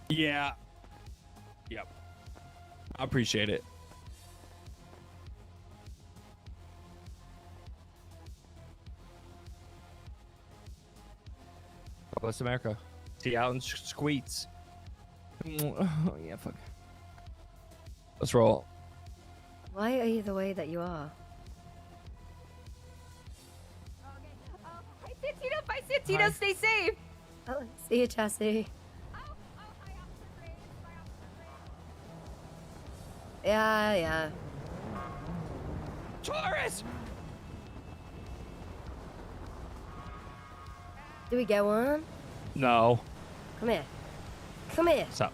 Yeah. Yep. I appreciate it. God bless America. See you out in Squeets. Oh, yeah, fuck. Let's roll. Why are you the way that you are? Bye, Tito. Bye, Tito. Stay safe. Oh, see you, Chassis. Yeah. Taurus! Do we get one? No. Come here. Come here. Stop.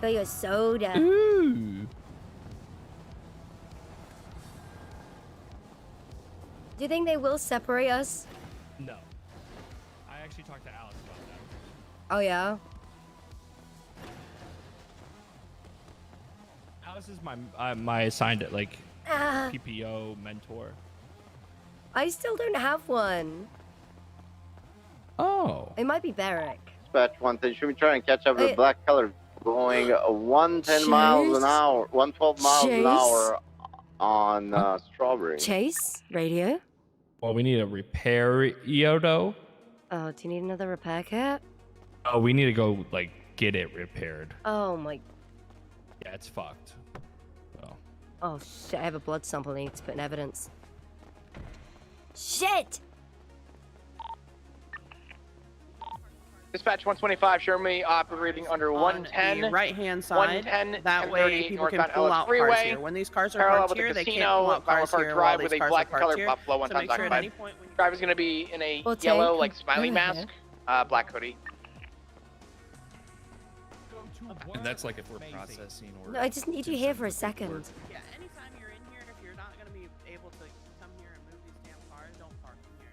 Got your soda. Ooh. Do you think they will separate us? No. I actually talked to Alice about that. Oh, yeah? Alice is my assigned like Ah, PPO mentor. I still don't have one. Oh. It might be Barrick. Dispatch 110. Should we try and catch up with Wait. the black color going 110 miles an hour, 112 miles an hour on Strawberry? Chase? Radio? Well, we need a repair Yodo. Oh, do you need another repair kit? Oh, we need to go like get it repaired. Oh, my... Yeah, it's fucked. Oh. Oh, shit. I have a blood sample I need to put in evidence. Shit! Dispatch 125, show me operating under 110. The right-hand side. 110, That way people can pull out cars here. When these cars are parked here, they can't pull out cars here while these cars are parked here. Buffalo, So make sure at any point when driver's going to be in a Well, yellow, take- like, smiley yeah. mask, black hoodie. And that's like if we're processing or... No, I just need you here for a second. Yeah, anytime you're in here, and if you're not going to be able to come here and move these damn cars, don't park in here.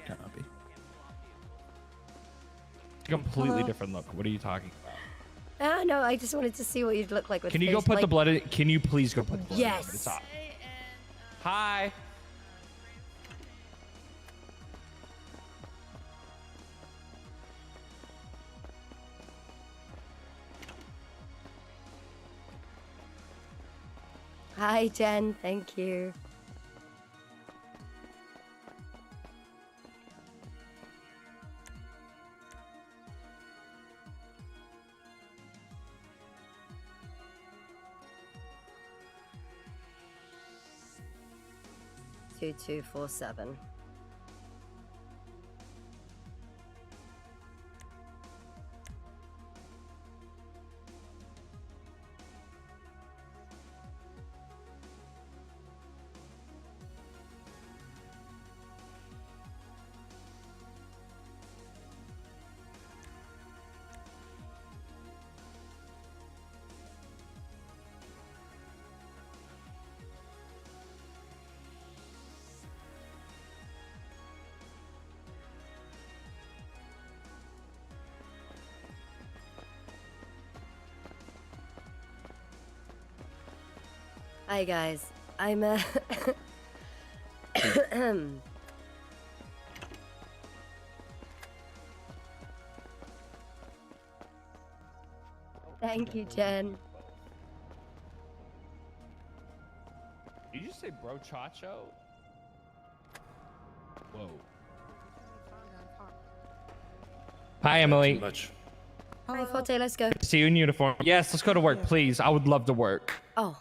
Yeah, Copy. you can't pull off vehicles. Completely different look. What are you talking about? Ah, no, I just wanted to see what you'd look like with Can you go face, put like... the blood in? Can you please go put the blood in? Yes. It's off. Hey, and, Hi. Hi, Jen. Thank you. Two, 247. Hi guys, I'm Thank you, Jen. Did you say bro chacho? Whoa. Hi, Emily. Much. Hi, Forte, let's go. See you in uniform. Yes, let's go to work, please. I would love to work. Oh.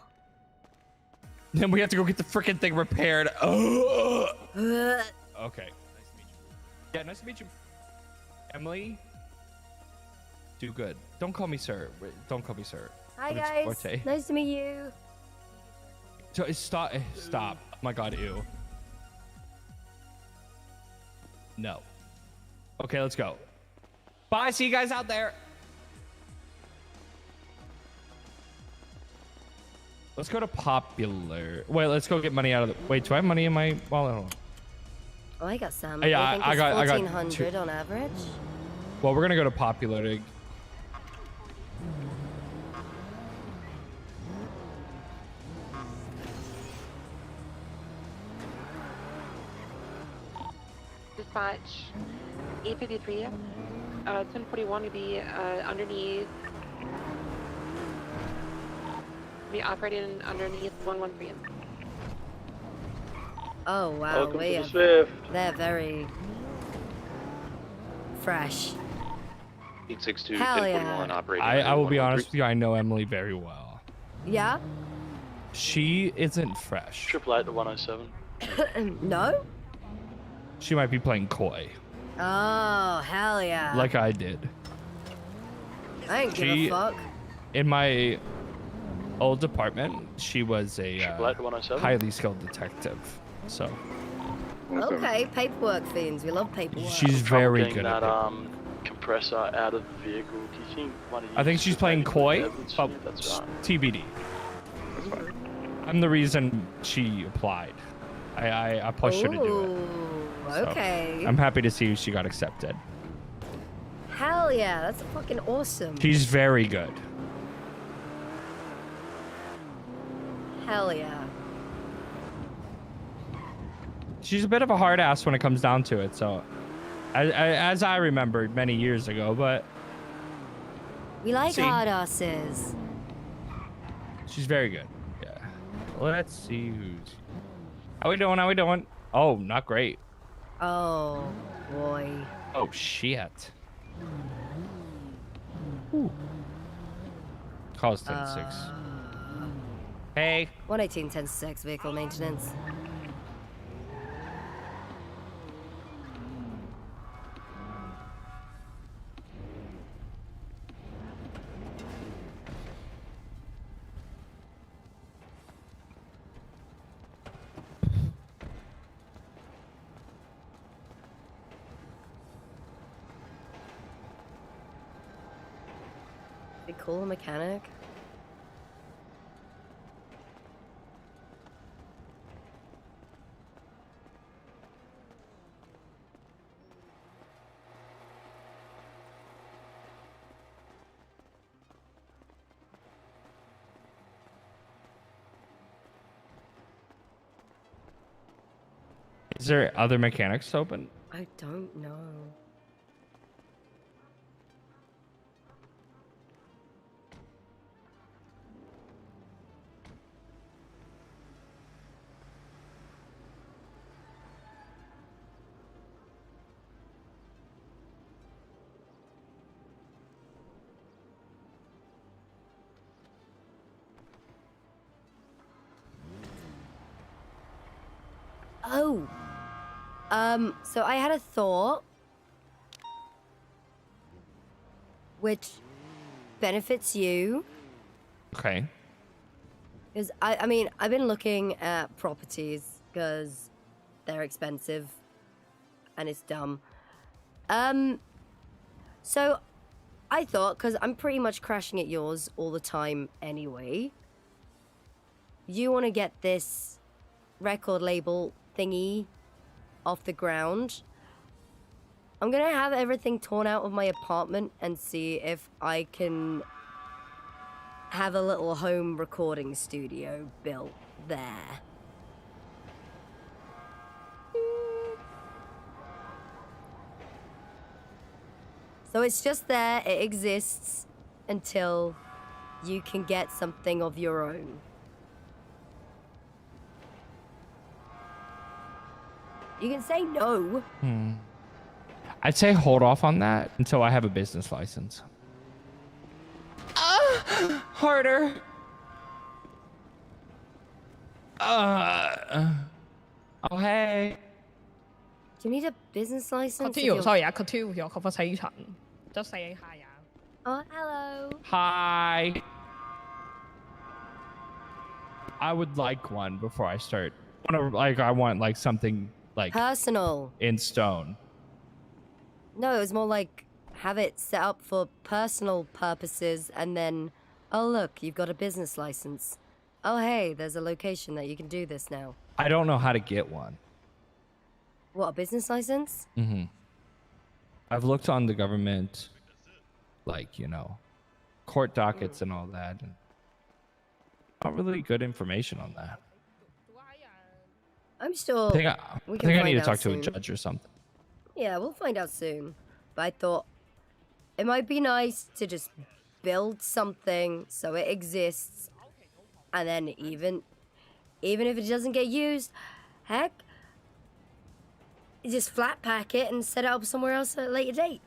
Then we have to go get the freaking thing repaired. Ugh. Okay. Nice to meet you. Yeah, nice to meet you. Emily? Do good. Don't call me sir. Don't call me sir. Hi, But it's guys. Forte. Nice to meet you. So, stop. Stop. Oh my god, ew. No. Okay, let's go. Bye. See you guys out there. Let's go to Popular. Wait, let's go get money out of the... Wait, do I have money in my wallet? Hold on. Oh, I got some. Yeah, I think I it's got 1,400 on average. Well, we're gonna go to Popular to... Dispatch 853. 1041 to be underneath. Be operating underneath 113. Oh wow, Welcome to the Swift. they're very fresh. 862 Hell 1041 yeah. operating. I will be honest with you. I know Emily very well. Yeah? She isn't fresh. Triple 8 to 107. No? She might be playing coy, Oh, hell yeah. like I did. I ain't give a fuck. In my old department, she was a Triple 8 to 107. highly skilled detective. So Okay, paperwork fiends. We love paperwork. she's very good at that it. compressor out of the vehicle. Do you think one of you I think she's playing coy, but that's right. TBD. I'm the reason she applied. I pushed her to do it. Ooh, So, okay. I'm happy to see she got accepted. Hell yeah, that's fucking awesome. She's very good. Hell yeah. She's a bit of a hard ass when it comes down to it. So, as I remembered many years ago, but We like See. hard asses. she's very good. Yeah. Let's see who's. How we doing? How we doing? Oh, not great. Oh, boy. Oh shit. Ooh. Calls 10-6. Hey. 118-10-6, vehicle maintenance. They call a mechanic? Is there other mechanics open? I don't know. Oh. So I had a thought which benefits you. Okay. Because I mean, I've been looking at properties because they're expensive and it's dumb. So I thought, because I'm pretty much crashing at yours all the time anyway, you want to get this record label thingy off the ground. I'm gonna have everything torn out of my apartment and see if I can have a little home recording studio built there. So it's just there, it exists until you can get something of your own. You can say no. I'd say hold off on that until I have a business license. Harder. Oh, hey. Do you need a business license? if Continue, you're- sorry, continue your conversation. Just say hi. Oh, hello. Hi. I would like one before I start. I want like something like Personal. in stone. No, it was more like have it set up for personal purposes and then, oh look, you've got a business license. Oh hey, there's a location that you can do this now. I don't know how to get one. What, a business license? Mm-hmm. I've looked on the government, like, court dockets and all that. And not really good information on that. I'm still... I think I we can need find to out talk to a soon. judge or something. Yeah, we'll find out soon. But I thought it might be nice to just build something so it exists, and then even if it doesn't get used, heck, you just flat pack it and set it up somewhere else at a later date.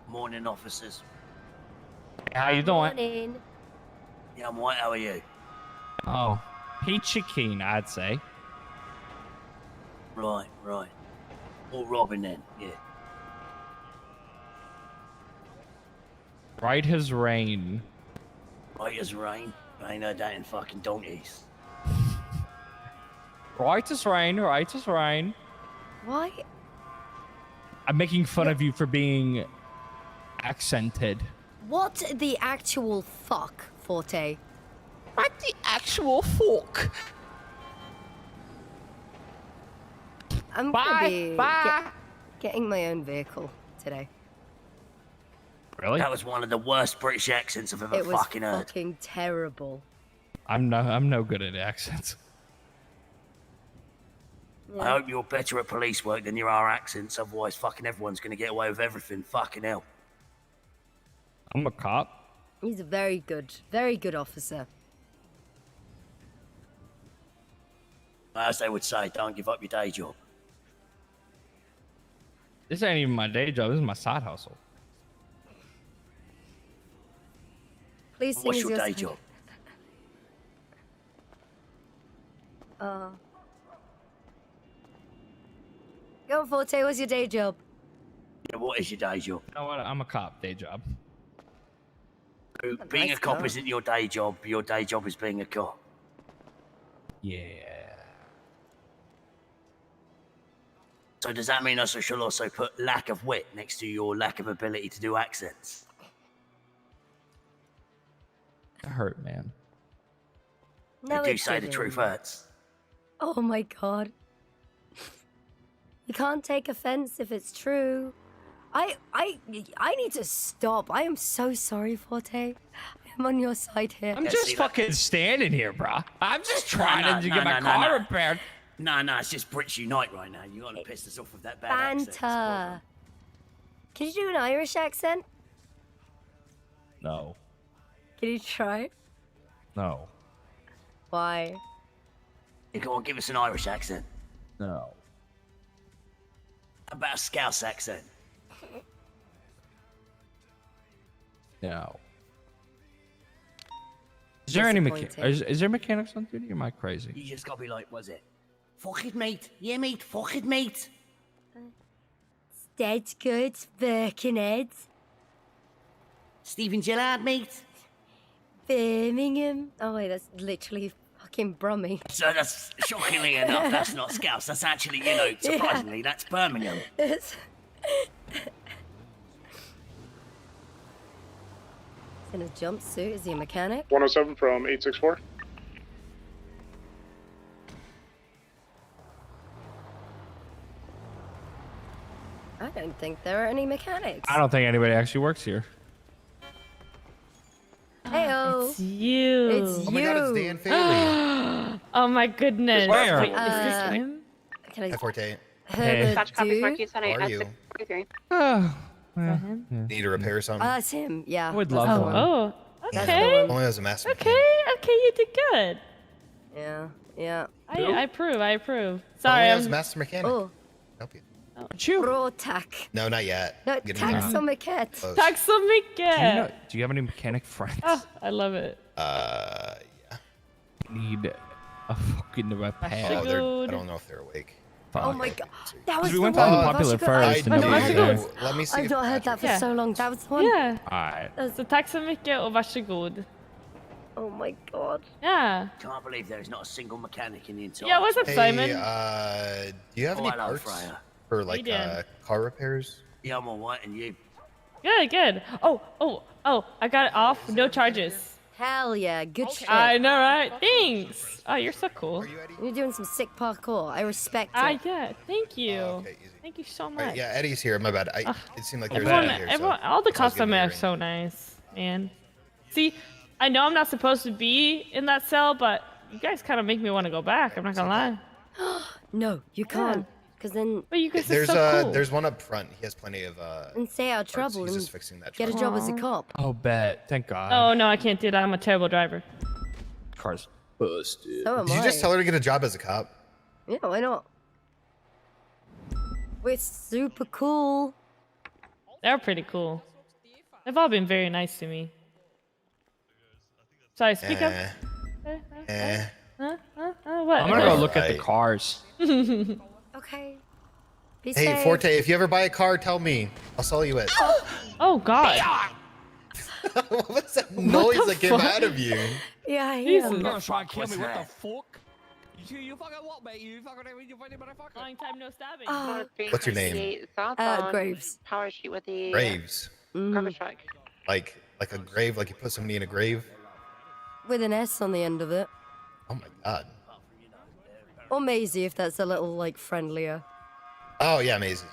Morning, officers. How you doing? Morning. Yeah, I'm right. How are you? Oh, peachy keen, I'd say. Right. Or Robin then, yeah. Right as rain. Right as rain. I ain't heard that in fucking donkeys. Right as rain, right as rain. Why? I'm making fun of you for being accented. What the actual fuck, Forte? What the actual fuck? I'm Bye, gonna be bye. getting my own vehicle today. Really? That was one of the worst British accents I've ever It was fucking heard. fucking terrible. I'm no good at accents. Yeah. I hope you're better at police work than you are accents, otherwise fucking everyone's gonna get away with everything. Fucking hell. I'm a cop. He's a very good officer. As they would say, don't give up your day job. This ain't even my day job. This is my side hustle. Please sing What's as your day side- job? Go on, Forte, what's your day job? Yeah, what is your day job? You know what? I'm a cop. Day job. Being nice a cop job. isn't your day job. Your day job is being a cop. Yeah. So does that mean I shall also put lack of wit next to your lack of ability to do accents? It hurt, man. No, They do it say the didn't. truth hurts. Oh my god. You can't take offense if it's true. I need to stop. I am so sorry, Forte. I'm on your side here. I'm Yeah, just see that- fucking standing here, bro. I'm just trying to get my no, car no. repaired. No, it's just Brits Unite right now. You gotta piss us off with that bad accent. It's the Banter. problem. Can you do an Irish accent? No. Can you try? No. Why? Yeah, go on, give us an Irish accent. No. How about a Scouse accent? No. Is there any Disappointing. is there mechanics on duty? Or am I crazy? You just gotta be like, what's it? Fuck it, mate. Yeah, mate. Fuck it, mate. Dead good, Birkenhead, Stephen Gillard, mate. Birmingham. Oh wait, that's literally fucking Brummie. So that's shockingly enough, that's not Scouse. That's actually, you know, surprisingly, that's Birmingham. It's in a jumpsuit. Is he a mechanic? 107 from 864. I don't think there are any mechanics. I don't think anybody actually works here. Heyo. It's you. It's Oh my god, it's you. Dan Faley. Oh my goodness. Where? Wait, is this him? Can I Hi, Forte. Hey. Dispatch copy dude? Marquis How are you? 643. Need a repair or something? That's him. Yeah. I would that's love the one. one. Oh, That's the okay. one. Only has a master Okay, you did good. Yeah. Yeah. I approve. Only Sorry, has a I'm. master mechanic. Oh, Help you. Chew. Rotac. No, not yet. No, Get in there. taxomaquette. Close. Tack so mycket. Do you have any mechanic friends? Oh, I love it. Yeah. Need a fucking repair. Oh, Good. I don't know if they're awake. Oh my god. That was We the went one. down the popular Varsågod. first and I then we Varsågod. went do. Let me see. I've if not heard that Patrick- for so long. That was the one. Yeah. Alright. Så tack så mycket och varsågod. Oh my god. Yeah. Can't believe there is not a single mechanic in the entire. Yeah, what's up, Hey, Simon? do you have Oh, any hello, parts Freya. for like doing? car repairs? Yeah, I'm alright, and you? Good. Oh, I got it off. No charges. Hell yeah. Good shit. I know, right? Thanks. Oh, you're so cool. Are you Eddie? You're doing some sick parkour. I respect it. Yeah. Thank you. Okay, easy. Thank you so All right, much. yeah, Eddie's here. My bad. It seemed like there was Everyone, Eddie here. everyone, so all the I was giving customers you a are ring. so nice, man. See, I know I'm not supposed to be in that cell, but you guys kind of make me want to go back. I'm not gonna lie. No, you can't. Because then... But you guys are so cool. There's one up front. He has plenty of and stay out of parts. trouble He's and just fixing that get a truck. job as a cop. Oh, bet. Thank God. Oh no, I can't do that. I'm a terrible driver. Car's busted. So am Did you I. just tell her to get a job as a cop? Yeah, why not? We're super cool. They're pretty cool. They've all been very nice to me. Sorry, speak up. What? I'm gonna go look at the cars. Okay. Be Hey, safe. Forte, if you ever buy a car, tell me. I'll sell you it. Oh God. What was that noise that came out of you? Yeah, I Jesus. am. You're gonna try and kill me? What the fuck? You fucking what, mate? You fucking motherfucker. Long time no stabbing. What's your name? Graves. Power sheet with the Graves. garbage truck. Like a grave, like you put somebody in a grave? With an S on the end of it. Oh my God. Or Maisy, if that's a little, like, friendlier. Oh yeah, Maisy.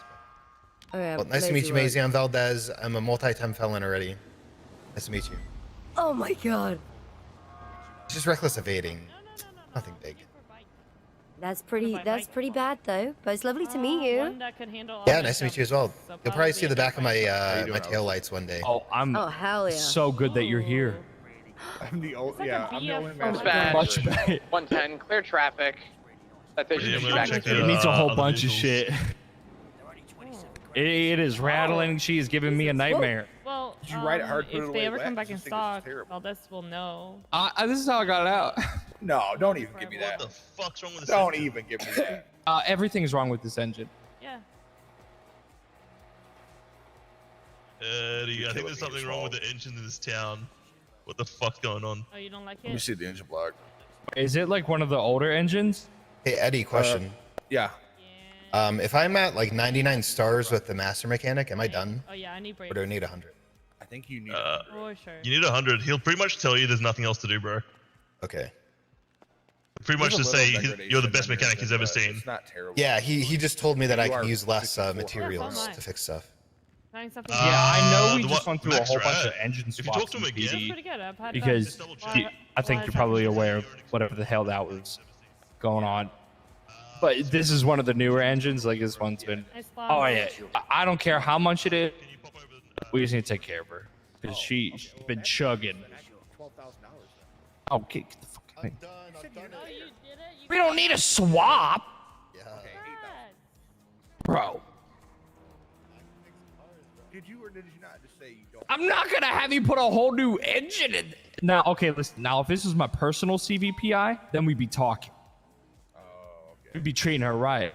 Oh, yeah, Well, nice to meet you, works. Maisy. I'm Valdez. I'm a multi-time felon already. Nice to meet you. Oh my God. It's just reckless evading. Nothing big. That's pretty bad, though. But it's lovely to meet you. One that could handle all Yeah, my nice to meet stuff. you as well. So You'll probably see the back of my doing, my tail lights one day. Oh, I'm Oh, hell yeah. so good that you're here. I'm the old. like Yeah, a I'm the only BF man. from Bad. Much better. 110, clear traffic. That they should Yeah, be I'm gonna back. check It the, needs a whole other bunch of vehicles. shit. It is rattling. She is giving me a nightmare. Well, Did you ride it hard, put it if away they ever wet? come back in This thing was stock, terrible. Valdez will know. This is how I got it out. No, don't even give me What that. the fuck's wrong with this? Don't engine? even give me that. Everything's wrong with this engine. Yeah. Eddie, I think there's something wrong with the engine in this town. What the fuck's going on? Oh, you don't like Let me it? see the engine block. Is it like one of the older engines? Hey Eddie, question. Yeah. If I'm at like 99 stars with the master mechanic, am I done? Oh yeah, I need brakes. Or do I need 100? I think you need. For sure. You need 100. He'll pretty much tell you there's nothing else to do, bro. Okay. Pretty much There's just a say little you're the degradation best in mechanic he's ever but seen. It's not terrible. Yeah, he just told me that I You can are use less 54. materials Yeah, so am I. to fix stuff. Find something. Yeah, I know we the just one- went through a Max whole bunch of Rat. engine If you swaps talk to him in again- That's PD pretty good. I've had because Just double check. I think you're probably aware of whatever the hell that was going on. But this is one of the newer engines. Like this one's been. Nice Oh yeah, I don't care how much it is. Can you pop over the- We just need to take care of her because she's been chugging. Oh, get the fuck thing. Oh, you did it? You We don't need a swap, Yeah. bro. Did you or did you not just say you don't? I'm not gonna have you put a whole new engine in. Now, okay, listen. Now, if this was my personal CVPI, then we'd be talking. Oh, okay. We'd be treating her right.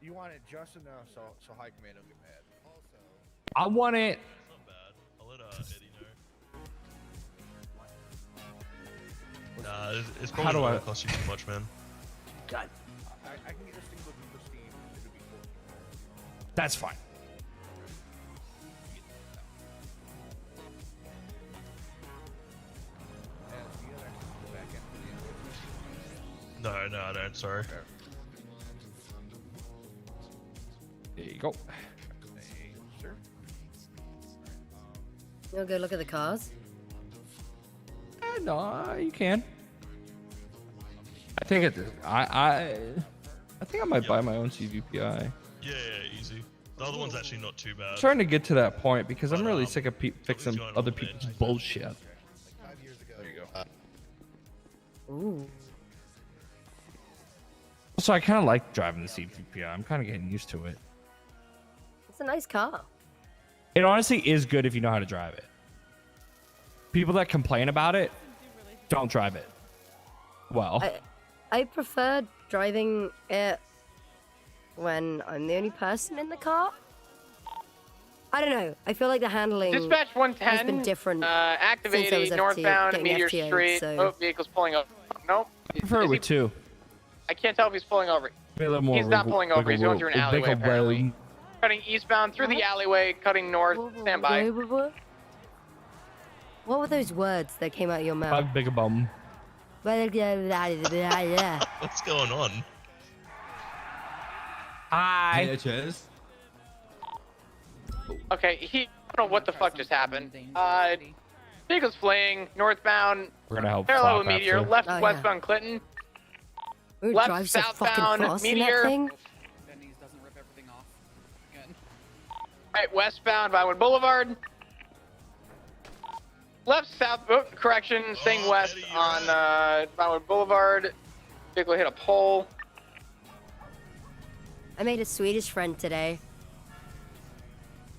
You want it just enough so High Command don't get mad. I want it. It's not bad. I'll let Eddie know. Nah, it's How probably do not I- gonna cost you too much, man. I can get this thing looking pristine. It'll be cool. That's fine. No, I don't. Sorry. There you go. You'll go look at the cars. No, you can. I think it. I think I might buy my own CVPI. Yeah, easy. The other one's actually not too bad. I'm trying to get to that point because I'm really sick of fixing going on other with the people's engine? bullshit. There you go. Ooh. So I kind of like driving the CVPI. I'm kind of getting used to it. It's a nice car. It honestly is good if you know how to drive it. People that complain about it, don't drive it. Well, I prefer driving it when I'm the only person in the car. I don't know. I feel like the handling Dispatch 110. has been different since I Activating was northbound getting Meteor FTA, Street. so- Oh, vehicle's pulling over. Nope. I prefer it Is with two. I can't tell if he's pulling over. Maybe a little more He's not wiggle- pulling over. wiggle He's going room- through an alleyway, wiggle apparently. room. Cutting eastbound through the alleyway, cutting north. Stand by. What were those words that came out of your mouth? Big a bum. What's going on? Hi. Okay, I don't know what the fuck just happened. Vehicle's fleeing northbound, We're gonna help. parallel Flop with Meteor, after. left Oh, yeah. westbound Clinton. Who Left drives so fucking southbound, fast in that Meteor. thing? Right, westbound Vinewood Boulevard. Left south, correction, staying west on Vinewood Boulevard. Vehicle hit a pole. I made a Swedish friend today.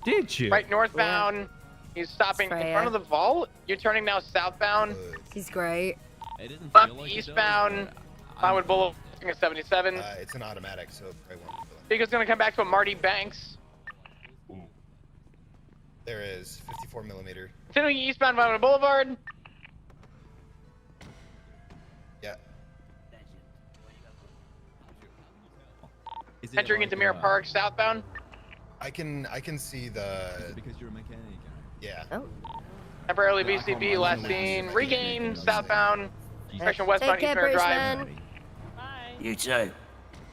Did you? Right northbound. He's stopping in front of the vault. You're turning now southbound. He's great. Left eastbound Vinewood Boulevard, at 77. It's an automatic, so it probably won't be. Vehicle's gonna come back to a Marty Banks. There is 54 millimeter. Continuing eastbound Vinewood Boulevard. Yeah. Entering into Mirror Park southbound. I can see the. Because you're a mechanic. Yeah. Oh. Temporarily BCB last seen. Regain southbound. Section westbound Take East care, Mirror Bruce, Drive. man. You too.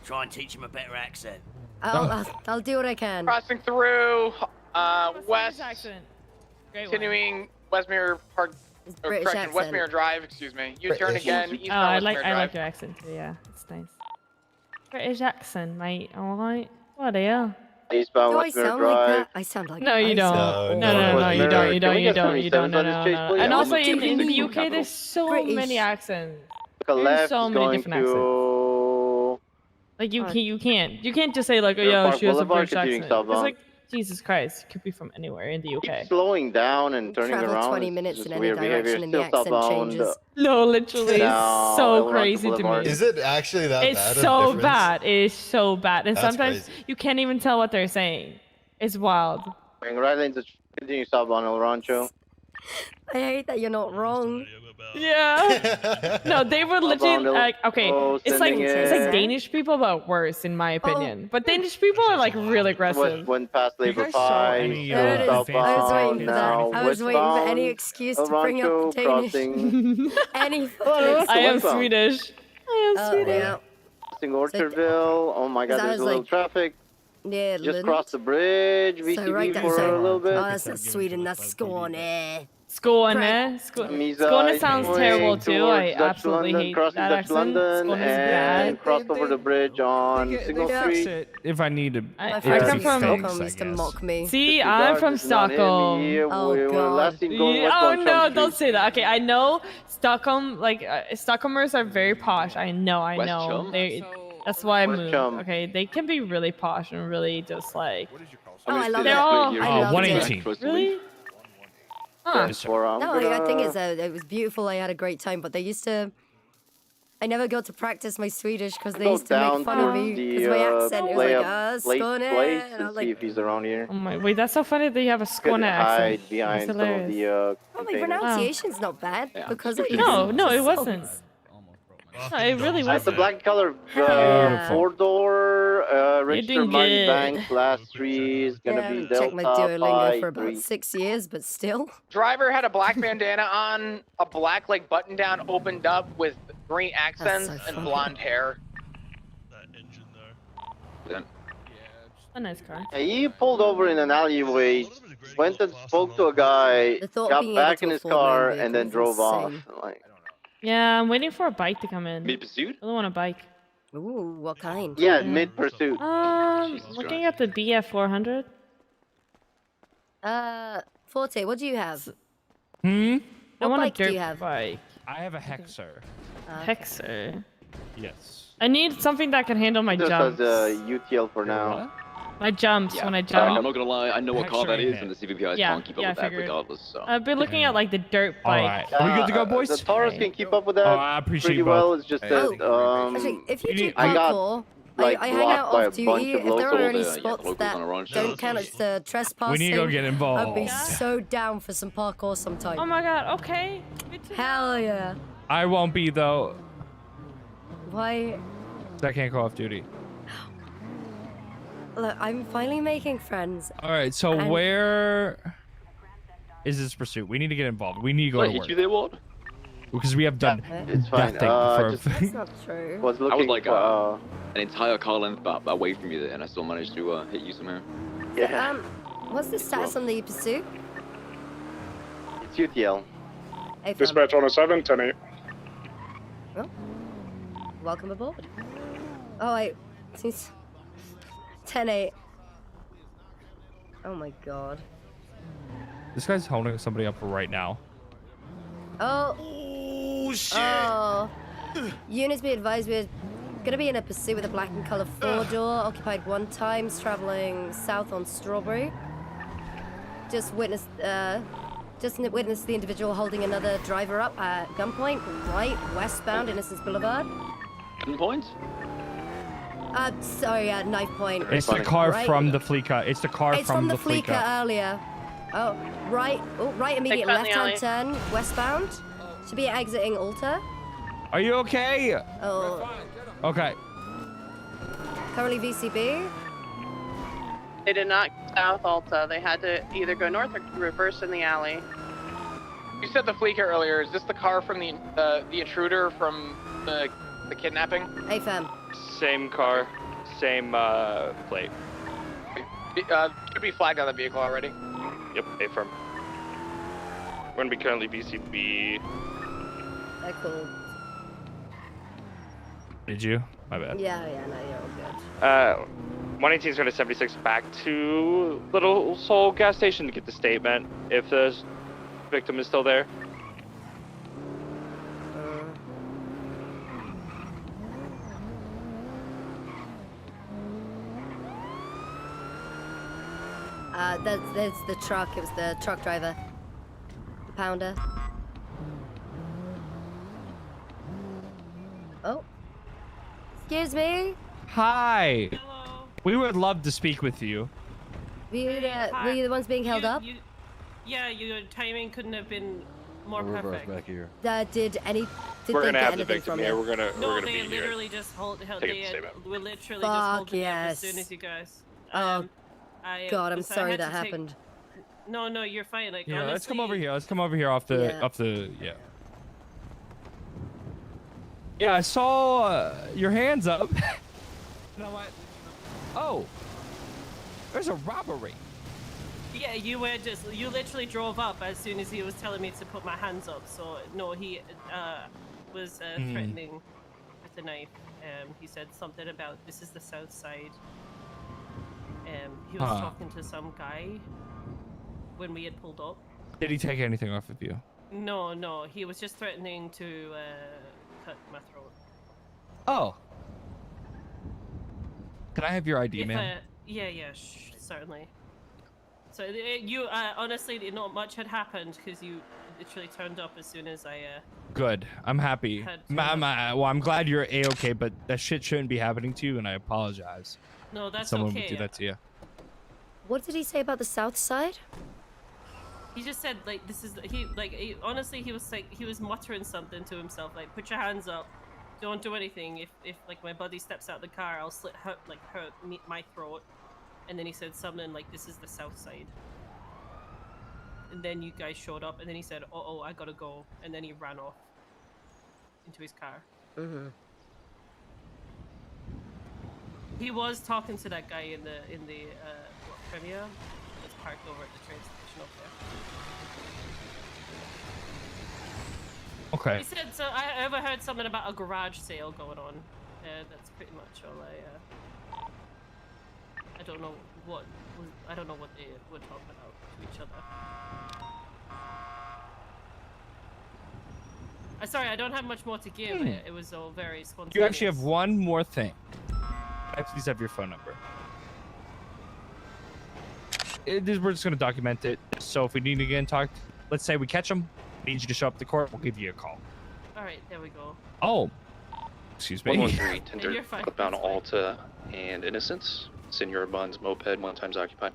Try and teach him a better accent. I'll do what I can. Crossing through west. Accent. Great Continuing West Mirror Park. British Correction, West accent. Mirror Drive. Excuse me. U-turn again. Oh, Eastbound I West like Mirror I Drive. like your accent too. Yeah, it's nice. British accent, mate. All right. What the hell? Eastbound Do I West Mirror sound like Drive. that? I sound like No, you don't. No, you don't. You don't. You don't. You don't. No, no, no. And also in the UK, there's so many accents. Look There's left so is many going different accents. to Like you can't just say like, oh, yo, Park she has a Boulevard, British accent. continuing It's southbound. like, Jesus Christ, could be from anywhere in the UK. Keep slowing down and turning Travel around. 20 It's minutes just in any weird behavior. direction and the Still accent southbound. changes. No, literally, it's Now, so Eldorado crazy to me. Boulevard. Is it actually that bad? It's of so difference? bad. It is so bad, and That's sometimes crazy. you can't even tell what they're saying. It's wild. Going right lanes, continue southbound El Rancho. I hate that you're not wrong. Yeah. No, they were legit like okay. It's like sending Danish people, but worse in my opinion. But Danish people are like really aggressive. Went past Labor guys saw 5. any, There it is. I was southbound waiting for that. now. I was waiting for any Westbound, excuse El to bring up Rancho, the Danish. crossing, Any fucking excuse. I am westbound. Swedish. I am Swedish. Yeah. crossing Orchardville. Oh my God, That there's was a little like- traffic. Yeah, Just Lund. crossed the bridge. VCB So right down for a little bit. Oh, that's not Sweden. That's Skåne. Skåne. Skåne sounds terrible too. I absolutely hate crossing that Dutch accent. London Skåne is and bad. crossed over the bridge on Signal Street. If I need to. I My come friend from- from things, Stockholm I used to guess. mock me. See, I'm from This is not him. Stockholm. Oh, We were God. last seen going Yeah, west oh on no, Chelsea don't Street. say that. Okay, I know Stockholm, like Stockholmers are very posh. I know. They, that's why I West moved. Chum. Okay, they can be really posh and really just like. What did you call Oh, I love They're it. all- I loved 118. it. Really? Huh. No, I think it was beautiful. I had a great time, but they used to. I never got to practice my Swedish because they Go used to down make fun of to me the because my accent play was up like, late Skåne, place and I and was see like, if he's around here. Oh my, wait, that's so funny that you have a Could Skåne hide accent. behind That's some of hilarious. the oh, my containers. pronunciation's not bad because it No, is no, it just wasn't. songs. No, it really That's the wasn't. black color Yeah. four-door registered doing Marty good. Bank. Last three is gonna Yeah, be checked my Delta Duolingo for about 53. 6 years, but still. Driver had a black bandana on, a black like button down opened up with green accents so and funny. blonde hair. That engine though. A nice car. Yeah, he pulled over in an alleyway, went and spoke to a guy, The thought of being got able back to in his afford my car, own and then vehicle is drove off. insane. Like, Yeah, I'm waiting for a bike to come in. Mid-pursuit? I don't want a bike. Ooh, what kind? yeah, mid-pursuit. Looking at the BF 400. Forte, what do you have? I What want bike a do you dirt have? bike. I have a Hexer. Hexer. Yes. I need something that can handle my Just jumps. has a UTL for now. My jumps when I I'm jump. not gonna lie, I know what car that is, and the CVPIs Yeah, can't keep up yeah, with I that figured. regardless, so. I've been looking at like the dirt All bike. right. Are we good to go, boys? The Taurus can keep up with that I appreciate pretty you well. both. It's just Hey. that Actually, if you You do need- I got, parkour, like, I hang out blocked by off a bunch duty. of If there are locals. any Yeah, spots locals that on a ranch. don't count as the trespassing, We need to go get I'd involved. be so down for some parkour sometime. Oh my god, okay. Hell yeah. I won't be though. Why? I can't call off duty. Look, I'm finally making friends. All right. So And- where is this pursuit? We need to get involved. We need to go Did I to hit work you there, what? because we have done It's fine. nothing for. That's not true. was I was looking like for, an entire car length away from you there, and I still managed to hit you somehow. yeah, What's the status on the pursuit? it's UTL. Hey, fam. Dispatch on a 7, 10-8. welcome aboard. Oh wait, since 10-8. Oh my god. This guy's holding somebody up right now. Oh. Oh shit. Oh. Units be advised we're gonna be in a pursuit with a black and colored 4-door, occupied 1 times, traveling south on Strawberry. Just witnessed the individual holding another driver up at gunpoint, right, westbound, Innocence Boulevard. Gunpoint? Sorry, knife point. It's the car right? from the Fleeca. It's the car It's from the Fleeca Fleeca. earlier. Oh, right immediate cut in the left-hand turn, westbound. Should be exiting Alta. Are you okay? Oh, Okay. currently VCB. They did not go south Alta. They had to either go north or reverse in the alley. You said the Fleeca earlier. Is this the car from the intruder from the kidnapping? AFM. Same car, same plate. Should be flagged on the vehicle already. Yep, affirm. We're gonna be currently BCB. They're cool. Did you? My bad. Yeah, no, you're all good. 118 is going to 76 back to Little Soul gas station to get the statement if the victim is still there. That's the truck. It was the truck driver. The pounder. Oh. Excuse me. Hi. Hello. We would love to speak with you. Were you the ones being held up? Yeah, your timing couldn't have been more perfect. back here. Did We're they gonna get have the anything victim from here. you? We're gonna be They here. literally just held Take they the statement. were literally Fuck just holding yes. up as soon as you guys. Oh, God, I'm so I sorry had that to take- happened. No, you're fine. Like, Yeah, let's come honestly- over here. Let's come over here off the Yeah. Yeah, I saw your hands up. And I'm like, oh, there's a robbery. Yeah, you literally drove up as soon as he was telling me to put my hands up. So no, he was threatening with the knife. He said something about this is the south side. He was talking to some guy when we had pulled up. Did he take anything off of you? No, he was just threatening to cut my throat. Oh. Can I have your ID, man? Yeah, certainly. So you honestly, not much had happened because you literally turned up as soon as I. Good. I'm happy. Well, I'm glad you're A-okay, but that shit shouldn't be happening to you, and I apologize. No, that's Someone okay. would do that to you. What did he say about the south side? He just said like this is honestly he was muttering something to himself like put your hands up, don't do anything. If like my buddy steps out the car, I'll slit my throat. And then he said something like this is the south side. And then you guys showed up, and then he said, "Oh, I gotta go," and then he ran off into his car. Mm-hmm. He was talking to that guy in the Premier that's parked over at the train station up there. Okay. He said so. I overheard something about a garage sale going on. That's pretty much all I don't know what they were talking about to each other. Sorry, I don't have much more to give. It was all very spontaneous. You actually have one more thing. I please have your phone number. We're just going to document it. So if we need to get in touch, let's say we catch them, need you to show up to court, we'll give you a call. All right, there we go. Oh. Excuse me. 113, You're tender fine. outbound Alta and Innocence. Senor Buns moped, 1 times occupied.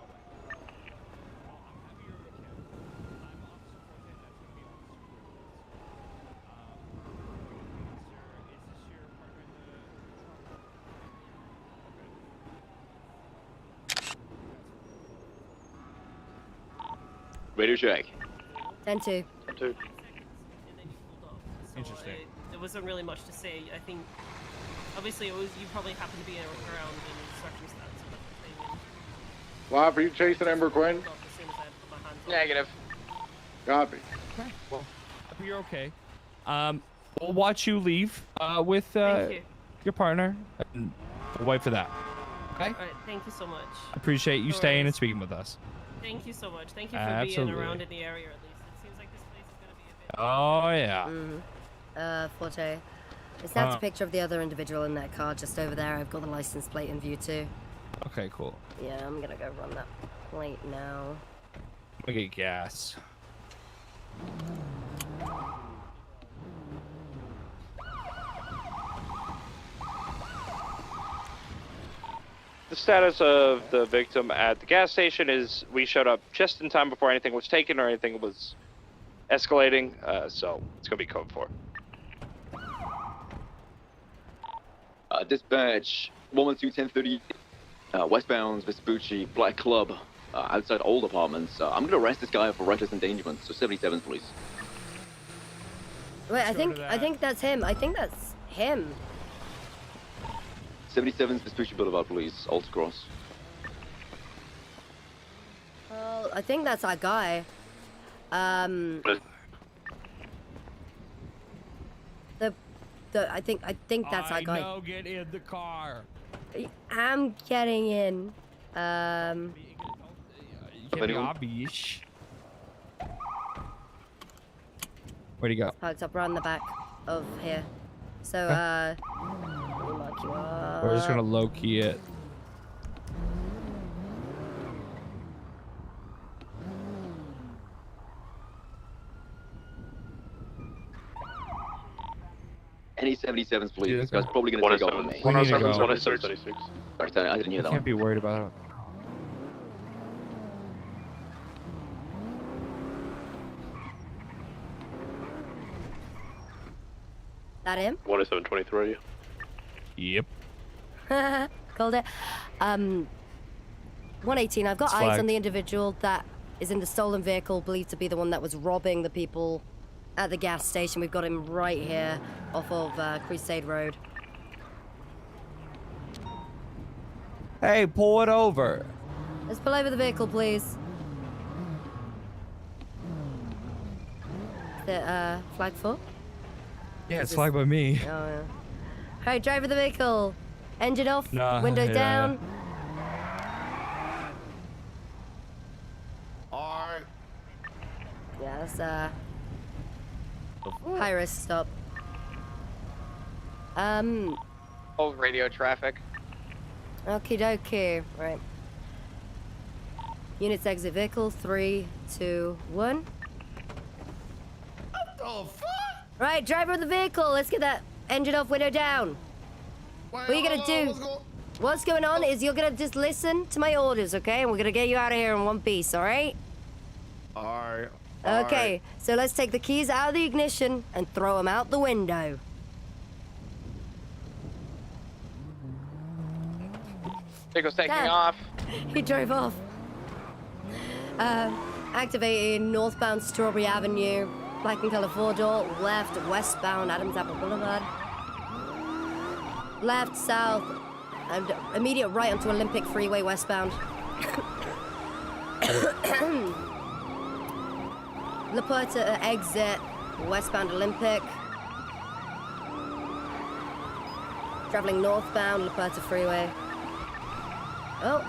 Radar check. 10-2. 2. So Interesting. There wasn't really much to say. I think, obviously, you probably happened to be around in circumstances. Live, are you chasing Ember Quinn? As soon as I put my hands up. Negative. Copy. Okay. Well, you're okay. We'll watch you leave with Thank you. your partner, and we'll wait for that. Okay. All right, thank you so much. Appreciate you No staying and worries. speaking with us. Thank you so much. Thank you for Absolutely. being around in the area at least. It seems like this place is gonna be a bit. Oh yeah. Forte. I snapped a picture of the other individual in that car just over there. I've got the license plate in view too. Okay, cool. Yeah, I'm gonna go run that plate now. Let me get gas. The status of the victim at the gas station is we showed up just in time before anything was taken or anything was escalating, so it's going to be code 4. Dispatch 112-1030, westbound Vespucci, Black Club, outside Old Apartments. I'm gonna arrest this guy for reckless endangerment, so 77, please. Wait, I think that's him. I think that's him. 77's Vespucci Boulevard, please, Alta Cross. Well, I think that's our guy. I think that's our guy. No, get in the car. I'm getting in. You can't be obvious. Where'd he go? Parked up right in the back of here. So, let me mark you up. We're just gonna low key it. Any 77s, please. This guy's probably gonna take off on me. 107, Sorry, I didn't hear You that can't one. be worried about it. That him? 10723. Yep. Called it. 118. I've got It's eyes flagged. on the individual that is in the stolen vehicle, believed to be the one that was robbing the people at the gas station. We've got him right here off of Crusade Road. Hey, pull it over. Let's pull over the vehicle, please. Is it flag 4? Yeah, it's flagged by me. Oh, yeah. Alright, driver of the vehicle. Engine off, Nah, window yeah, down. Alright. Yeah, that's high risk stop. Old radio traffic. Okie dokie. Right. Units exit vehicle. 3, 2, 1. What the fuck? Right, driver of the vehicle. Let's get that engine off, window down. Wait, What are you gonna do? What's going on is you're gonna just listen to my orders, okay? And we're gonna get you out of here in one piece, alright? Alright. Okay, so let's take the keys out of the ignition and throw them out the window. Vehicle's taking Dad. off. He drove off. Activating northbound Strawberry Avenue, black and color 4-door, left, westbound Adams Apple Boulevard. Left, south, and immediate right onto Olympic Freeway westbound. La Puerta exit, westbound Olympic. Traveling northbound La Puerta Freeway. Oh.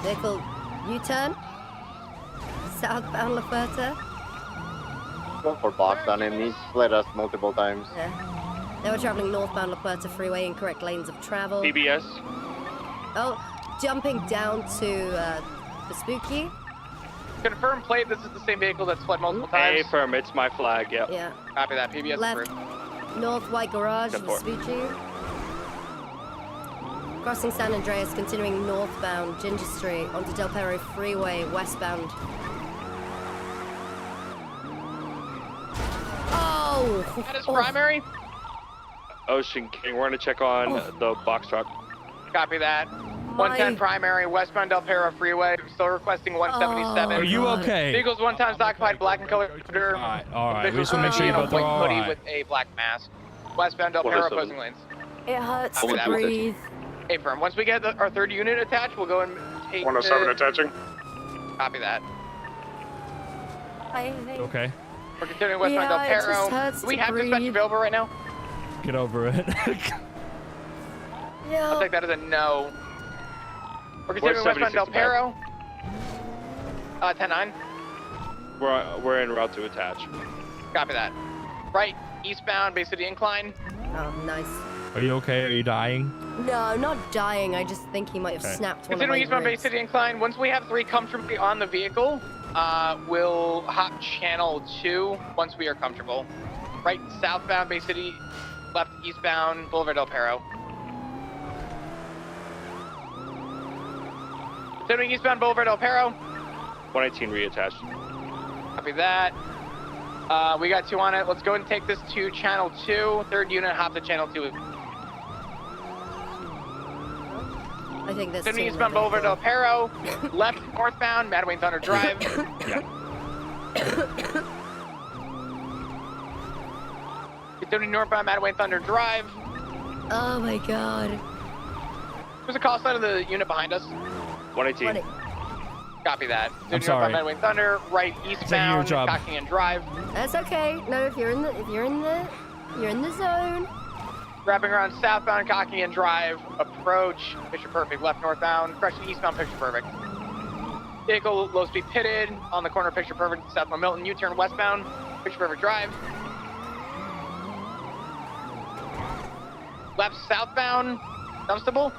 Vehicle U-turn. Southbound La Puerta. Go for box on him. He's split us multiple times. Yeah. They were traveling northbound La Puerta Freeway, incorrect lanes of travel. PBS. Oh, jumping down to Vespucci. Confirm plate, this is the same vehicle that's fled multiple times. Affirm, it's my flag, yep. Yeah. Copy that, PBS Left. approved. North White Garage, 10-4. Vespucci. Crossing San Andreas, continuing northbound Ginger Street onto Del Perro Freeway, westbound. Oh! That is primary. Ocean King, we're gonna check on the box truck. Copy that. 110 primary, westbound Del Perro Freeway. Still requesting 177. Are you okay? Vehicle's 1 times occupied, black and colored. Alright. We just wanna make sure you both are white hoodie alright. with a black mask. Westbound Del Perro opposing lanes. It hurts Copy to that. breathe. Hey, firm. Once we get our third unit attached, we'll go and take 107 attaching. Copy that. Okay. We're continuing westbound Yeah, it Del just Perro. hurts Do we to have dispatch breathe. available right now? Get over it. I'll take that as a no. We're continuing westbound Del Perro. 10-9. We're en route to attach. Copy that. Right, eastbound Bay City Incline. Oh, nice. Are you okay? Are you dying? No, I'm not dying. I just think he might have snapped one of my Considering eastbound Bay ribs. City Incline, once we have 3 comfortably on the vehicle, we'll hop channel 2 once we are comfortable. Right, southbound Bay City, left eastbound Boulevard Del Perro. Considering eastbound Boulevard Del Perro. 118 reattached. Copy that. We got 2 on it. Let's go and take this to channel 2. 3rd unit, hop to channel 2. I think that's Considering eastbound Boulevard Del Perro, left northbound Madwayne Thunder Drive. Considering northbound Madwayne Thunder Drive. Oh my god. There's a call sign of the unit behind us. 118. Copy that. I'm sorry. Madwayne Thunder, right eastbound, job. Cockingham Drive. That's okay. No, if you're in the zone. Wrapping around southbound Cockingham Drive, approach Picture Perfect, left northbound, correction eastbound Picture Perfect. Vehicle low speed pitted on the corner of Picture Perfect, southbound Milton, U-turn westbound, Picture Perfect Drive. Left southbound, Dunstable.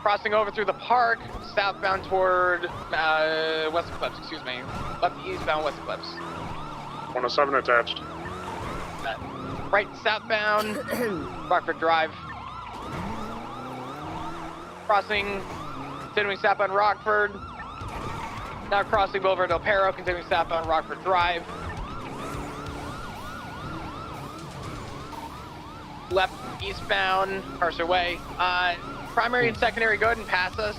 Crossing over through the park, southbound toward West Eclipse, excuse me. Left eastbound West Eclipse. 107 attached. Right southbound, Rockford Drive. Crossing, continuing southbound Rockford. Now crossing Boulevard Del Perro, continuing southbound Rockford Drive. Left eastbound, Mercer Way. Primary and secondary, go ahead and pass us.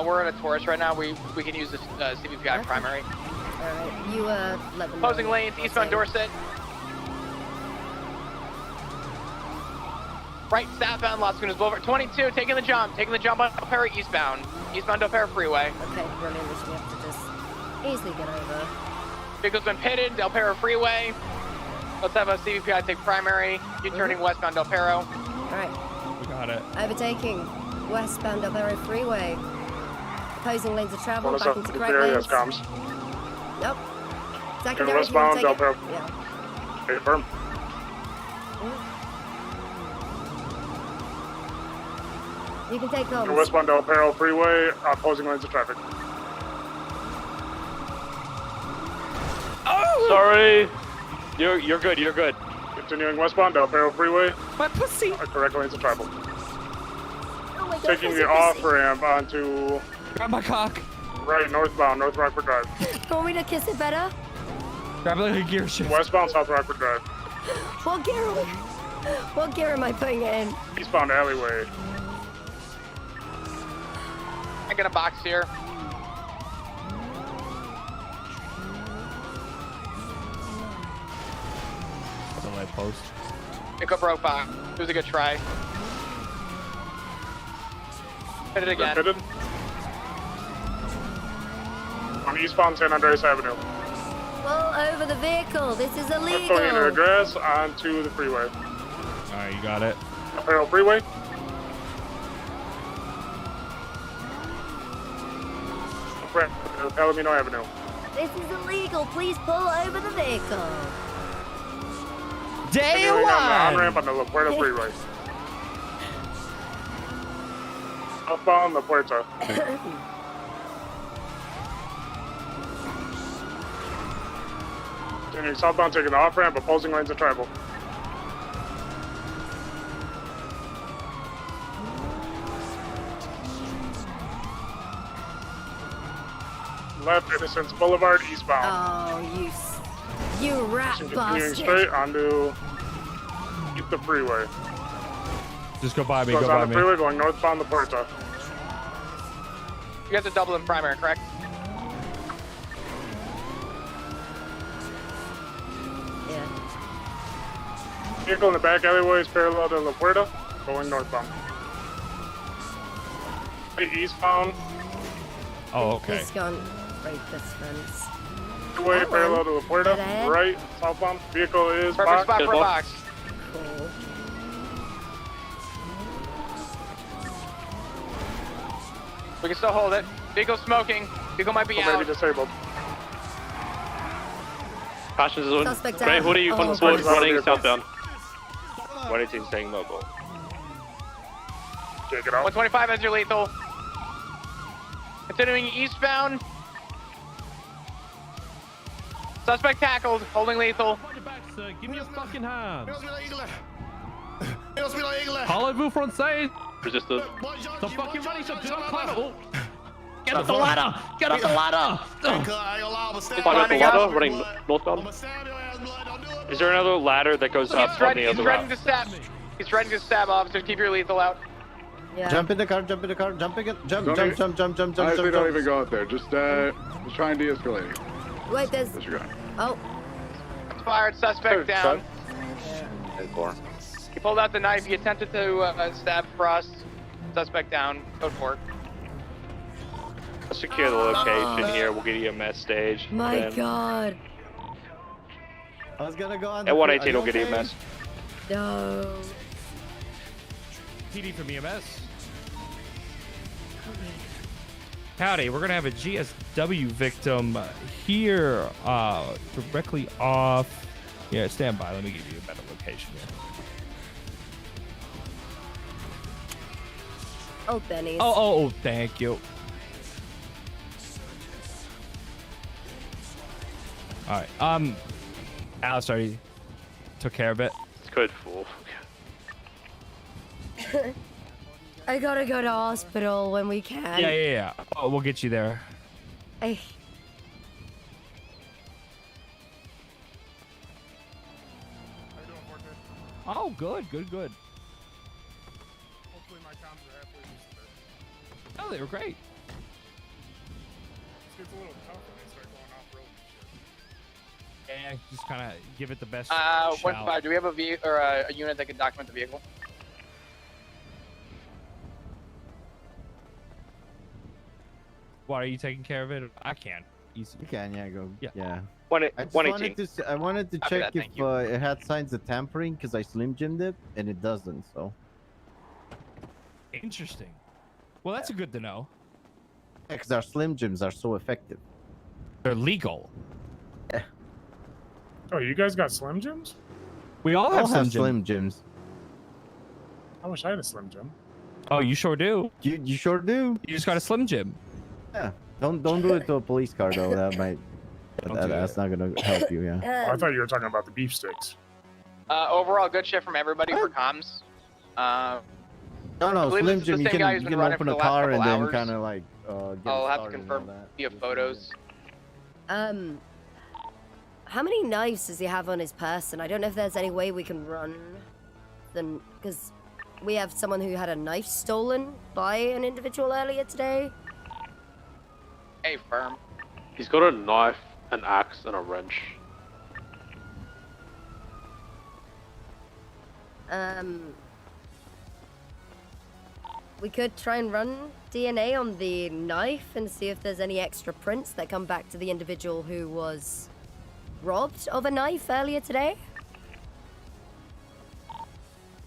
We're in a Taurus right now. We can use this CVPI primary. Alright, you let them know. Opposing lanes, eastbound Dorset. Right, southbound Las Lagunas Boulevard. 22, taking the jump on Del Perro eastbound. Eastbound Del Perro Freeway. Okay, brilliant. We should be able to just easily get over. Vehicle's been pitted, Del Perro Freeway. Let's have a CVPI take primary. U-turning westbound Del Perro. Alright. We got it. Overtaking westbound Del Perro Freeway. Opposing lanes of travel, back into correct area lanes. comes. Yep. Secondary, westbound if you Del wanna Perro. take it. Yeah. Okay, firm. You can take comms. Westbound Del Perro Freeway, opposing lanes of traffic. Oh! Sorry. You're good. You're good. Continuing westbound Del Perro Freeway. My pussy. Correct lanes of travel. Oh my god, Taking pussy, the off ramp onto Grab my cock. right northbound North Rockford Drive. You want me to kiss it better? Grab it like a gear shift. Westbound South Rockford Drive. What gear am I putting it in? Eastbound alleyway. I got a box here. The light post. Pick up broke box. It was a good try. Hit it again. Pitted. On eastbound San Andreas Avenue. Pull over the vehicle. This is Going into the illegal. grass onto the freeway. Alright, you got it. Apparel Freeway. Palomino Avenue. This is illegal. Please pull over the vehicle. Day On the one. on-ramp on the La Puerta Freeway. Southbound La Puerta. Continuing southbound, taking the off-ramp, opposing lanes of travel. Left Innocence Boulevard, eastbound. Oh, you rat Continuing bastard. straight onto the freeway. Just go by me. Goes Go on by the me. freeway, going northbound La Puerta. You guys are double in primary, correct? Yeah. Vehicle in the back alleyway is parallel to La Puerta, going northbound. Eastbound. Oh, okay. He's gone right this fence. Freeway That parallel one. to La Puerta. Dead ahead. Right, southbound. Vehicle is Perfect boxed. spot for a box. We can still hold it. Vehicle smoking. Vehicle might be Oh, out. maybe disabled. Passenger zone. Suspect Grey down. hoodie, Oh, front sport God. running southbound. 118 staying mobile. Take it out. 125 as your lethal. Continuing eastbound. Suspect tackled, holding lethal. Give me a fucking hand. Parlez-vous Parlez-vous français? Resisted. The fucking money shot. Do not climb. Oh. Get up the ladder. Get up the ladder. Climb up the ladder, running northbound. Is there another ladder that goes up on the He's other threatening route? to stab. He's threatening to stab officers. Keep your lethal out. Yeah. Jump in the car, jump in the car, jump again, jump. Honestly, don't even go out there. Just try and de-escalate. Wait, there's. Disregard. Oh. Fired suspect down. Ten four. He pulled out the knife. He attempted to stab Frost. Suspect down. Code 4. Let's secure the location here. We'll get you a mess stage. My Then God. I was gonna go on. at 118, we'll get you a mess. No. PD from EMS. Howdy, we're gonna have a GSW victim here, directly off. Yeah, stand by. Let me give you a better location here. Oh, Benny's. Oh, thank you. All right. Alice already took care of it. It's code 4. I gotta go to hospital when we can. Yeah. Oh, we'll get you there. I... Oh, good. Hopefully my comms are halfway decent. Oh, they were great. It gets a little tough when they start going off-road and shit. Yeah, just kind of give it the best 1-5. shout. Do we have a vehicle or a unit that can document the vehicle? What, are you taking care of it? I can. Easy. You can, yeah, go. Yeah. Yeah. I just 118. I wanted to Copy check that, if thank you. it had signs of tampering because I slim jimmed it and it doesn't. So. Interesting. Well, that's good to know. Yeah, because our slim jims are so effective. They're legal. Oh, you guys got Slim Jims? We all I have have Slim Jim. slim jims. I wish I had a Slim Jim. Oh, you sure do. You sure do. You just got a Slim Jim. Yeah. Don't do it to a police car though. That might. Don't do That's not gonna help you. Yeah. Oh, I thought you were talking about the beef sticks. Overall, good shit from everybody for comms. No, believe Slim this is the Jim. You same guy who's can been running open for a the last car couple and then hours. kind of like. Get I'll it have to started and confirm all that. via photos. How many knives does he have on his person? I don't know if there's any way we can run them, because we have someone who had a knife stolen by an individual earlier today. Hey, firm. He's got a knife, an axe, and a wrench. We could try and run DNA on the knife and see if there's any extra prints that come back to the individual who was robbed of a knife earlier today.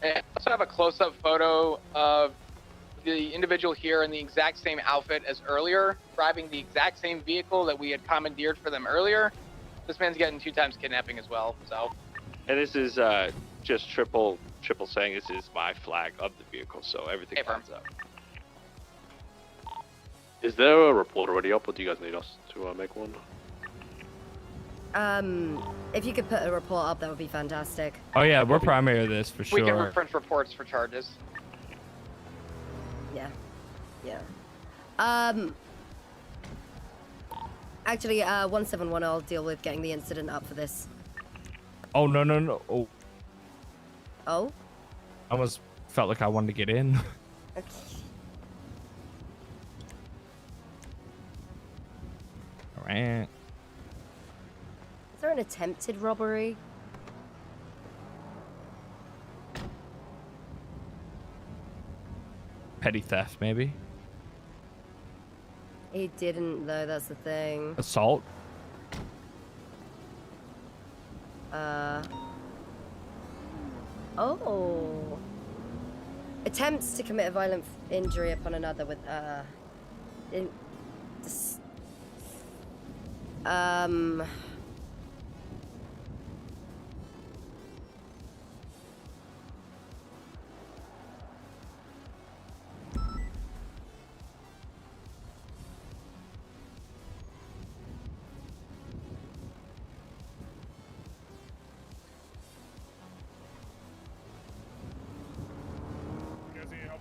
I also have a close-up photo of the individual here in the exact same outfit as earlier, driving the exact same vehicle that we had commandeered for them earlier. This man's getting 2 times kidnapping as well, so. And this is just triple saying this is my flag of the vehicle, so everything lines up. Is there a report already up, or do you guys need us to make one? If you could put a report up, that would be fantastic. Oh yeah, we're primary of this for sure. We can reference reports for charges. Yeah. Actually, 171, I'll deal with getting the incident up for this. Oh no. Oh, Oh? I almost felt like I wanted to get in. Okay. All right. Is there an attempted robbery? Petty theft, maybe. He didn't, though, that's the thing. Assault. Oh. Attempts to commit a violent injury upon another with,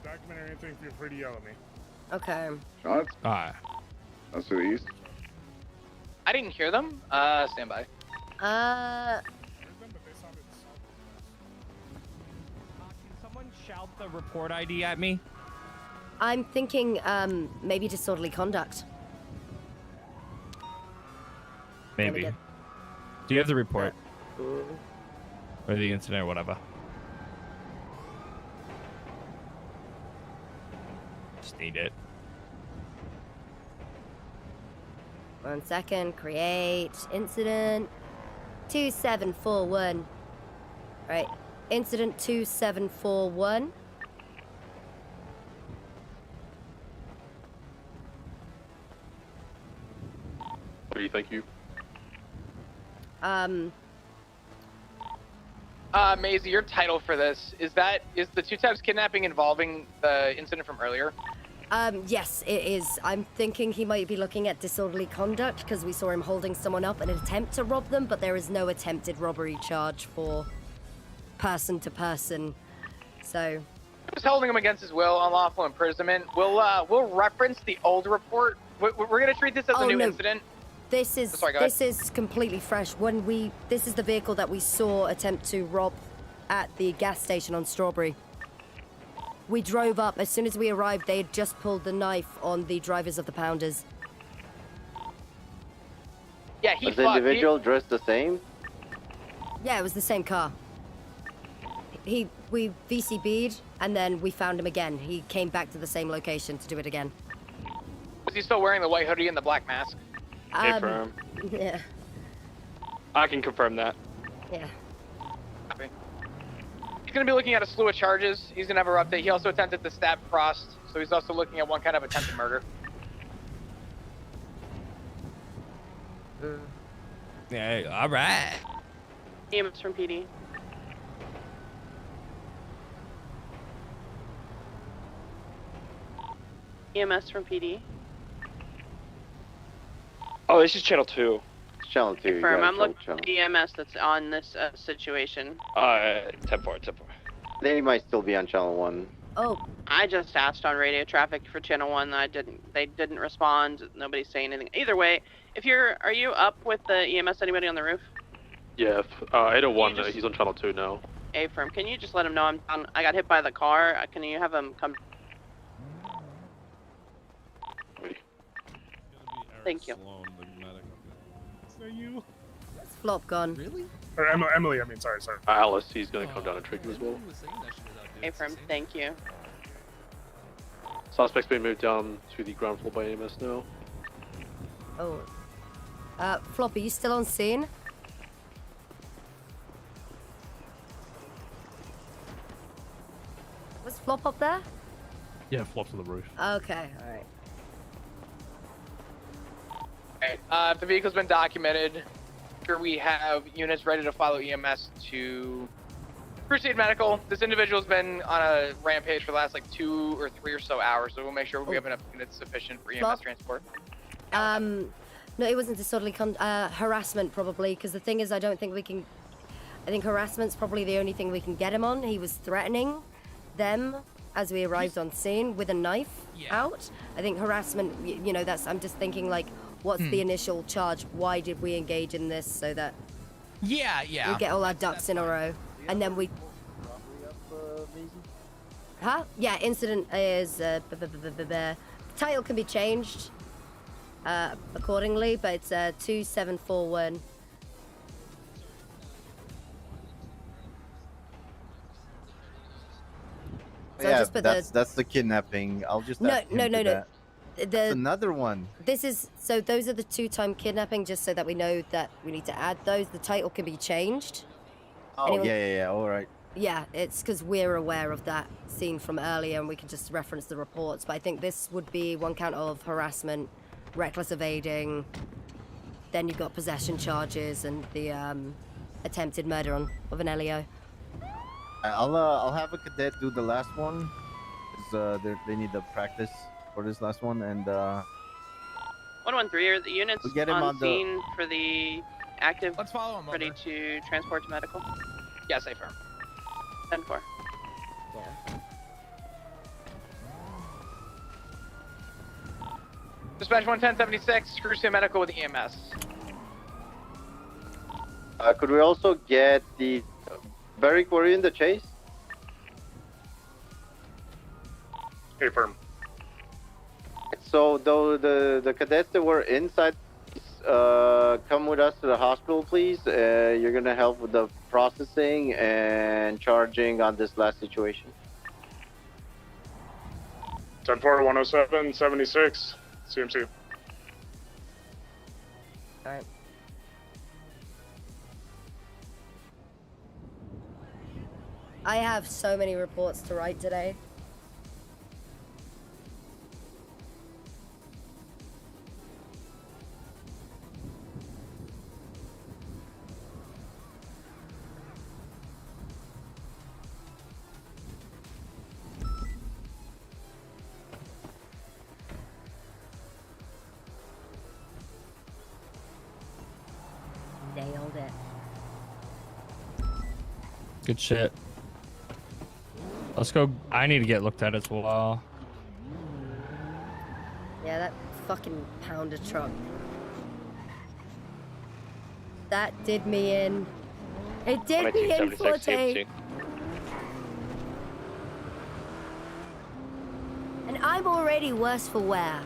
Document or anything, feel free to yell at me. Okay. Shots? Alright. That's to the east. I didn't hear them. Stand by. Can someone shout the report ID at me? I'm thinking, maybe disorderly conduct. Maybe. Really Do you have the report? Or the incident or whatever? Just need it. 1 second. Create incident 2741. Right. Incident 2741. What do you think, you? Maisy, your title for this is the 2 times kidnapping involving the incident from earlier? Yes, it is. I'm thinking he might be looking at disorderly conduct because we saw him holding someone up in an attempt to rob them, but there is no attempted robbery charge for person to person. So. He was holding him against his will, unlawful imprisonment. We'll reference the old report. We're gonna treat this as a new incident. This is Sorry, go ahead. this is completely fresh. This is the vehicle that we saw attempt to rob at the gas station on Strawberry. We drove up. As soon as we arrived, they had just pulled the knife on the drivers of the Pounders. Yeah, Was the individual dressed the same? Yeah, it was the same car. We VCB'd, and then we found him again. He came back to the same location to do it again. Was he still wearing the white hoodie and the black mask? Confirm. Yeah. I can confirm that. Yeah. Copy. He's going to be looking at a slew of charges. He's going to have a update. He also attempted to stab Frost, so he's also looking at one kind of attempted murder. Yeah, all right. EMS from PD. EMS from PD. Oh, this is channel 2. It's channel 2. Confirm. I'm looking at the EMS that's on this situation. 10-4. They might still be on channel 1. Oh. I just asked on radio traffic for channel 1. They didn't respond. Nobody's saying anything. Either way, are you up with the EMS? Anybody on the roof? Yeah, 801. He's on channel 2 now. A-firm. Can you just let him know I'm down? I got hit by the car. Can you have him come? Thank you. It's Flop gone. Really? Or Emily, I mean, sorry. Alice, he's gonna come down and trick you as well. A-firm. Thank you. Suspect's been moved down to the ground floor by EMS now. Oh. Flop, are you still on scene? Was Flop up there? Yeah, Flop's on the roof. Okay, alright. If the vehicle's been documented, sure we have units ready to follow EMS to proceed medical. This individual's been on a rampage for the last like 2 or 3 or so hours, so we'll make sure we have enough units sufficient for EMS Flop? transport. No, it wasn't disorderly harassment probably, because the thing is I think harassment's probably the only thing we can get him on. He was threatening them as we arrived on scene with a knife out. I think harassment, you know, I'm just thinking like, what's the initial charge? Why did we engage in this so that we get all our ducks in a row? And then we... Huh? Yeah, incident is... title can be changed accordingly, but it's 2741. So yeah, just put that's the kidnapping. I'll just ask him to do that. That's another one. So those are the 2-time kidnapping, just so that we know that we need to add those. The title can be changed. Oh, yeah, all right. Yeah, it's because we're aware of that scene from earlier and we can just reference the reports. But I think this would be 1 count of harassment, reckless evading. Then you've got possession charges and the attempted murder of an LEO. I'll have a cadet do the last one, because they need the practice for this last one, and 113, are the units we'll get him on the- scene for the active? Let's follow him ready over. to transport to medical? Yes, affirm. 10-4. Dispatch 11076, cruise to medical with EMS. Could we also get the Barrick? Were you in the chase? Affirm. So though the cadets that were inside, come with us to the hospital, please. You're gonna help with the processing and charging on this last situation. 10-4, 107, 76, CMC. Alright. I have so many reports to write today. Nailed it. Good shit. Let's go. I need to get looked at as well. Yeah, that fucking pounder truck. That did me in. It did me in, 1976 Forte. CMC. And I'm already worse for wear.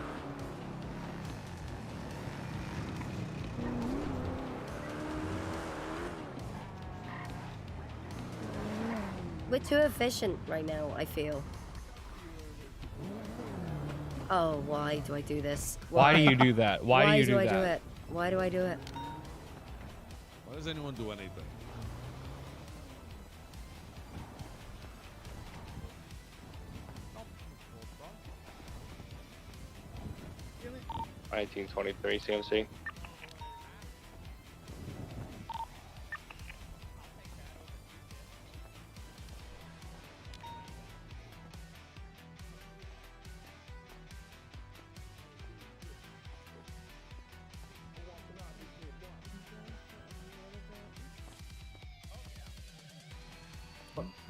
We're too efficient right now, I feel. Oh, why do I do this? Why do you do that? Why do you do I that? do it? Why do I do it? Why does anyone do anything? All 1923 CMC.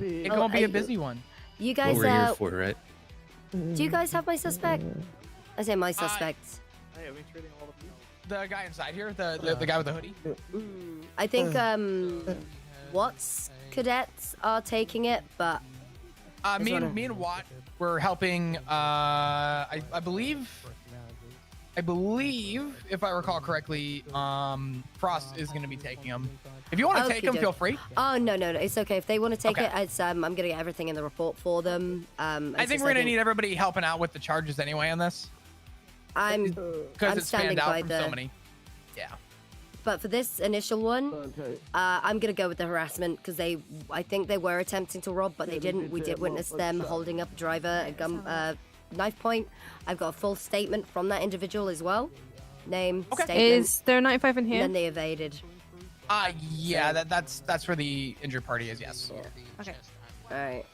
It Oh, gonna be a I- busy one. You guys, What we're here for, right? do you guys have my suspect? I say my suspect. Hey, are we treating all of you? The guy inside here, the guy with the hoodie. I think Watts cadets are taking it, but Me and Watt were helping. I believe, if I recall correctly, Frost is going to be taking him. If you want to take him, feel free. Oh no, it's okay. If they want to take Okay. it, it's I'm gonna get everything in the report for them. I think we're gonna need everybody helping out with the charges anyway on this. I'm Because it's standing spanned out by from the. so many. Yeah. But for this initial one, I'm gonna go with the harassment because I think they were attempting to rob, but they didn't. We did witness them holding up a driver at knife point. I've got a full statement from that individual as well. Name, statement. Is there 95 in And here? then they evaded. Yeah, that's where the injured party is. Yes. Okay. All right.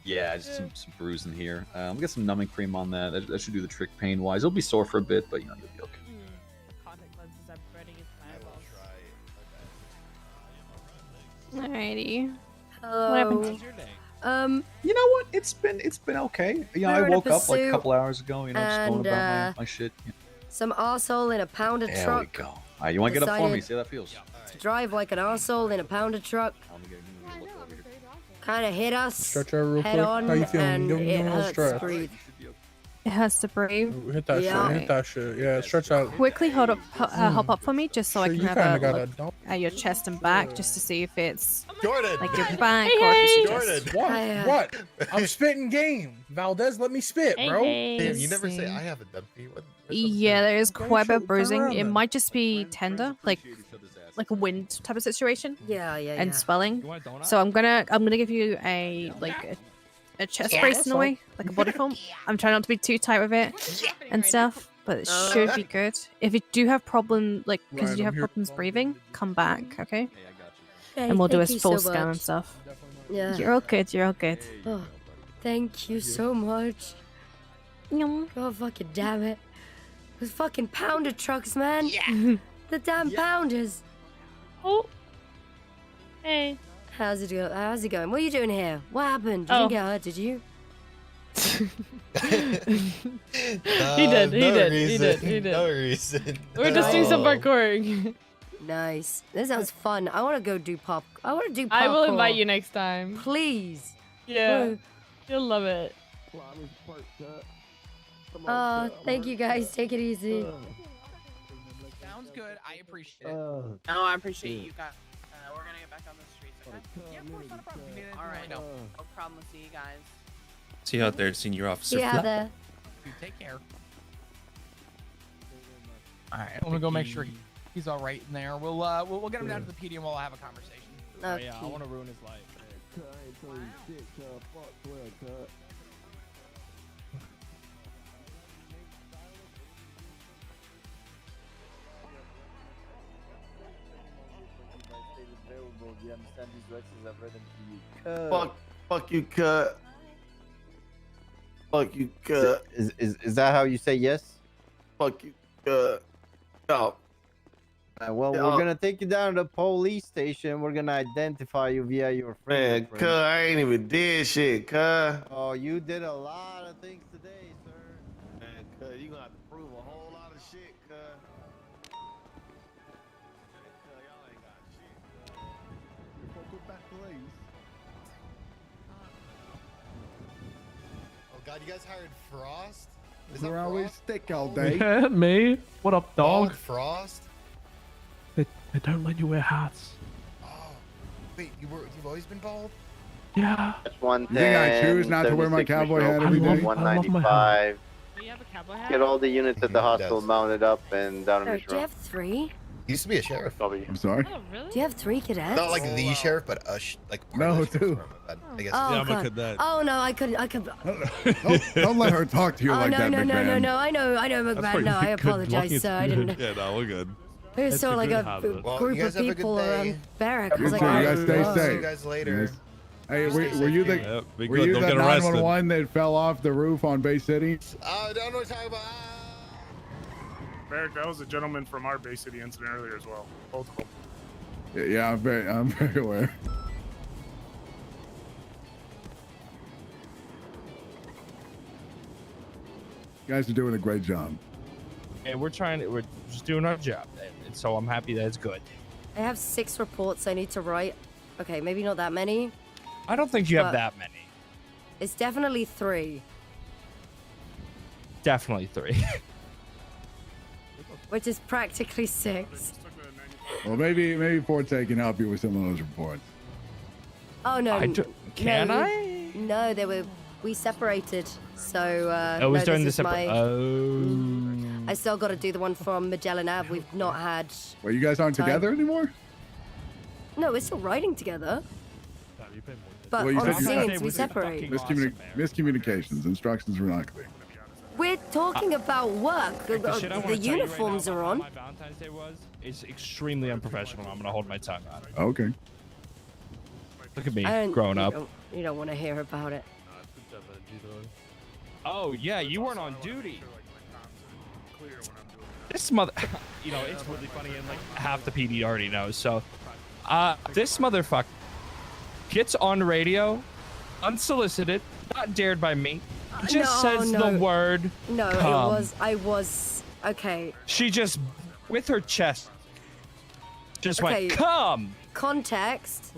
Yeah, just some bruising here. We'll get some numbing cream on that. That should do the trick pain-wise. It'll be sore for a bit, but you know, you'll be okay. Alrighty. Hello. What happened? You know what? It's been okay. You know, I We're in a woke up like a pursuit, couple hours ago. You know, just going and, about my shit. Yeah. Some arsehole in a pounded There truck. we go. All right, you want to get up for me? decided See how that feels. To drive like an arsehole in a pounded truck. Kind of hit us Stretch out real head quick. on, How you feeling? and Give me it a little hurts stretch. to breathe. It has to breathe. Hit that shit. Hit that shit. Yeah, stretch out. Quickly hop up for me, just so I So can you have kinda a gotta look don't- at your chest and back, just to see if it's Jordan, like your back Hey, or if it's your Jordan. chest. What? I'm spitting game. Valdez, let me spit, bro. Damn, you never say I have a dumpy. Yeah, there is quite a bit of turn bruising. around It then. might just be tender, like a wind type of situation. Yeah, And yeah. swelling. You want a donut? So I'm gonna give you a chest brace in a way, like a body foam. I'm trying not to be too tight with it and stuff, but it should be good. If you do have because Right, you I'm have here. problems breathing, come back, okay? Hey, And we'll do a thank you full so scan and much. stuff. Yeah. You're all good. You're all good. Oh, thank you so much. God fucking damn it. Those fucking pounder trucks, man. Yeah. The damn pounders. Oh. Hey. How's it going? What are you doing here? What happened? You Oh. didn't get hurt, did you? He did. No reason. We're just doing some parkouring. Nice. This sounds fun. I want to go do pop. I want to do parkour. I will invite you next time. Please. Yeah. You'll love it. Thank you guys. Take it easy. Sounds good. I appreciate it. No, I appreciate you guys. We're gonna get back on the streets. Okay? Yeah, of course, not a problem. If you need anything, All right. let me know. No problem. We'll see you guys. See you out there, Senior Officer. See you out there. You take care. All right, I'm gonna go make sure he's all right in there. We'll get him down to the PD and we'll have a conversation. Oh, yeah, I want to ruin his life. You understand these rights as I've read them to you. Fuck you, cut. Fuck you, cut. Is that how you say yes? Fuck you, cut. Oh. Well, Yeah. we're gonna take you down to the police station. We're gonna identify you via your Man, fingerprint. cut, I ain't even did shit, cut. Oh, you did a lot of things today, sir. Man, cut, you gonna have to prove a whole lot of shit, cut. Oh God, you guys hired Frost? Is We're that always Frost? thick all day. Yeah, me. What up, dog? Frost? They don't let you wear hats. Wait, you've always been bald? Yeah. That's 110. You think I choose not to wear my 76 cowboy Mission hat Road, every day? 195. You have a cowboy hat? Get all the units at the hospital mounted up and down to Sorry, Mission do you Road. have 3? He used to be a sheriff. I'm sorry. Oh, really? Do you have 3 cadets? Not like the sheriff, but like part No, of the dude. I guess. Oh, Yeah, I'm a God. cadet. Oh, no, I could. Don't let her talk to you Oh, like no, that, no, big no, man. no. I know, McMahon. No, I apologize, sir. I didn't. Yeah, no, we're good. We It's saw a like good a habit. Well, group you guys of have a good people day. around barrack. I You was like, too. oh, You guys stay God. See safe. you guys later. Yes. Hey, were you the Yeah, be were good. you Don't the get arrested. 911 that fell off the roof on Bay City? I don't know what you're talking about. Barrick, that was a gentleman from our Bay City incident earlier as well. Both of them. Yeah, I'm very aware. You guys are doing a great job. And we're just doing our job, and so I'm happy that it's good. I have 6 reports I need to write. Okay, maybe not that many. I don't think you have But- that many. It's definitely 3, Definitely 3. which is practically 6. Well, maybe Forte can help you with some of those reports. Oh no! Can no, I? No, we separated. So It was no, during the this is separate. I still got to do the one from Magellan Ave. We've not had. Well, you guys aren't time. together anymore? No, we're still riding together. But Well, you on said you- scenes, we separate. Miscommunications. Instructions were not clear. We're talking about work. The shit I wanna The tell you right uniforms now are about on. My Valentine's Day was is extremely unprofessional. I'm gonna hold my tongue on it. Okay. Look at me, I don't- growing you up. You don't want to hear about it. Oh yeah, you weren't on duty. This mother, you know, it's really funny, and like half the PD already knows. So, this motherfucker gets on radio, unsolicited, not dared by me. Just says the word. No, come. I was okay. She just, with her chest, just Okay. went, come. Context.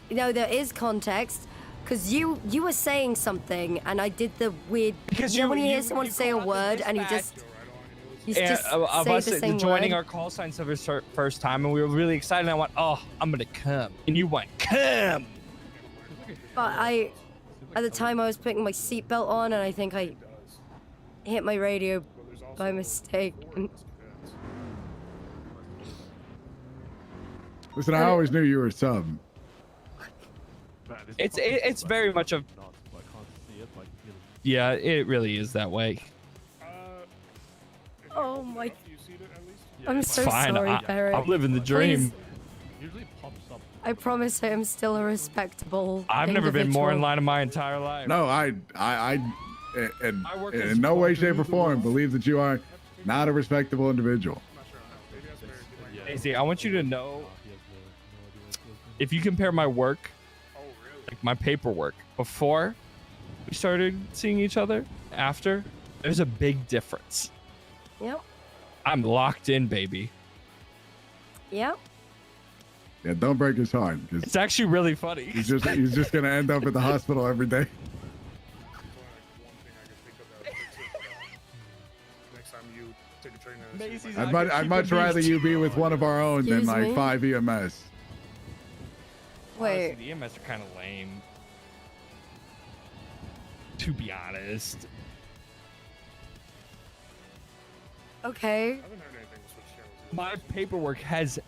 You know, there is context. Because you were saying something, and I did the weird. Because you know when you hear you someone say a called the word and you dispatch. just of say us the same joining word. our call signs for the first time, and we were really excited. And I went, "Oh, I'm gonna come," and you went, "Come." But at the time, I was putting my seatbelt on, and I think I hit my radio by mistake. Listen, I always knew you were a sub. It's very much a. Yeah, it really is that way. Oh my! I'm so Fine, sorry, Barrett. I'm living the dream. Please, I promise I am still a respectable. I've never been more in individual. line in my entire life. No, in no way, shape, or form believe that you are not a respectable individual. Maisy, I want you to know, if you compare my work, like my paperwork, before we started seeing each other, after, there's a big difference. Yep. I'm locked in, baby. Yep. Yeah, don't break his heart. 'Cause It's actually really funny. he's just gonna end up at the hospital every day. Next time you take a train to Maisy, I'd much rather you be with one of our own than Excuse like me? 5 EMS. Wait. Honestly, the EMS are kind of lame. To be honest. Okay. My paperwork has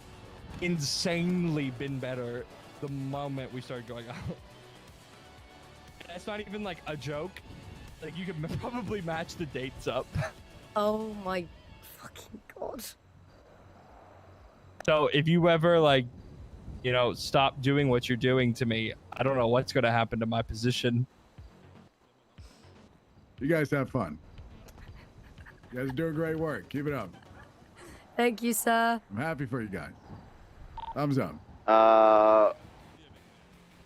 insanely been better the moment we started going out. That's not even like a joke. Like you could probably match the dates up. Oh my fucking god. So if you ever like, you know, stop doing what you're doing to me, I don't know what's going to happen to my position. You guys have fun. You guys are doing great work. Keep it up. Thank you, sir. I'm happy for you guys. Thumbs up.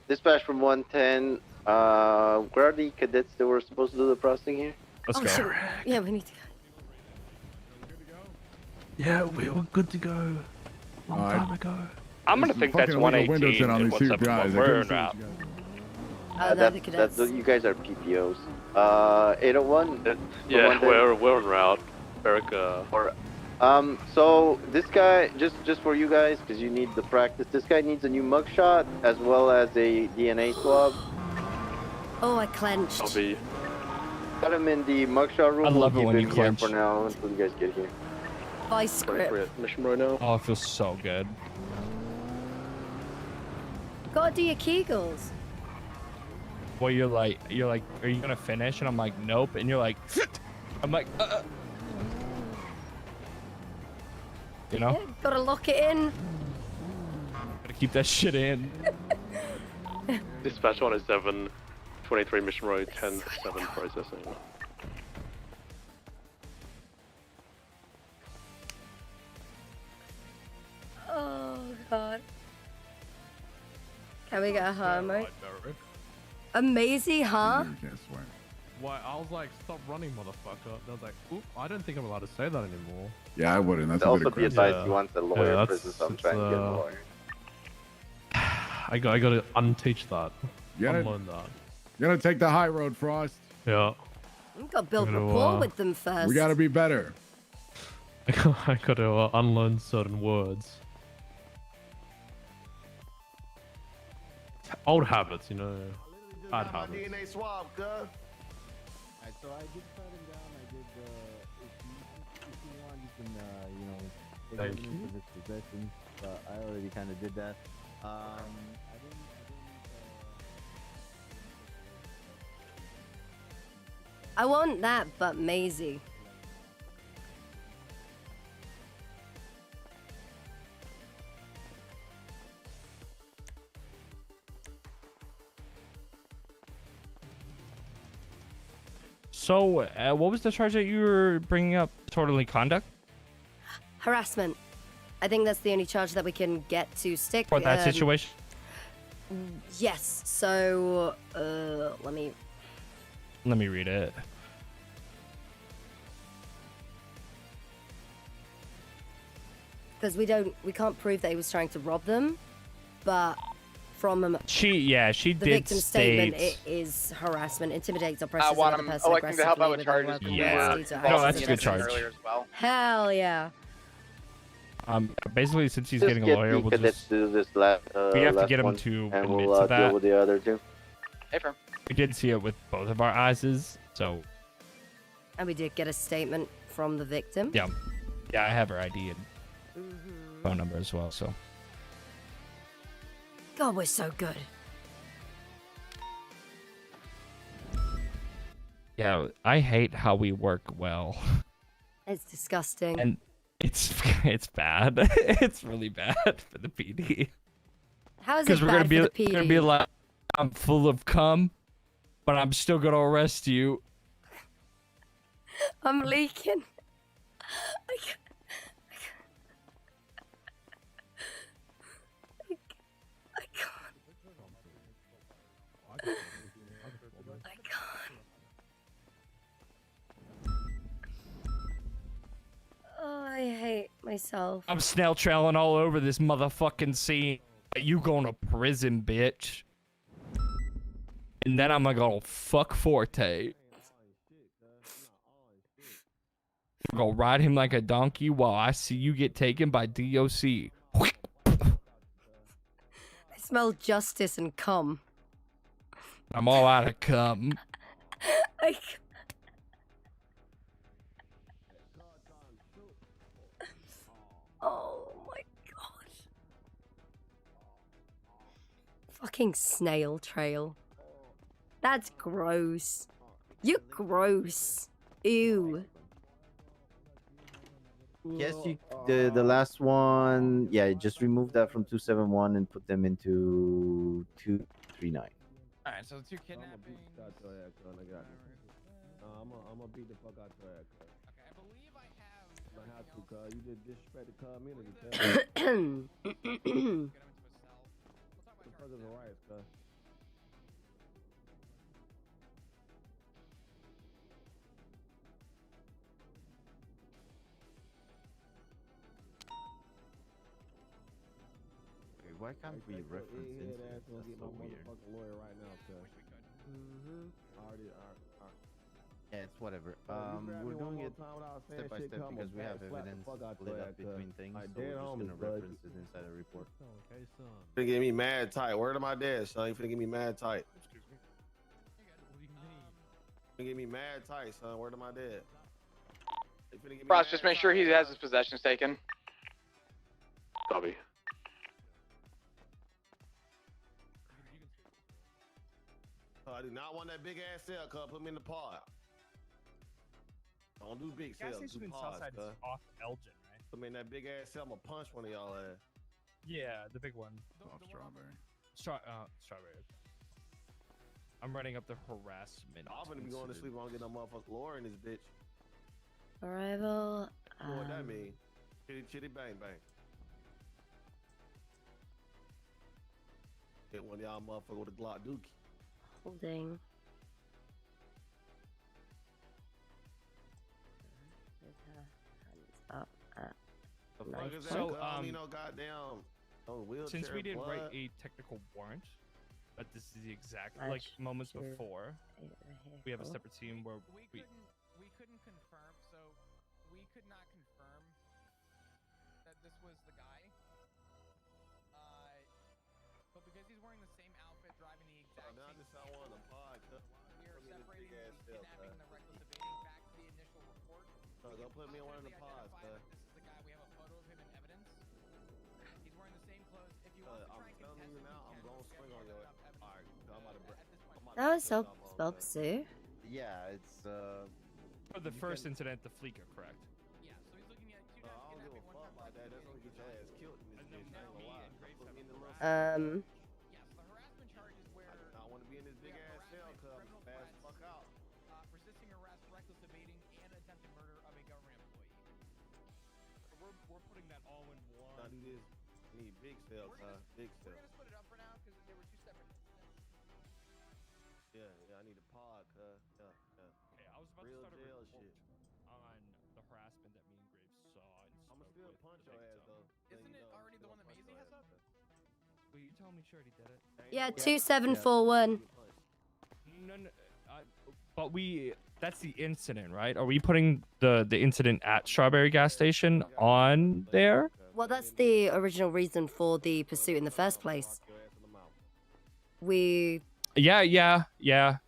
Dispatch from 110. Where are the cadets that were supposed to do the processing here? Let's Oh, go. shit. Yeah, we need to go. Yeah, we were good to go. Long time ago. I'm gonna There's think fucking that's illegal windows 118. in on and these two 171. guys. I We're couldn't en see route. what you guys- They're the cadets. You guys are PPOs. 801. Yeah, we're en route. Eric, So this guy, just for you guys, because you need the practice. This guy needs a new mugshot as well as a DNA swab. Oh, I clenched. I'll be. Got him in the mugshot room. I love it We'll when keep you him here clench. for now until you guys get here. Vice script. Mission right now. Oh, it feels so good. Gotta do your Kegels. Well, you're like, are you gonna finish? And I'm like, nope. And you're like, I'm like, you know, Yeah, gotta lock it in. gotta keep that shit in. Dispatch 107, 23 Mission Road, 10-7 processing. Oh god. Can we get a hermit? Amazing, huh? Why? I was like, stop running, motherfucker. I was like, oop, I don't think I'm allowed to say that anymore. Yeah, I wouldn't. That's a Also bit be aggressive. advised he wants a lawyer Yeah, for this, so I'm that's- trying to get a it's, lawyer. I got to unteach that. You gotta- Unlearn that. You gotta take the high road, Frost. Yeah. We've got to build I'm gonna, rapport with them first. We gotta be better. I got to unlearn certain words. Old habits, you know. Bad habits. DNA swab, cuz. Alright, so I did cut him down. I did, if you want, you can, take Thank him you. for this possession. But I already kind of did that. I want that, but Maisy. So, what was the charge that you were bringing up? Disorderly conduct Harassment. I think that's the only charge that we can get to stick. for that situation? Yes. So, let me. Let me read it. Because we can't prove that he was trying to rob them, but from She the did victim's statement, state. it is harassment, intimidates or presses want another him person electing to help out aggressively with with charges. unwelcome We Yeah. were words, deeds, or No, involved that's in a the good incident charge. earlier as well. Hell yeah. Basically, since he's Just getting a get lawyer, the we'll cadets just to do this last. we have to last get him one, to and admit we'll to deal that. with the other two. Hey, firm. We did see it with both of our eyes, so And we did get a statement from the victim. yeah, I have her ID and Mm-hmm. phone number as well. So God, we're so good. yeah, I hate how we work well, It's disgusting. and it's bad. It's really bad for the PD. How is it Because we're bad gonna be for the PD? gonna be like, I'm full of cum, but I'm still gonna arrest you. I'm leaking. I can't. Oh, I hate myself. I'm snail trailing all over this motherfucking scene. You going to prison, bitch. And then I'm gonna fuck Forte. I'm gonna ride him like a donkey while I see you get taken by DOC. I smell justice and cum. I'm all out of cum. I... Oh my gosh. Fucking snail trail. That's gross. You're gross. Ew. Yes, you. The last one. Yeah, just remove that from 271 and put them into 239. Alright, so 2 kidnappings. I'm gonna beat the fuck out your ass, cuz. Okay, I believe I have. I have to, cuz. You just disrespect the community, cuz. What the fuck is the rights, cuz? Wait, why can't we reference it? That's That's get so my weird. motherfucking lawyer right now, cuz. Already. Yeah, it's whatever. Bro, you grab We're me one doing more it time without saying step by shit, step cuz I'ma because we have slap the evidence fuck out split your up ass, cuz. between things, Like so dead we're just homies, gonna bud. reference it inside the report. Finna get me mad tight. Word of my dad, son. You finna get me mad tight. Finna get me mad tight, son. Word of my dad. You finna get me Frost, mad just make sure he tight, has son. his possessions taken. Copy. I do not want that big ass cell, cuz. Put me in the pod. Don't do big Gas cells. station Do in pods, Southside cuz. is off Elgin, right? Put me in that big ass cell. I'ma punch one of y'all ass. Yeah, the big one. Strawberry. Strawberry. I'm writing up the harassment. I'm gonna be going to sleep. I don't get no motherfucking lawyer in this bitch. Arrival. You know what that mean? Chitty chitty bang bang. Hit one of y'all motherfucker with a Glock dookie. Holding. Up at The fuck is that? So, cuz? I don't need no goddamn wheelchair. since we didn't write blood. a technical warrant, but this is the exact Match like moments to before, we have a vehicle. separate team where We couldn't confirm, so we could not confirm that this was the guy. But because he's wearing the same outfit, driving the exact Now I same just saw one on the pod. cuz. we are Put me in this separating big ass the cell, kidnapping and the reckless evading back to the initial report. So go put me in one of the pods, Identify cuz. that this is the guy. We have a photo of him in evidence. He's wearing the same clothes. If you want to I'm try and telling contest you it, now, you I'm can. gonna swing on your ass. Alright, I'm about to break. That was spell pursue. Yeah, it's for the first incident, the Fleeca, correct? Yeah, so he's looking at two I times don't give a kidnapping, one fuck time about that. That's gonna get your ass killed in this bitch. I ain't gonna lie. Put me in the little Yes, the harassment charge is where I want to be in this big ass cell, cuz I'm fast the fuck out. Resisting arrest, reckless evading, and attempted murder of a government employee. So we're putting that all in one. Now do this. I need big cell, cuz. Big We're cell. gonna split it up for now because they were two separate incidents. Yeah, I need a pod, cuz. Yeah. Okay, I was about Real to start a jail report shit. on the harassment that me and Graves saw and I'ma spoke still with punch the your ass victim. though. Isn't it already the one that Maisy has up? Will you tell me she already did it? Yeah, 2741. No, but that's the incident, right? Are we putting the incident at Strawberry gas station on there? Well, that's the original reason for the pursuit in the first place. We... Yeah.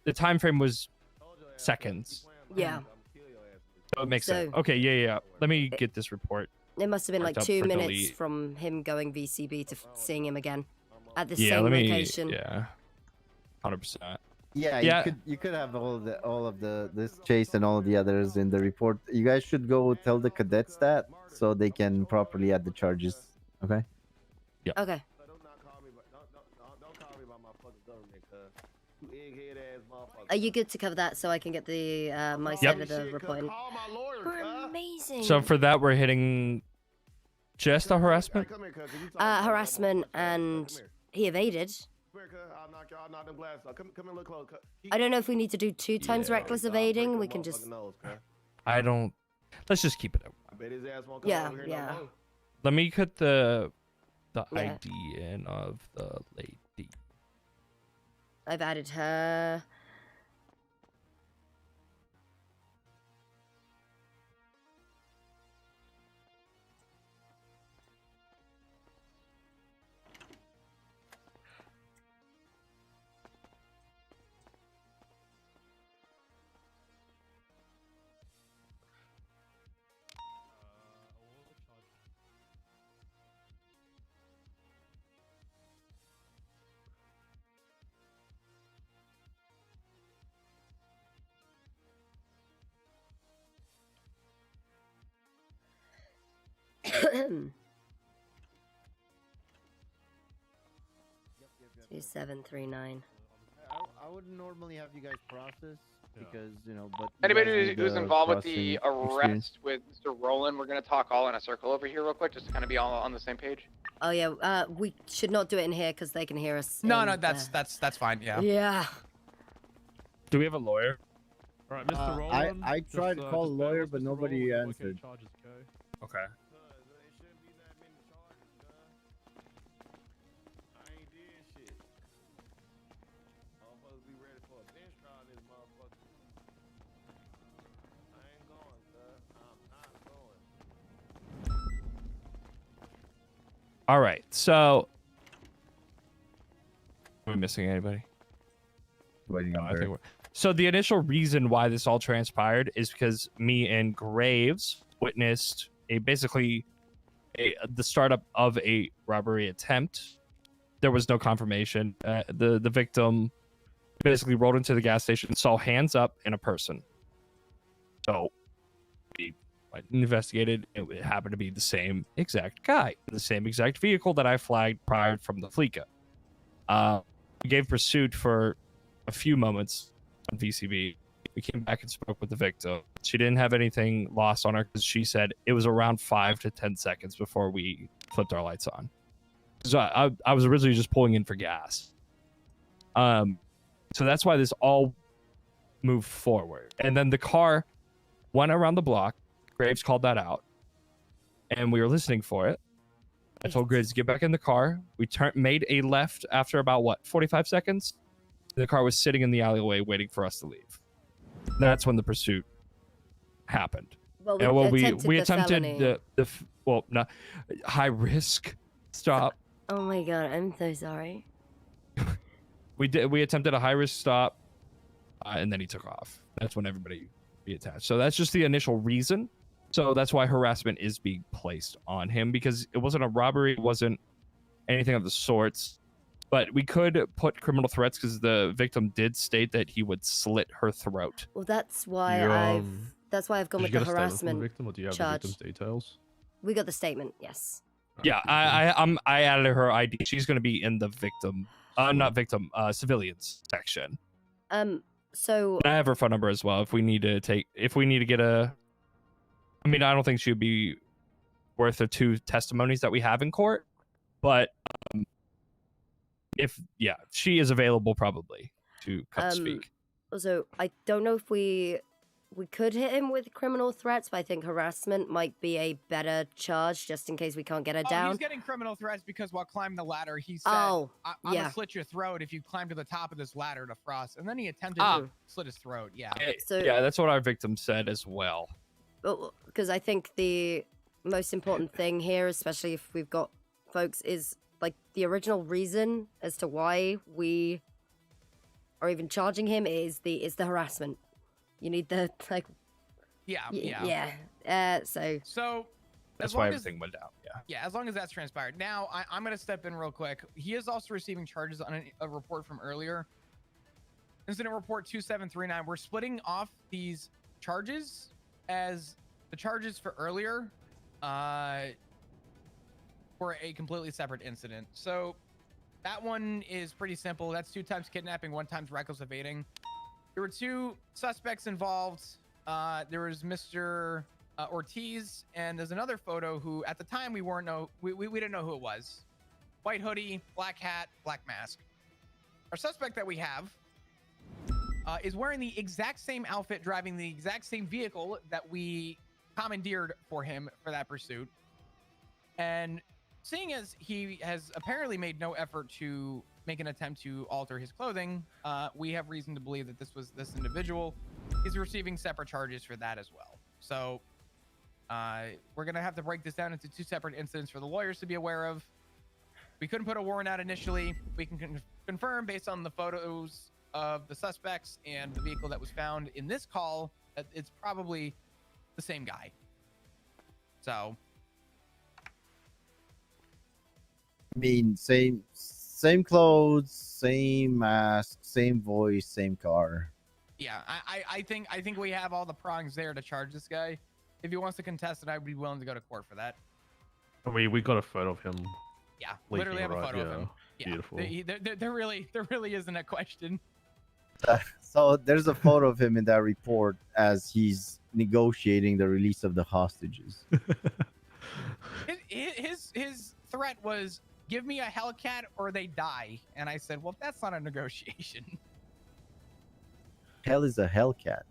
The time frame was seconds. Yeah. So it makes sense. So- Okay, yeah. Let me get this report. It must have been like marked up 2 for minutes delete. from him going VCB to seeing him again at the Yeah, same let me. location. Yeah. 100%. Yeah, you could have all of this chase and all of the others in the report. You guys should go tell the cadets that so they can properly add the charges. Okay. Yeah. Okay. Are you good to cover that so I can get the my side of the report? We're amazing. So for that, we're hitting just a harassment. Harassment, and he evaded. I don't know if we need to do 2 times reckless evading. We can just. I don't. Let's just keep it up. Yeah. Let me cut the Yeah. ID in of the lady. I've added her. Two 739. I wouldn't normally have you guys process because but you Anybody guys need who's the involved with the processing experience. arrest with Mr. Roland, we're gonna talk all in a circle over here real quick, just to kind of be all on the same page. Oh yeah, we should not do it in here because they can hear us. No, in no, there. that's fine. Yeah. Yeah. Do we have a lawyer? All right, Mr. Roland. I tried to call a lawyer, but nobody answered. Okay. All right, so are we missing anybody? Waiting No, on I think her. we're... So the initial reason why this all transpired is because me and Graves witnessed the startup of a robbery attempt. There was no confirmation. The victim basically rolled into the gas station, saw hands up in a person. So we investigated. It happened to be the same exact guy, the same exact vehicle that I flagged prior from the Fleeca. We gave pursuit for a few moments on VCB. We came back and spoke with the victim. She didn't have anything lost on her because she said it was around 5 to 10 seconds before we flipped our lights on. So I was originally just pulling in for gas. So that's why this all moved forward. And then the car went around the block. Graves called that out. And we were listening for it. I told Graves to get back in the car. We made a left after about, 45 seconds? The car was sitting in the alleyway waiting for us to leave. That's when the pursuit happened. Well, we we attempted attempted the high risk stop. Oh my god, I'm so sorry. We attempted a high risk stop, and then he took off. That's when everybody reattached. So that's just the initial reason. So that's why harassment is being placed on him, because it wasn't a robbery, it wasn't anything of the sorts. But we could put criminal threats because the victim did state that he would slit her throat. Well, that's why I've gone with the harassment Victim, or do you have charge. the victim's details? We got the statement, yes. Yeah, I added her ID. She's going to be in the victim, not victim, civilians section. So I have her phone number as well. If we need to get a, I mean, I don't think she would be worth the 2 testimonies that we have in court, but if she is available probably to come speak. Also, I don't know if we we could hit him with criminal threats, but I think harassment might be a better charge just in case we can't get her Oh, down. he's getting criminal threats because while climbing the ladder, he said, Oh, I'm yeah. gonna slit your throat if you climb to the top of this ladder to Frost. And then he attempted to slit his throat. Yeah. Yeah, that's what our victim said as well. Because I think the most important thing here, especially if we've got folks, is like the original reason as to why we are even charging him is the harassment. You need the like. Yeah. So That's as why long as- everything went down. Yeah. Yeah, as long as that's transpired. Now, I'm going to step in real quick. He is also receiving charges on a report from earlier. Incident report 2739. We're splitting off these charges as the charges for earlier were a completely separate incident. So that one is pretty simple. That's 2 times kidnapping, 1 times reckless evading. There were 2 suspects involved. There was Mr. Ortiz, and there's another photo who, at the time, we didn't know who it was. White hoodie, black hat, black mask. Our suspect that we have is wearing the exact same outfit, driving the exact same vehicle that we commandeered for him for that pursuit. And seeing as he has apparently made no effort to make an attempt to alter his clothing, we have reason to believe that this individual is receiving separate charges for that as well. So we're going to have to break this down into 2 separate incidents for the lawyers to be aware of. We couldn't put a warrant out initially. We can confirm based on the photos of the suspects and the vehicle that was found in this call that it's probably the same guy. So I mean, same clothes, same mask, same voice, same car. yeah, I think we have all the prongs there to charge this guy. If he wants to contest it, I'd be willing to go to court for that. We got a photo of him. Yeah, leaking, literally have a right? photo of Yeah. him. Yeah, Beautiful. There really isn't a question. So there's a photo of him in that report as he's negotiating the release of the hostages. His threat was, give me a Hellcat or they die. And I said, well, that's not a negotiation. Hell is a Hellcat.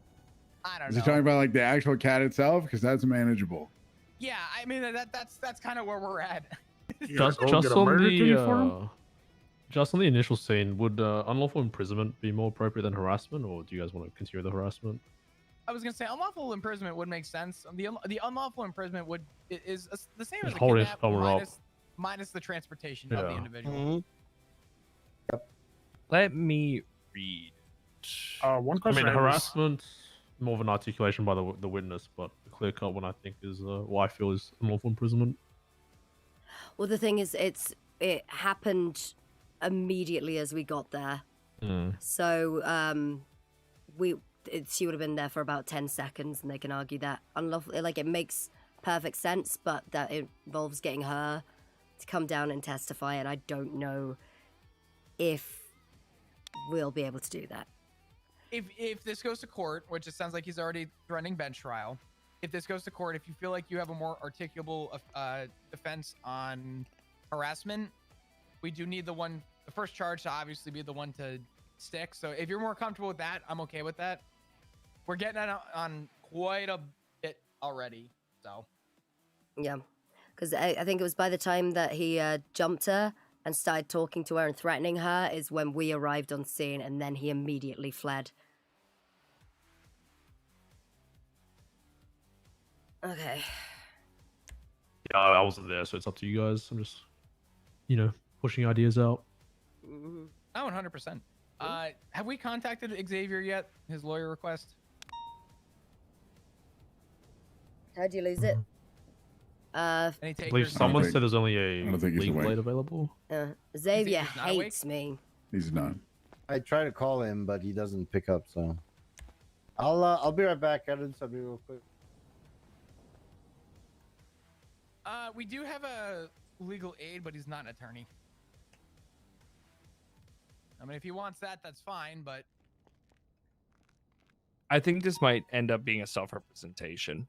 I don't Is know. he talking about like the actual cat itself? Because that's manageable. Yeah, I mean, that's kind of where we're at. Just on the initial scene, would unlawful imprisonment be more appropriate than harassment, or do you guys want to continue the harassment? I was gonna say unlawful imprisonment would make sense. The unlawful imprisonment is the same as a hold it, kidnap hold it up. minus the transportation of the Yeah. individual. Let me read. One question. I mean, harassment, more of an articulation by the witness, but a clear cut one I think is what I feel is unlawful imprisonment. Well, the thing is, it happened immediately as we got there. So she would have been there for about 10 seconds, and they can argue that unlawful. Like, it makes perfect sense, but that it involves getting her to come down and testify, and I don't know if we'll be able to do that. If this goes to court, which it sounds like he's already threatening bench trial, if this goes to court, if you feel like you have a more articulable defense on harassment, we do need the first charge to obviously be the one to stick. So if you're more comfortable with that, I'm okay with that. We're getting on quite a bit already, so. Yeah, because I think it was by the time that he jumped her and started talking to her and threatening her is when we arrived on scene, and then he immediately fled. Okay. Yeah, I wasn't there, so it's up to you guys. I'm just, pushing ideas out. Oh, 100%. Have we contacted Xavier yet? His lawyer request? How'd you lose it? I believe someone said there's only a don't think he's league awake. blade available. Xavier he's not awake? hates me. He's not. I try to call him, but he doesn't pick up. So I'll be right back. I did something real quick. We do have a legal aid, but he's not an attorney. I mean, if he wants that, that's fine, but I think this might end up being a self-representation.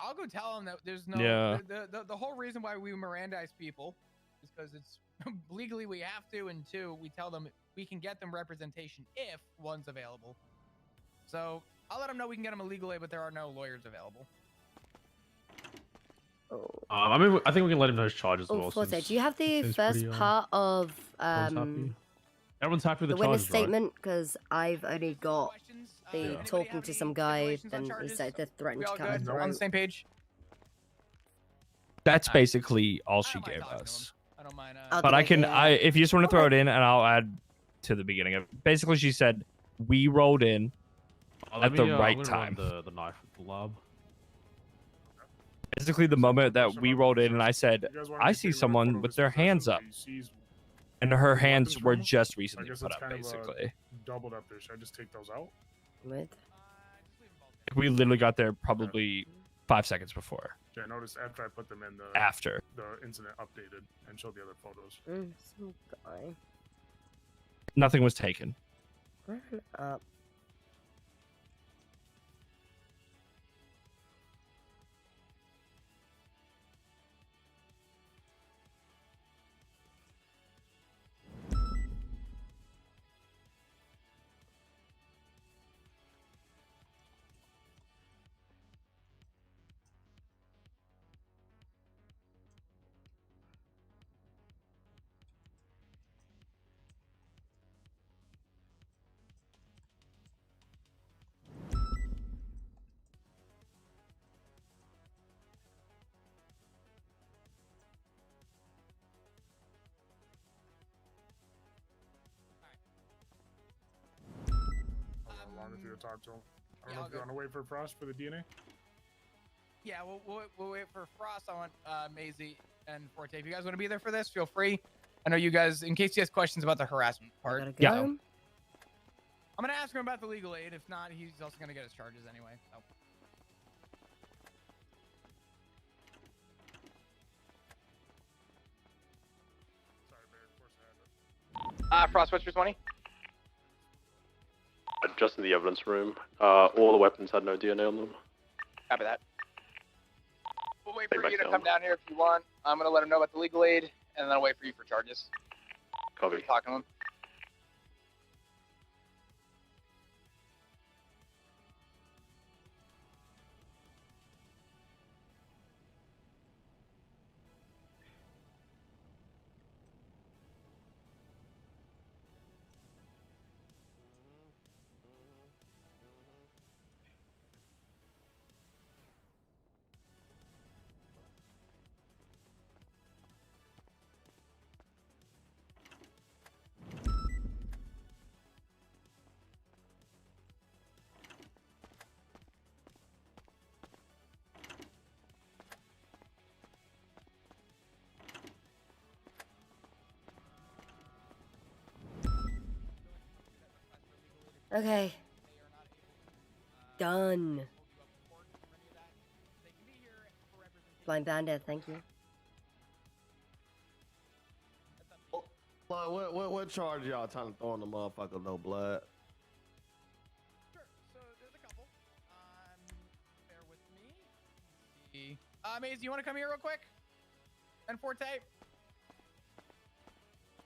I'll go tell him that there's no... Yeah. The whole reason why we Mirandize people is because it's legally we have to, and 2, we tell them we can get them representation if one's available. So I'll let him know we can get him a legal aid, but there are no lawyers available. I mean, I think we can let him know his charges as Oh, well. Forte, since do you have the seems first pretty, part of Everyone's happy with the the witness charges, right? statement? Because I've only got the talking to some guy, then he said the threatened to cut her On the throat. same page? That's basically all she gave us. I'll But give I it can, here. if you just want to throw it in, and I'll add to the beginning of it. Basically, she said we rolled in at the right I'm gonna time. run the knife with the lab. Basically, the moment that we rolled in, and I said, I see someone with their hands up, and her hands were just I recently guess put it's up. kind Basically, of doubled up there. Should I just take those out? With? we literally got there probably 5 seconds before. Yeah, I noticed after I put them in After. the incident updated and showed the other photos. Some guy. Nothing was taken. Run up. How long if you talk to him? I don't know if you want to wait for Frost for the DNA. Yeah, we'll wait for Frost. I want Maisy and Forte. If you guys want to be there for this, feel free. I know you guys, in case he has questions about the harassment part. Yeah. I'm gonna ask him about the legal aid. If not, he's also gonna get his charges anyway. So. Frost, what's your 20? Just in the evidence room. All the weapons had no DNA on them. Copy that. We'll wait Take for you back to down. come down here if you want. I'm gonna let him know about the legal aid, and then I'll wait for you for charges. Copy. Talking to him. Okay. Done. Blind Bandit, thank you. What charge y'all trying to throw on the motherfucker? No blood. Maisy, you want to come here real quick? And Forte?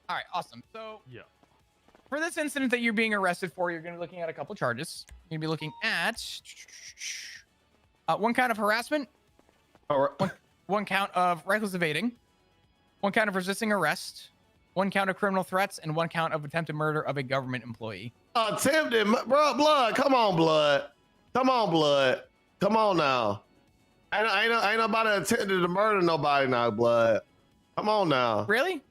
All right, awesome. So, yeah. For this incident that you're being arrested for, you're going to be looking at a couple charges. You're going to be looking at one count of harassment, one count of reckless evading, one count of resisting arrest, one count of criminal threats, and one count of attempted murder of a government employee. Attempted, bro, blood. Come on, blood. Come on, blood. Come on now. Ain't nobody attempted to murder nobody now, blood. Come on now. Really?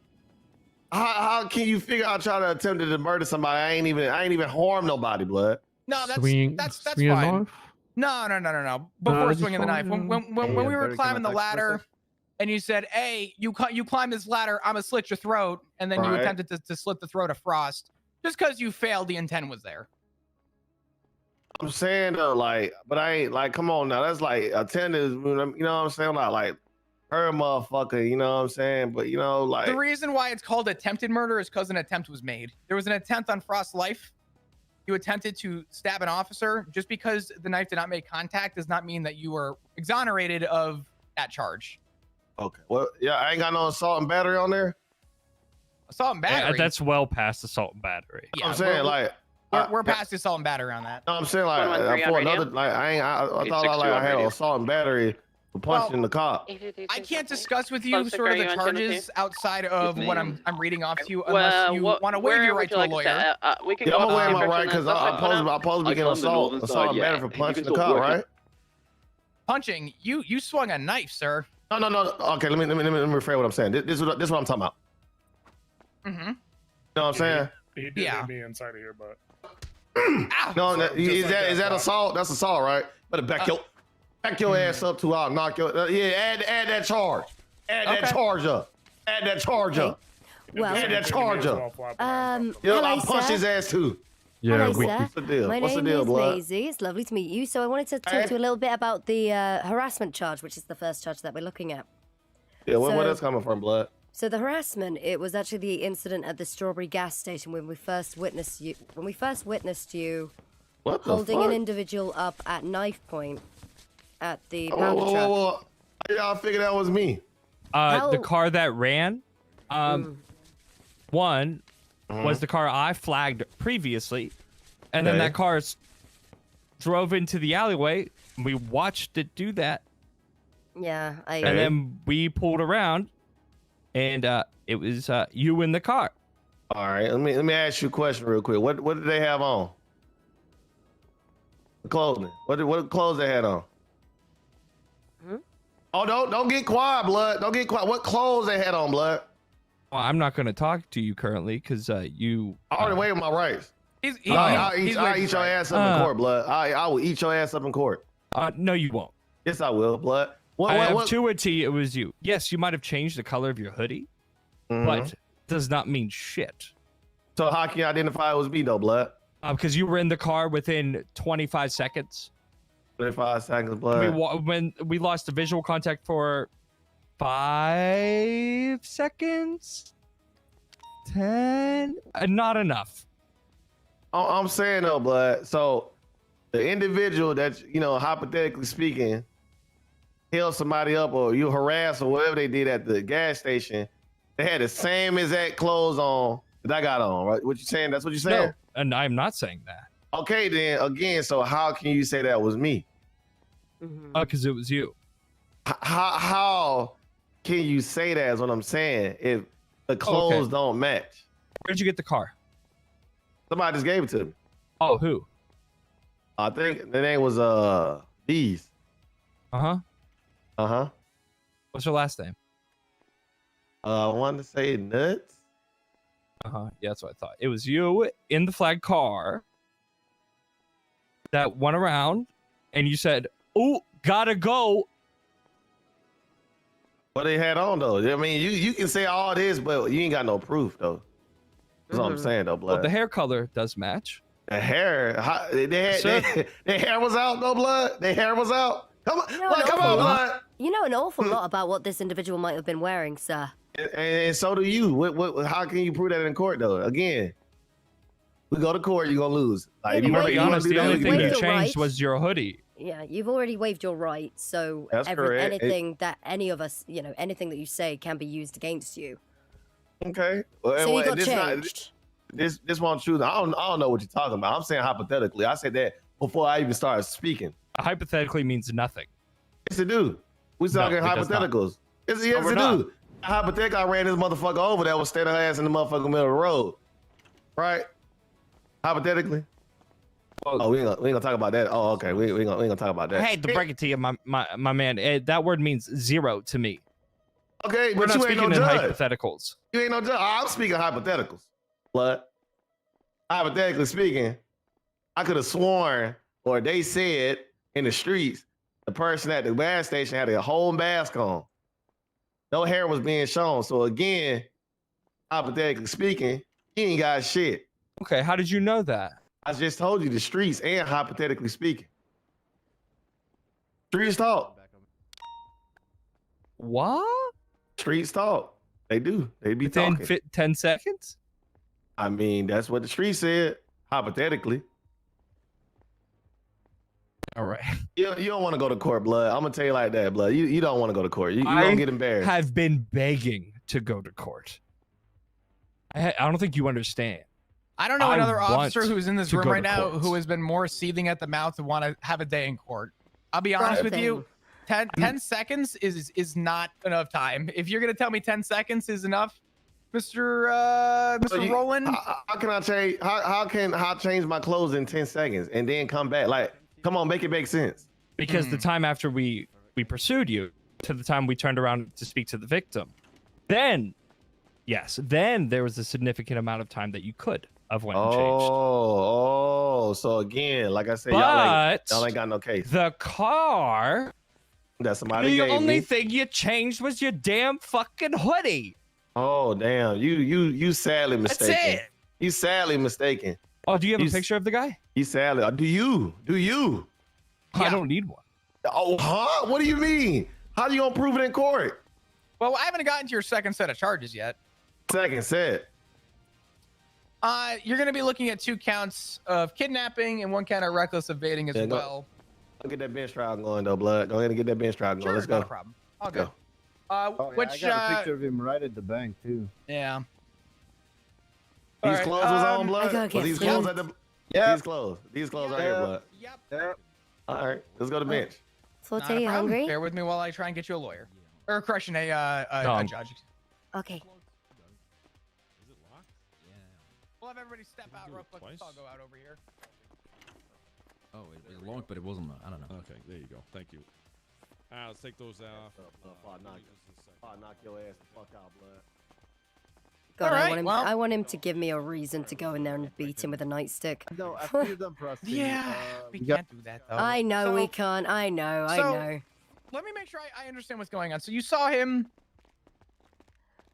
How can you figure out trying to attempt to murder somebody? I ain't even harm nobody, blood. No, that's swing a fine. knife? No. Before that's swinging the knife, fine, when yeah. we were Barry, can climbing I the touch you for a ladder, and you said, "Hey, you climb this ladder, I'm gonna slit your throat," and then you Right. attempted to slit the throat of Frost. Just because you failed, the intent was there. I'm saying though, like, but I ain't like, come on now. That's like attendance, you know what I'm saying? Like her motherfucker, you know what I'm saying? But you know, like The reason why it's called attempted murder is because an attempt was made. There was an attempt on Frost's life. You attempted to stab an officer. Just because the knife did not make contact does not mean that you were exonerated of that charge. okay. Well, yeah, I ain't got no assault and battery on there. Assault and battery. That's well past assault and battery. I'm saying, like, We're past assault and battery on that. No, I'm saying like 113 for on radio. another like I thought 862 I on had radio. assault and battery for punching the cop. I can't discuss with you Close sort of secure, the you on Timothy? charges outside of what I'm reading off to you, Well, unless you want to waive your right to a lawyer. We can Yeah, go I'm up gonna to waive the my right encryption because and stuff I'm supposed to be getting assault and battery for punching the cop, right? Punching, you swung a knife, sir. No. Okay, let me rephrase what I'm saying. This is what I'm talking about. Mm-hmm. You know what I'm saying? He did hit me inside of here, but. No, So, is just like that assault? That's assault, right? Better back your ass up too. I'll knock your add that charge. Add that charge up. Add that charge up. Well, add that charge up. hello, I'll punch sir. his ass too. Hello, What's sir. the deal? My What's the name deal, is blood? Maisy. It's lovely to meet you. So I wanted to talk to you a little bit about the harassment charge, which is the first charge that we're looking at. Yeah, where So- that's coming from, blood? So the harassment, it was actually the incident at the Strawberry gas station when we first witnessed you. What the holding fuck? an individual up at knife point at the Whoa, pound truck. How y'all figure that was me? The car that ran, one was the car I flagged previously, and then Okay. that car drove into the alleyway. We watched it do that, Yeah, and then we pulled around, and it was you in the car. All right, let me ask you a question real quick. What did they have on? The clothing. What clothes they had on? Oh, don't get quiet, blood. Don't get quiet. What clothes they had on, blood? Well, I'm not going to talk to you currently because you. I already waived my rights. I'll I'll eat your ass up in court, blood. I will eat your ass up in court. No, you won't. Yes, I will, blood. I have to a T. It was you. Yes, you might have changed the color of your hoodie, but does not mean shit. So how can you identify it was me, though, blood? Because you were in the car within 25 seconds. 25 seconds, blood. When we lost the visual contact for 5 seconds, 10, not enough. I'm saying though, blood. So the individual that hypothetically speaking, held somebody up or you harass or whatever they did at the gas station, they had the same exact clothes on that I got on, right? What you saying? That's what you're saying? No, and I'm not saying that. Okay, then again, so how can you say that was me? Because it was you. How can you say that is what I'm saying if the clothes don't match? Where'd you get the car? Somebody just gave it to me. Oh, who? I think the name was Bees. What's your last name? I wanted to say Nuts. Yeah, that's what I thought. It was you in the flag car that went around, and you said, "Oh, gotta go." What they had on though? I mean, you can say all this, but you ain't got no proof though. That's what I'm saying though, blood. Well, the hair color does match. The hair, their hair was out though, blood. Their hair was out. Come on, come on, blood. You know an awful lot about what this individual might have been wearing, sir. And so do you. What? How can you prove that in court though? Again, we go to court, you're gonna lose. Like, To be honest, the only thing you your changed right. was your hoodie. Yeah, you've already waived your right, so That's correct. anything that any of us, anything that you say can be used against you. Okay. Well, So you got this changed. This won't true. I don't know what you're talking about. I'm saying hypothetically. I said that before I even started speaking. Hypothetically means nothing. Yes, it do. We No, talking it does not. hypotheticals. Yes, we're it not. do. Hypothetically, I ran this motherfucker over that was standing her ass in the motherfucking middle of the road. Right? Hypothetically. Oh, we ain't gonna talk about that. Oh, okay. We ain't gonna talk about that. I hate to break it to you, my man. That word means zero to me. Okay, We're but not you ain't speaking no in judge. hypotheticals. You ain't no judge. I'm speaking hypotheticals. But hypothetically speaking, I could have sworn, or they said in the streets, the person at the gas station had a whole mask on. No hair was being shown. So again, hypothetically speaking, he ain't got shit. Okay, how did you know that? I just told you the streets and hypothetically speaking. Streets talk. What? Streets talk. They do. They be Within talking. 10 seconds? I mean, that's what the street said, hypothetically. All right. You don't want to go to court, blood. I'm gonna tell you like that, blood. You don't want to go to court. You gonna get embarrassed. have been begging to go to court. I don't think you understand. I don't know another want officer who's in this to room go right to now court. who has been more seething at the mouth and want to have a day in court. I'll be Right honest with thing. you. 10 seconds is not enough time. If you're gonna tell me 10 seconds is enough, Mr. Roland. How can I change? How can I change my clothes in 10 seconds and then come back? Like, come on, make it make sense. Because the time after we pursued you to the time we turned around to speak to the victim, then there was a significant amount of time that you could have went and changed. So again, like I said, But y'all ain't got no case. The car. That somebody The gave only me. thing you changed was your damn fucking hoodie. Oh damn! You sadly mistaken. That's it. You sadly mistaken. Oh, do you have a picture of the guy? You sadly. Do you? I don't need one. Oh, huh? What do you mean? How you gonna prove it in court? Well, I haven't gotten to your second set of charges yet. Second set. You're gonna be looking at 2 counts of kidnapping and 1 count of reckless evading as Yeah, well. Go get that bench trial going though, blood. Go ahead and get that bench trial going. Sure, Let's go. not a problem. I'll go. go. Oh, yeah, Which I got a picture of him right at the bank too. Yeah. These Alright, clothes was on, blood. I gotta get These food. clothes at the. Yeah. These clothes are here, blood. Yep. All right, let's go to bench. Flote, Not a you problem. hungry? Bear with me while I try and get you a lawyer. Or correction, a judge. Okay. We'll have everybody step out real quick. I'll go out over here. Oh, it was locked, but it wasn't. I don't know. Okay, there you go. Thank you. Let's take those out. I'll knock your ass the fuck out, blood. God, Alright, I want him to give me a reason to go in there and beat him with a nightstick. No, after you're done processing. Yeah, we can't do that though. I know So- we can't. I know. I so, know. Let me make sure I understand what's going on. So you saw him,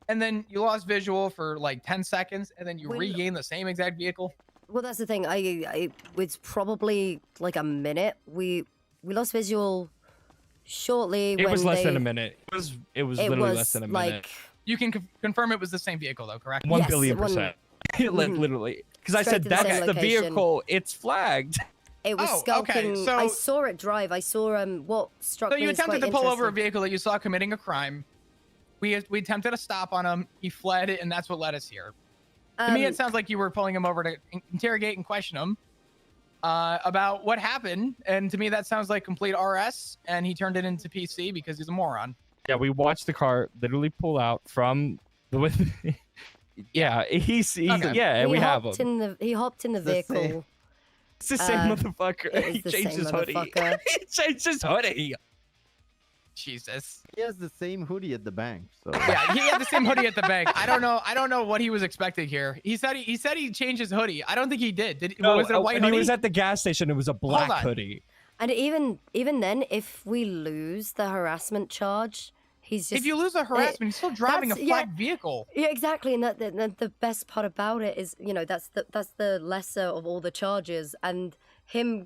and then you lost visual for like 10 seconds, and then you Well, regained the same exact vehicle. Well, that's the thing. It's probably like a minute. We lost visual shortly. It when was less they, than a minute. It was literally less than a minute. like You can confirm it was the same vehicle, though, correct? 1 Yes, billion%. Literally. Because I Straight said to the same that's the location. vehicle. It's flagged. It was Oh, okay, skulking. so- I saw it drive. I saw what struck So me you as attempted quite to pull over a interesting. vehicle that you saw committing a crime. We attempted to stop on him. He fled, and that's what led us here. To me, it sounds like you were pulling him over to interrogate and question him about what happened. And to me, that sounds like complete RS, and he turned it into PC because he's a moron. Yeah, we watched the car literally pull out from the. Yeah, yeah, we have him. He hopped in the The same- vehicle. It's the same motherfucker. It is He the changed same his hoodie. motherfucker. He changed his hoodie. Jesus. He has the same hoodie at the bank. So Yeah, he had the same hoodie at the bank. I don't know what he was expecting here. He said he changed his hoodie. I don't think he did. No, Was it a white when hoodie? he was at the gas station, it was a black on. hoodie. And even then, if we lose the harassment charge, he's just. If you lose a harassment, he's still driving a that's- flagged vehicle. Yeah, exactly. And the best part about it is, that's the lesser of all the charges. And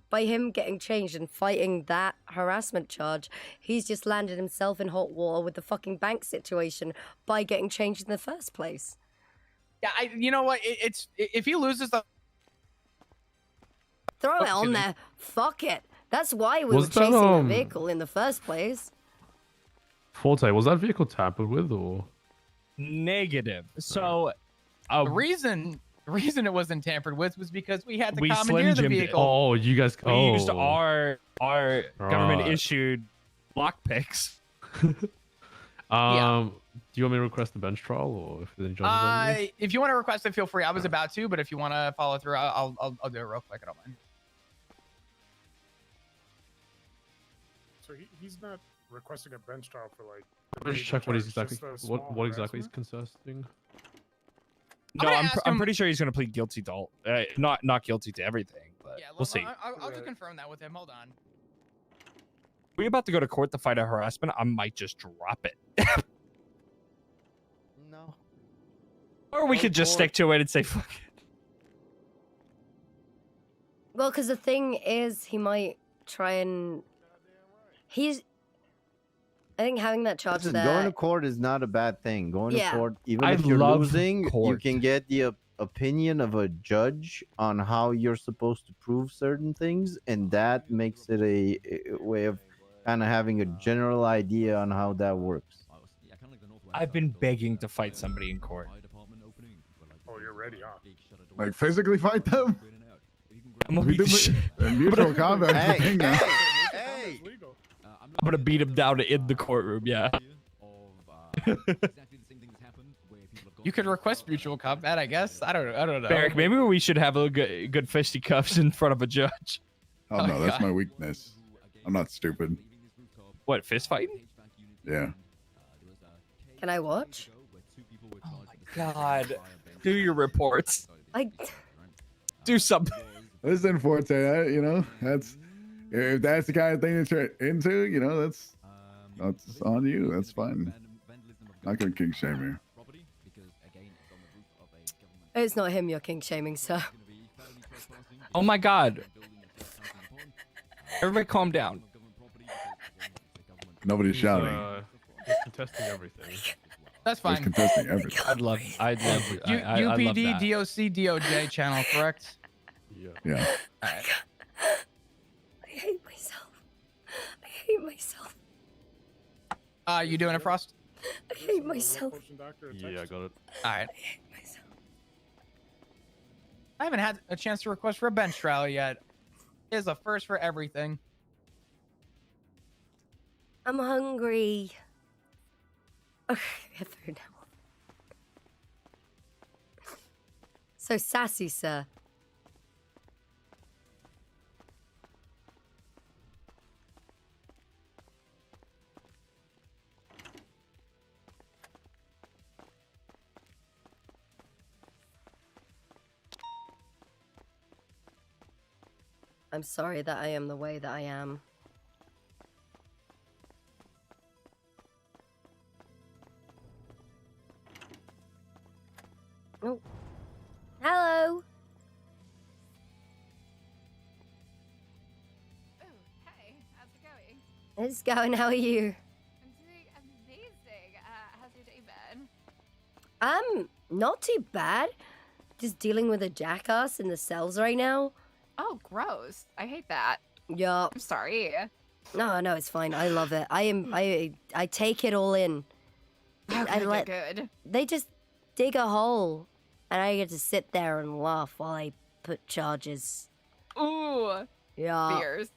by him getting changed and fighting that harassment charge, he's just landed himself in hot water with the fucking bank situation by getting changed in the first place. Yeah, you know what? It's if he loses the. Throw it Oh, on excuse me. there. Fuck it. That's why we were Was that, chasing the vehicle in the first place. Forte, was that vehicle tampered with or? Negative. So, The reason it wasn't tampered with was because we had to we commandeer Slim the Jim'd it. vehicle. Oh, you guys. We used oh. our government Right. issued lockpicks. Do you want me to request the bench trial or if there's any judges on you? If you want to request it, feel free. I was about to, but if you want to follow through, I'll do it real quick. I don't mind. So he's not requesting a bench trial for like. Let me just check what he's charge, exactly just a small what exactly he's harassment. contesting. No, I'm pretty sure he's going to plead guilty to all, not guilty to everything, but we'll see. I'll just confirm that with him. Hold on. We about to go to court to fight a harassment. I might just drop it. No. Or we could just stick to it and say fuck it. Well, because the thing is, he might try and. I think having that charge Listen, there. going to court is not a bad thing. Going Yeah. to court, even I if you're love losing, you court. can get the opinion of a judge on how you're supposed to prove certain things, and that makes it a way of kind of having a general idea on how that works. I've been begging to fight somebody in court. Oh, you're ready. already on. Like physically fight them? I'm gonna We beat do the shit. mutual combat. Hey, thing now. Hey. I'm gonna beat him down in the courtroom. Yeah. You could request mutual combat, I guess. I don't know. Barrick, maybe we should have a good fisticuffs in front of a judge. Oh no, that's God. my weakness. I'm not stupid. What, fist fighting? Yeah. Can I watch? God, do your reports. I do something. Listen, Forte, you know, that's if that's the kind of thing that you're into, you know, that's on you. That's fine. Not gonna kink shame you. It's not him you're king shaming, sir. Oh my God. Everybody calm down. Nobody's shouting. He's contesting everything. That's He's fine. contesting everything. I'd love I love UPD, that. DOC, DOJ channel, correct? Yeah. All right. I hate myself. I hate myself. You doing it, Frost? I hate myself. Yeah, I got it. All right. I haven't had a chance to request for a bench trial yet. It is a first for everything. I'm hungry. Okay, get through now. So sassy, sir. I'm sorry that I am the way that I am. Oh. Hello. Hey, how's it going? It's going. How are you? I'm doing amazing. How's your day been? Not too bad. Just dealing with a jackass in the cells right now. Oh, gross. I hate that. Yup. I'm sorry. No, it's fine. I love it. I take it all in. Okay, good. They just dig a hole, and I get to sit there and laugh while I put charges. Ooh. Yeah. Fears.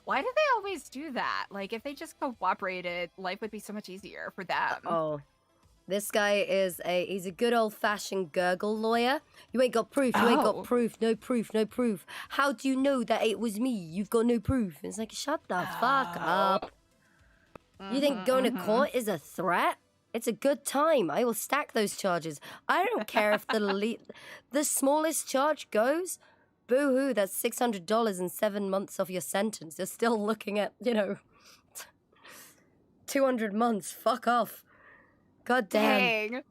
Why do they always do that? Like, if they just cooperated, life would be so much easier for them. Oh. This guy he's a good old-fashioned gurgle lawyer. You ain't got proof. You ain't got proof. No proof. No proof. How do you know that it was me? You've got no proof. It's like, shut the fuck up. You think going to court is a threat? It's a good time. I will stack those charges. I don't care if the smallest charge goes. Boo-hoo, that's $600 and 7 months off your sentence. You're still looking at, 200 months. Fuck off. God damn. Dang.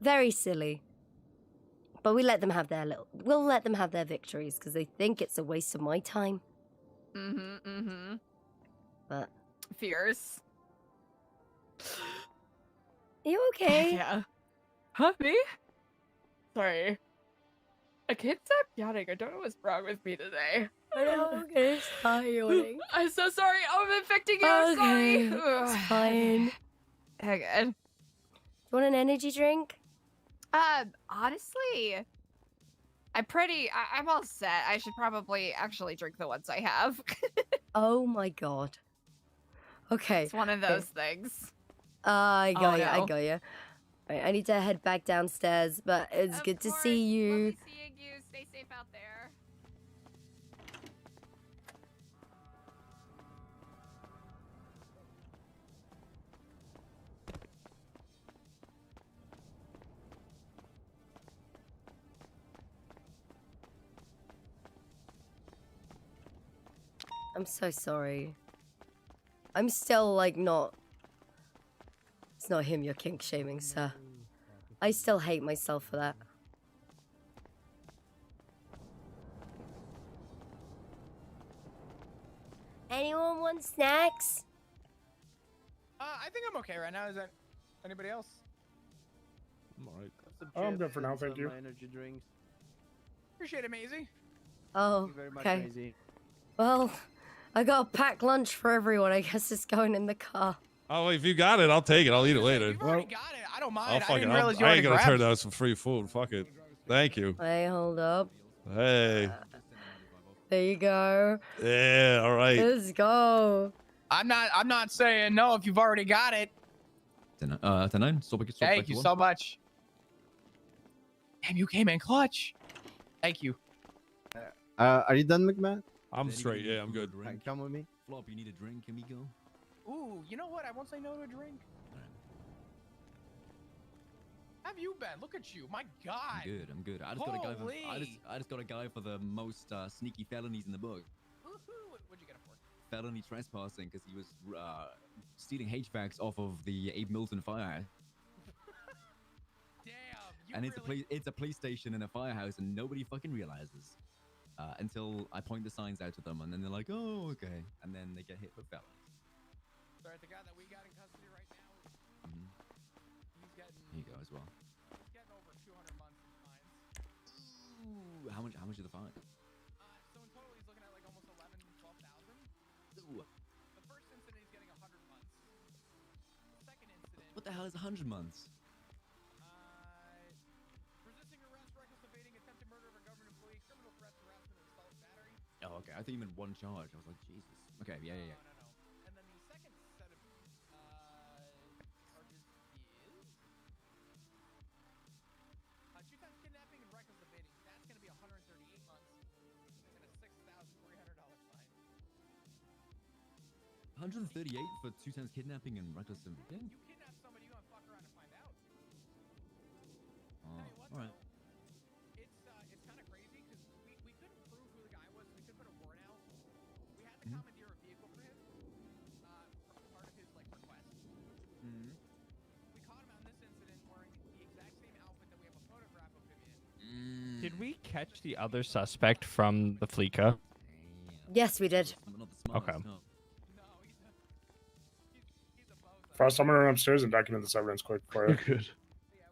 Very silly. But we'll let them have their victories because they think it's a waste of my time. But Fierce. you okay? Yeah. Huh, me? Sorry. I can't stop yawning. I don't know what's wrong with me today. I know. Okay, stop yawning. I'm so sorry. I'm infecting you. I'm sorry. It's fine. Okay. Do you want an energy drink? Honestly, I'm all set. I should probably actually drink the ones I have. Oh my god. Okay. It's one of those things. I got you. no. I got you. Right, I need to head back downstairs, but it's good to see you. Lovely seeing you. Stay safe out there. I'm so sorry. I'm still not. It's not him you're kink shaming, sir. I still hate myself for that. Anyone want snacks? I think I'm okay right now. Is that anybody else? I'm alright. I'm good for now, thank you. Energy drinks. Appreciate it, Maisy. Oh, Thank you very much, okay. Maisy. Well, I got a packed lunch for everyone. I guess it's going in the car. Oh, if you got it, I'll take it. I'll eat it later. You've already got it. I don't mind. I I didn't realize you ain't already gonna grabbed turn it. down some free food. Fuck it. Thank you. Hey, hold up. Hey. There you go. Yeah. All right. Let's go. I'm not saying no if you've already got it. 10-9. Thank you so much. Damn, you came in clutch. Thank you. Are you done, McMahon? I'm straight. Yeah, I'm good. Come with me. Flop, you need a drink? Can we go? Ooh, you know what? I won't say no to a drink. Have you been? Look at you. My God. I'm good. I just got a guy for. Holy. I just got a guy for the most sneaky felonies in the book. Woohoo! What'd you get him for? Felony trespassing because he was stealing HVACs off of the Abe Milton firehouse. Damn. And it's a police station and a firehouse, and nobody fucking realizes until I point the signs out to them, and then they're like, "Oh, okay," and then they get hit with felonies. Sorry, the guy that we got in custody right now, he's getting. Here you go as well. He's getting over 200 months in fines. Ooh, how much are the fines? So in total, he's looking at like almost 11, 12,000. Ooh. The first incident, he's getting 100 months. The second incident. What the hell is 100 months? Resisting arrest, reckless evading, attempted murder of a government employee, criminal threats, harassment, and assault battery. Oh, okay. I thought you meant one charge. I was like, Jesus. Okay, yeah. No. And then the second set of charges is 2 times kidnapping and reckless evading. That's going to be 138 months and a $6,300 fine. 138 for 2 times kidnapping and reckless evading? You kidnap somebody, you want to fuck around and find out. Oh, all right. It's kind of crazy because we couldn't prove who the guy was. We couldn't put a warrant out. We had to commandeer a vehicle for him. Part of his request. We caught him on this incident wearing the exact same outfit that we have a photograph of him in. Did we catch the other suspect from the Fleeca? Yes, we did. Okay. Frost, I'm gonna run upstairs and back into this evidence quick for you. Good.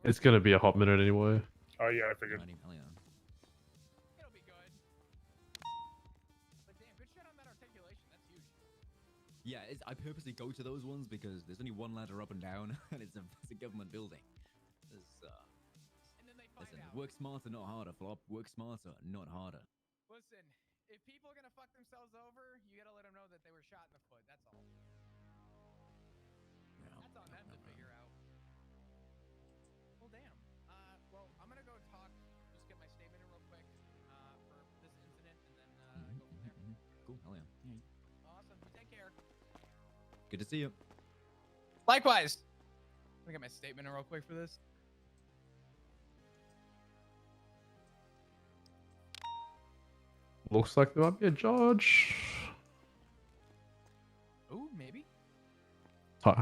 It's gonna be a hot minute anyway. Oh yeah, I figured. Yeah, I purposely go to those ones because there's only one ladder up and down, and it's a government building. Listen, work smarter, not harder, Flop. Work smarter, not harder. Listen, if people are going to fuck themselves over, you got to let them know that they were shot in the foot. That's all. That's on them to figure out. Well, damn. Well, I'm going to go talk, just get my statement in real quick for this incident, and then go from there. Cool, hell yeah. Awesome. You take care. Good to see you. Likewise. Let me get my statement in real quick for this. Looks like there might be a judge. Ooh, maybe.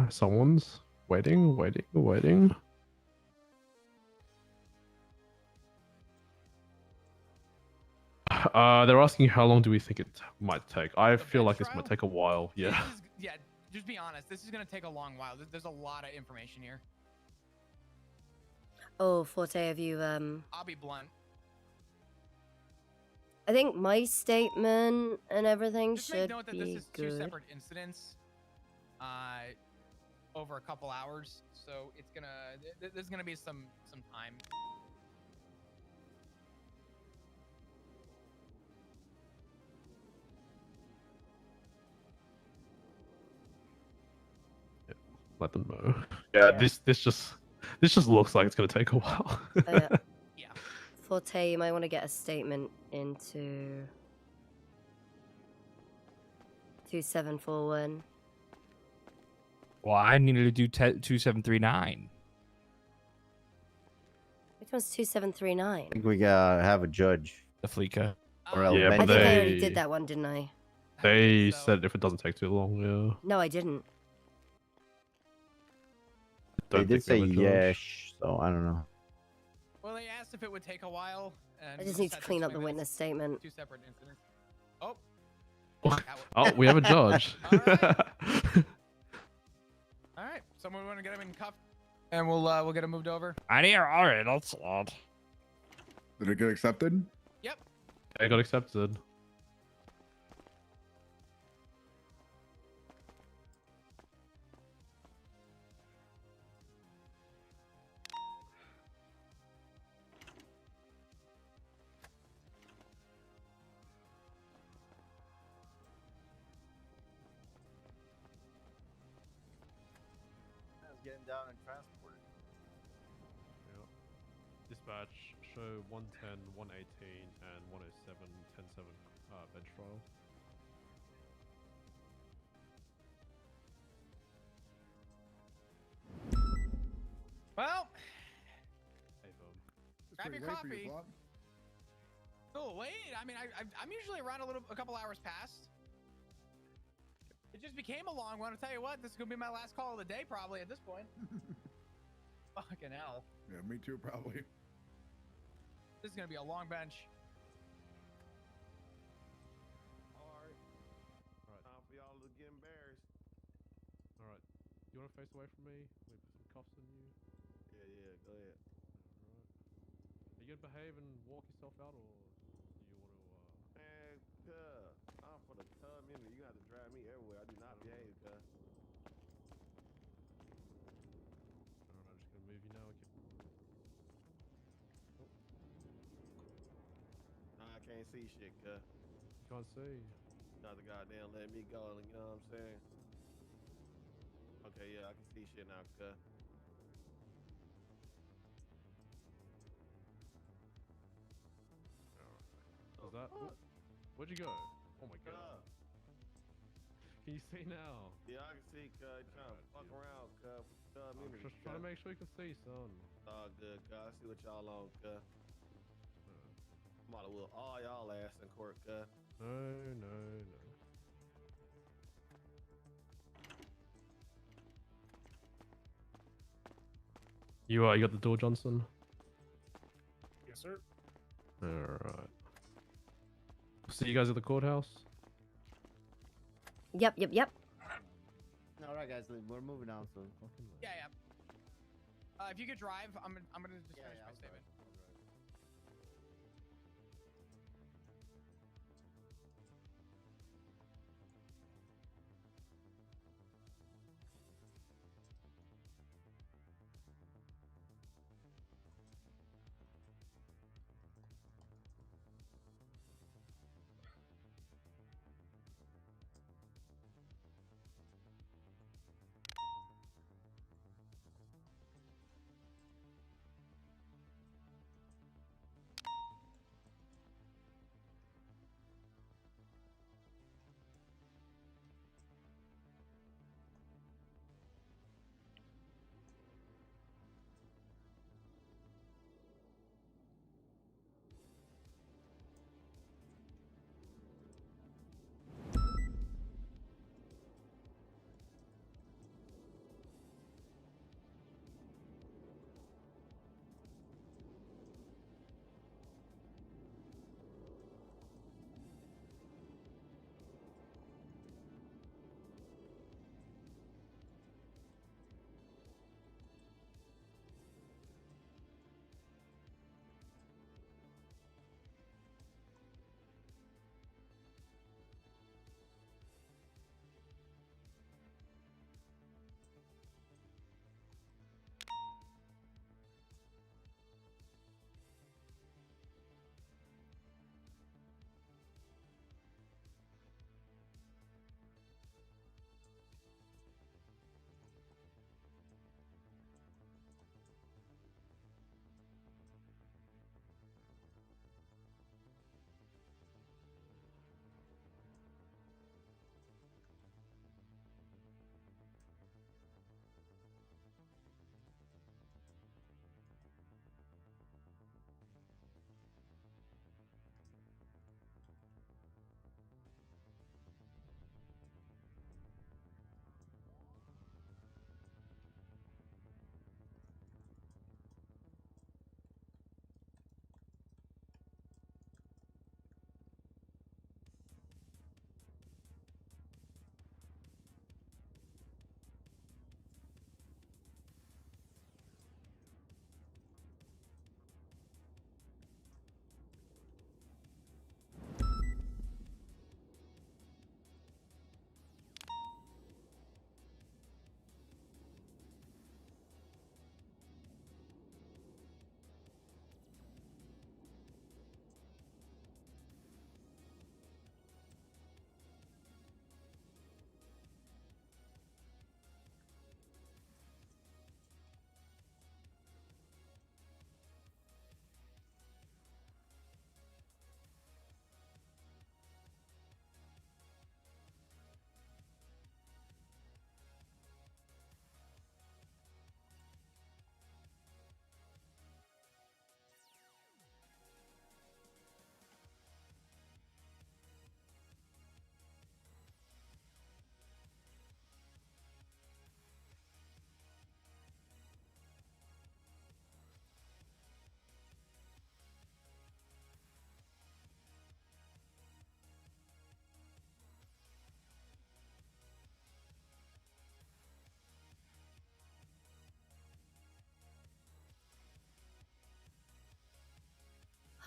Someone's waiting. They're asking how long do we think it might take. I feel like this might take a while. Yeah. Yeah, just be honest. This is going to take a long while. There's a lot of information here. Oh, Forte, have you I'll be blunt. I think my statement and everything Just should make note that be this is good. 2 separate incidents over a couple hours, so it's gonna there's gonna be some time. Let them know. Yeah, this just looks like it's gonna take a while. Yeah. Forte, you might want to get a statement into 2741. Well, I needed to do 2739. Which one's 2739? I think we gotta have a judge. The Fleeca. Or Yeah, I elementary. think I already did that one, didn't I? They said if it doesn't take too long, yeah. No, I didn't. They did say think we have a yes, judge. so I don't know. Well, they asked if it would take a while. And I just we need to had clean up the explain that witness statement. 2 separate incidents. Oh. Oh, we have a judge. All right. Someone want to get him in cuffs, and we'll get him moved over. I need all right. That's odd. Did it get accepted? Yep. I got accepted. get him down and transport it. Yeah. Dispatch, show 110, 118, and 107, 10-7 bench trial. Well, Hey, grab your coffee. Oh wait, I mean, I'm usually around a couple hours past. It just became a long one. I'll tell you what, this is gonna be my last call of the day probably at this point. Fucking hell. Yeah, me too, probably. This is gonna be a long bench. Alright. Time for y'all to get embarrassed. Alright. You want to face away from me? Let me put some cuffs on you. Yeah, go ahead. Alright. Are you gonna behave and walk yourself out, or do you want to, Man, I'm for the community. You have to drive me everywhere. I do not behave, Alright, I'm just gonna move you now, okay? Nah, I can't see shit, You can't see. Not the goddamn let me go, you know what I'm saying? Okay, yeah, I can see shit now, Was that? Oh, where'd you go? Oh my god. Can you see now? Yeah, I can see, trying to fuck around, I'm just trying to make sure you can see, son. Oh, good, I see what y'all on, I'm about to whoop all y'all ass in court, No. You got the door, Johnson? Yes, sir. Alright. See you guys at the courthouse? Yep. All right, guys, we're moving on. So. Yeah. If you could drive, I'm gonna just finish my statement.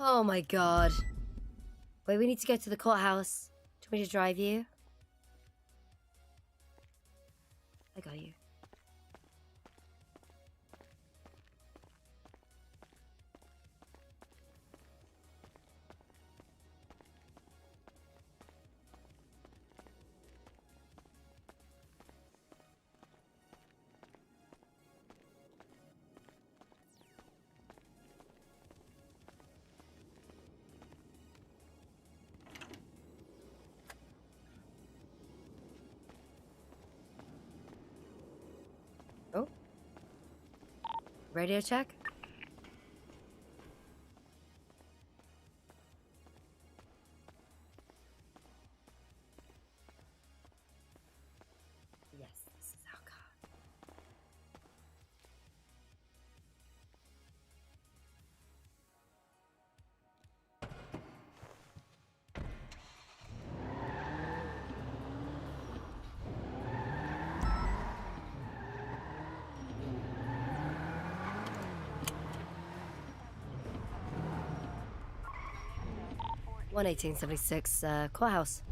Oh my god. Wait, we need to go to the courthouse. Do you want me to drive you? I got you. Oh. Radio check? Yes, this is our car. One 1876 courthouse.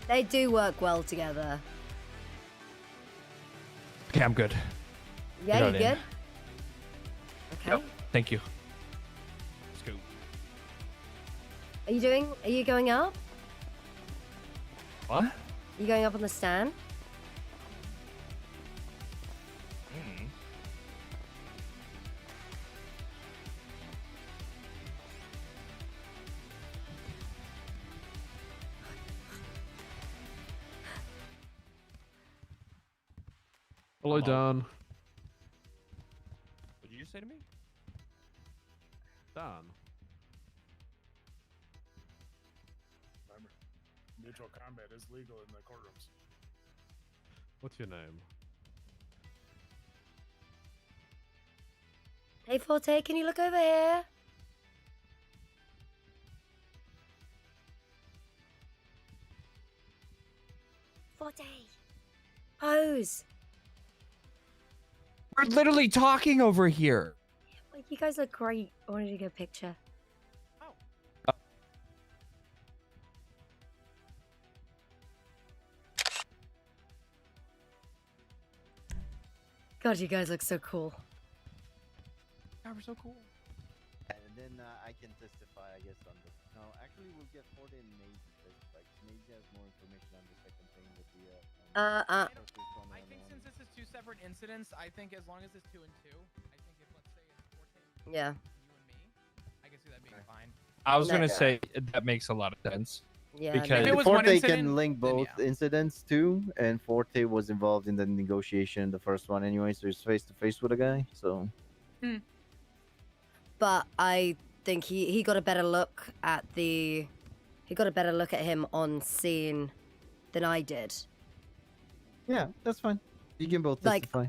They do work well together. Okay, I'm good. Yeah, Get you on in. good? Okay. Yep. Thank you. Let's go. Are you going up? What? You going up on the stand? Hello, Dan. What did you say to me? Dan. Remember, mutual combat is legal in the courtrooms. What's your name? Hey, Forte, can you look over here? Forte. Pose. We're literally talking over here. Like, you guys look great. I wanted to get a picture. God, you guys look so cool. God, we're so cool. And then I can testify, I guess, on this. No, actually, we'll get Forte and Maisy testify. Maisy has more information on the second thing with the. I think since this is two separate incidents, I think as long as it's 2 and 2, I think if let's say it's 14, Yeah. you and me, I can see that being fine. I was gonna say that makes a lot of sense. Yeah. Because- no. If it was one Forte incident, can link then both incidents too, and Forte was involved in the negotiation, the first one anyway, so he's face to face with a guy. So But I think he got a better look at him on scene than I did. yeah, that's fine. You can both Like, testify.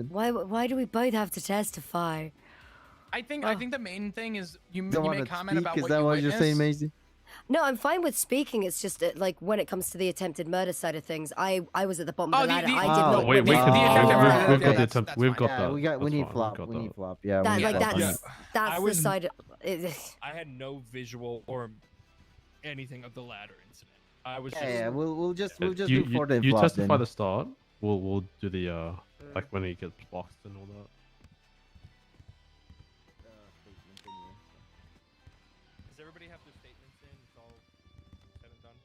why do we both have to testify? I think the main thing is you Don't make wanna comment speak? about Is what that you what you're saying, witnessed. Maisy? No, I'm fine with speaking. It's just like when it comes to the attempted murder side of things, I was at the bottom of the ladder. I did not. we witness can. the We've attempted got the murder. attempt. We've got that. We That's need fine, flop. got We that. need flop. Yeah, That, we like need flop. that's I the was- side. I had no visual or anything of the ladder incident. I was just. Yeah, we'll just You, do Forte and you flop testify then. the start. We'll do the like when he gets boxed and all that. Does everybody have their statements in? It's all said and done.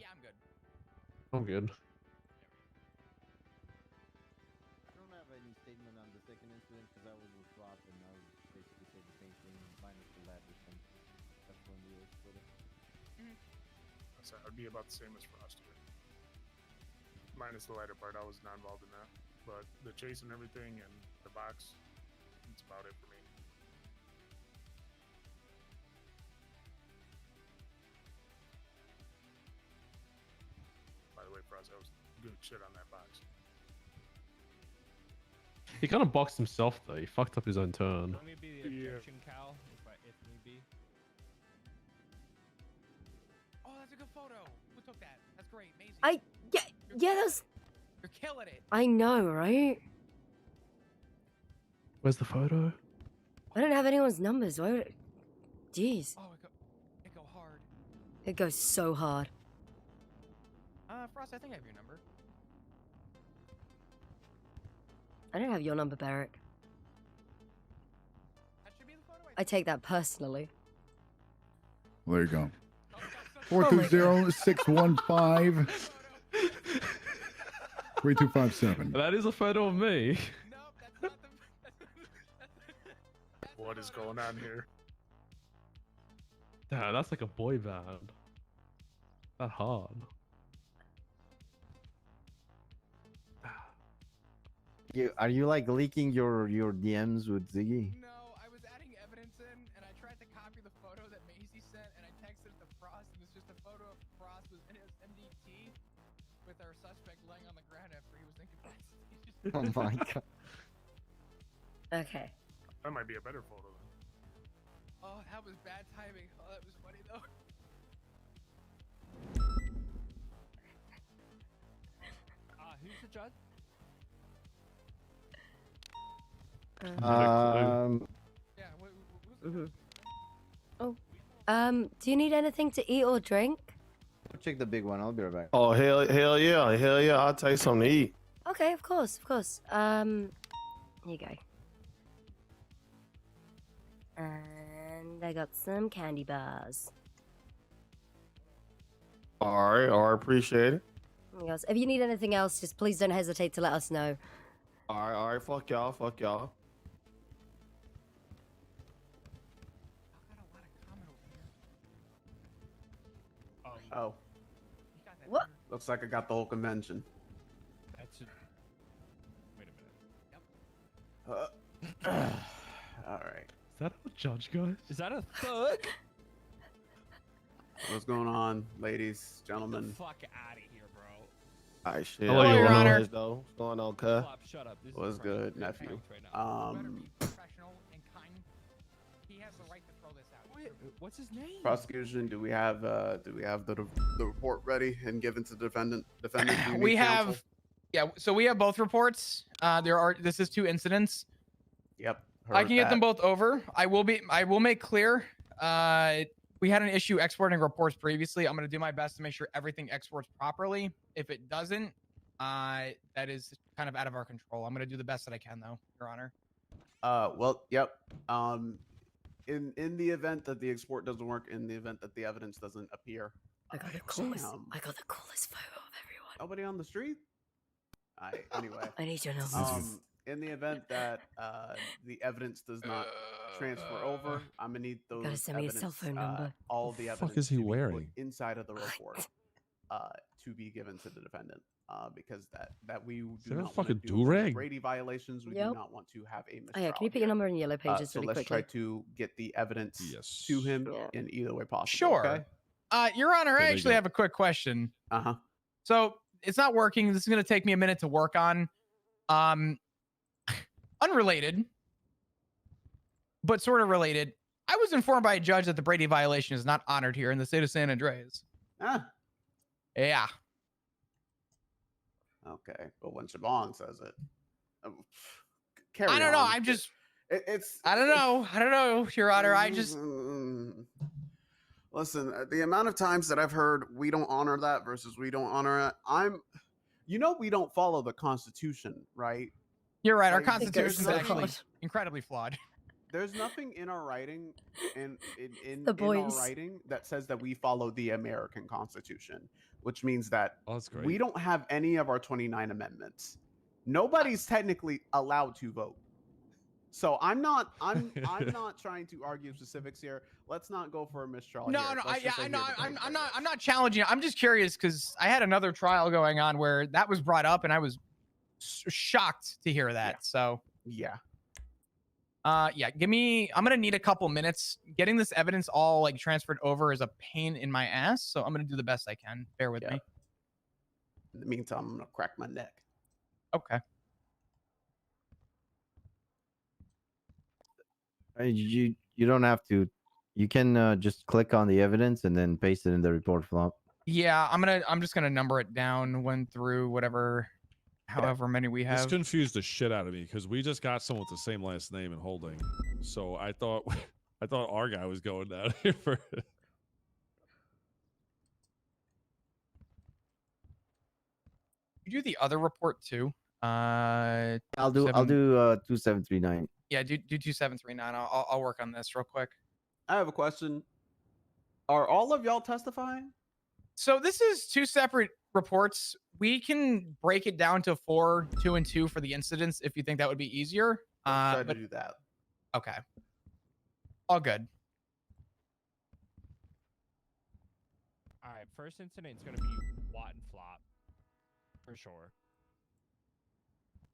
Yeah, I'm good. I'm good. I don't have any statement on the second incident because I was with flop and I was basically saying the same thing minus the ladder thing. That's when we were split up. So I'd be about the same as Frost here. Minus the lighter part, I was not involved in that. But the chase and everything and the box, that's about it for me. By the way, Frost, that was good shit on that box. He kind of boxed himself though. He fucked up his own turn. Let me be the objection, Cal, if need be. Oh, that's a good photo. Who took that? That's great. Maisy. Yeah, that's. You're killing it. I know, right? Where's the photo? I don't have anyone's numbers. Why would? Jeez. Oh, it go hard. It goes so hard. Frost, I think I have your number. I don't have your number, Barrick. That should be the photo. I take that personally. There you go. 420-615 3257. That is a photo of me. What is going on here? Damn, that's like a boy band. That hard. Are you like leaking your DMs with Ziggy? No, I was adding evidence in, and I tried to copy the photo that Maisy sent, and I texted it to Frost, and it's just a photo of Frost with his MDT with our suspect laying on the ground after he was incapacitated. Oh my god. Okay. That might be a better photo then. Oh, that was bad timing. Oh, that was funny though. Who's the judge? Do you need anything to eat or drink? I'll check the big one. I'll be right back. Oh hell yeah! I'll take something to eat. Okay, of course. Here you go. And I got some candy bars. All right, appreciate it. Yes. If you need anything else, just please don't hesitate to let us know. All right, fuck y'all. Oh. What? Looks like I got the whole convention. That's it. Wait a minute. All right. Is that a judge, guys? Is that a thug? What's going on, ladies, gentlemen? Fuck out of here, bro. All right, shit. Hello, Your Honor. Though. What's going on, cuz? Shut up. This is What's good, private nephew? right now. Professional and kind. He has the right to throw this out. What's his name? Prosecution, do we have the report ready and given to defendant? Do you We need counsel? have, yeah. So we have both reports. This is 2 incidents. Yep. I can get heard them that. both over. I will make clear. We had an issue exporting reports previously. I'm going to do my best to make sure everything exports properly. If it doesn't, that is kind of out of our control. I'm going to do the best that I can, though, Your Honor. Well, yep. In the event that the export doesn't work, in the event that the evidence doesn't appear. I got the coolest photo of everyone. Nobody on the street? Anyway. I need your numbers. in the event that the evidence does not transfer over, I'm gonna need those gotta send me a cell phone number. all of the fuck evidence is he to be put wearing? inside of the report to be given to the defendant. Because that we do that a not want to fucking do any do-rag? Brady violations. We Yep. do not want to have a mistrial. Oh yeah, can you put your here. number in Yellow Pages So really let's quickly? try to get the evidence to him in either way possible. Sure. Okay? Your Honor, Okay, I there you actually go. have a quick question. Uh-huh. So it's not working. This is going to take me a minute to work on. Unrelated, but sort of related. I was informed by a judge that the Brady violation is not honored here in the state of San Andreas. Ah. Yeah. Okay. But when Siobhan says it, carry I don't know. on. I'm just. It's. I don't know. I don't know, Your Honor. I just. Listen, the amount of times that I've heard we don't honor that versus we don't honor it, we don't follow the Constitution, right? You're right. Our Like, Constitution is there's actually nothing- incredibly flawed. There's nothing in our writing in The in our boys. writing that says that we follow the American Constitution, which means that great. we don't have any of our 29 amendments. Nobody's technically allowed to vote. So I'm not trying to argue specifics here. Let's not go for a mistrial. No, here. no, Let's just I say know. here's the thing. I'm not challenging it. I'm just curious because I had another trial going on where that was brought up, and I was shocked to hear that. So yeah. Yeah. I'm gonna need a couple minutes. Getting this evidence all like transferred over is a pain in my ass. So I'm gonna do the best I can. Bear with me. In the meantime, I'm gonna crack my neck. Okay. You don't have to. You can just click on the evidence and then paste it in the report flop. Yeah, I'm just gonna number it down, one through whatever, however many we This have. confused the shit out of me because we just got someone with the same last name in holding. So I thought our guy was going down here for. You do the other report too. I'll do 2739. Yeah, do 2739. I'll work on this real quick. I have a question. Are all of y'all testifying? So this is two separate reports. We can break it down to 4, 2, and 2 for the incidents if you think that would be easier. Try But to do that. okay, all good. All right, first incident is gonna be Watt and Flop, for sure.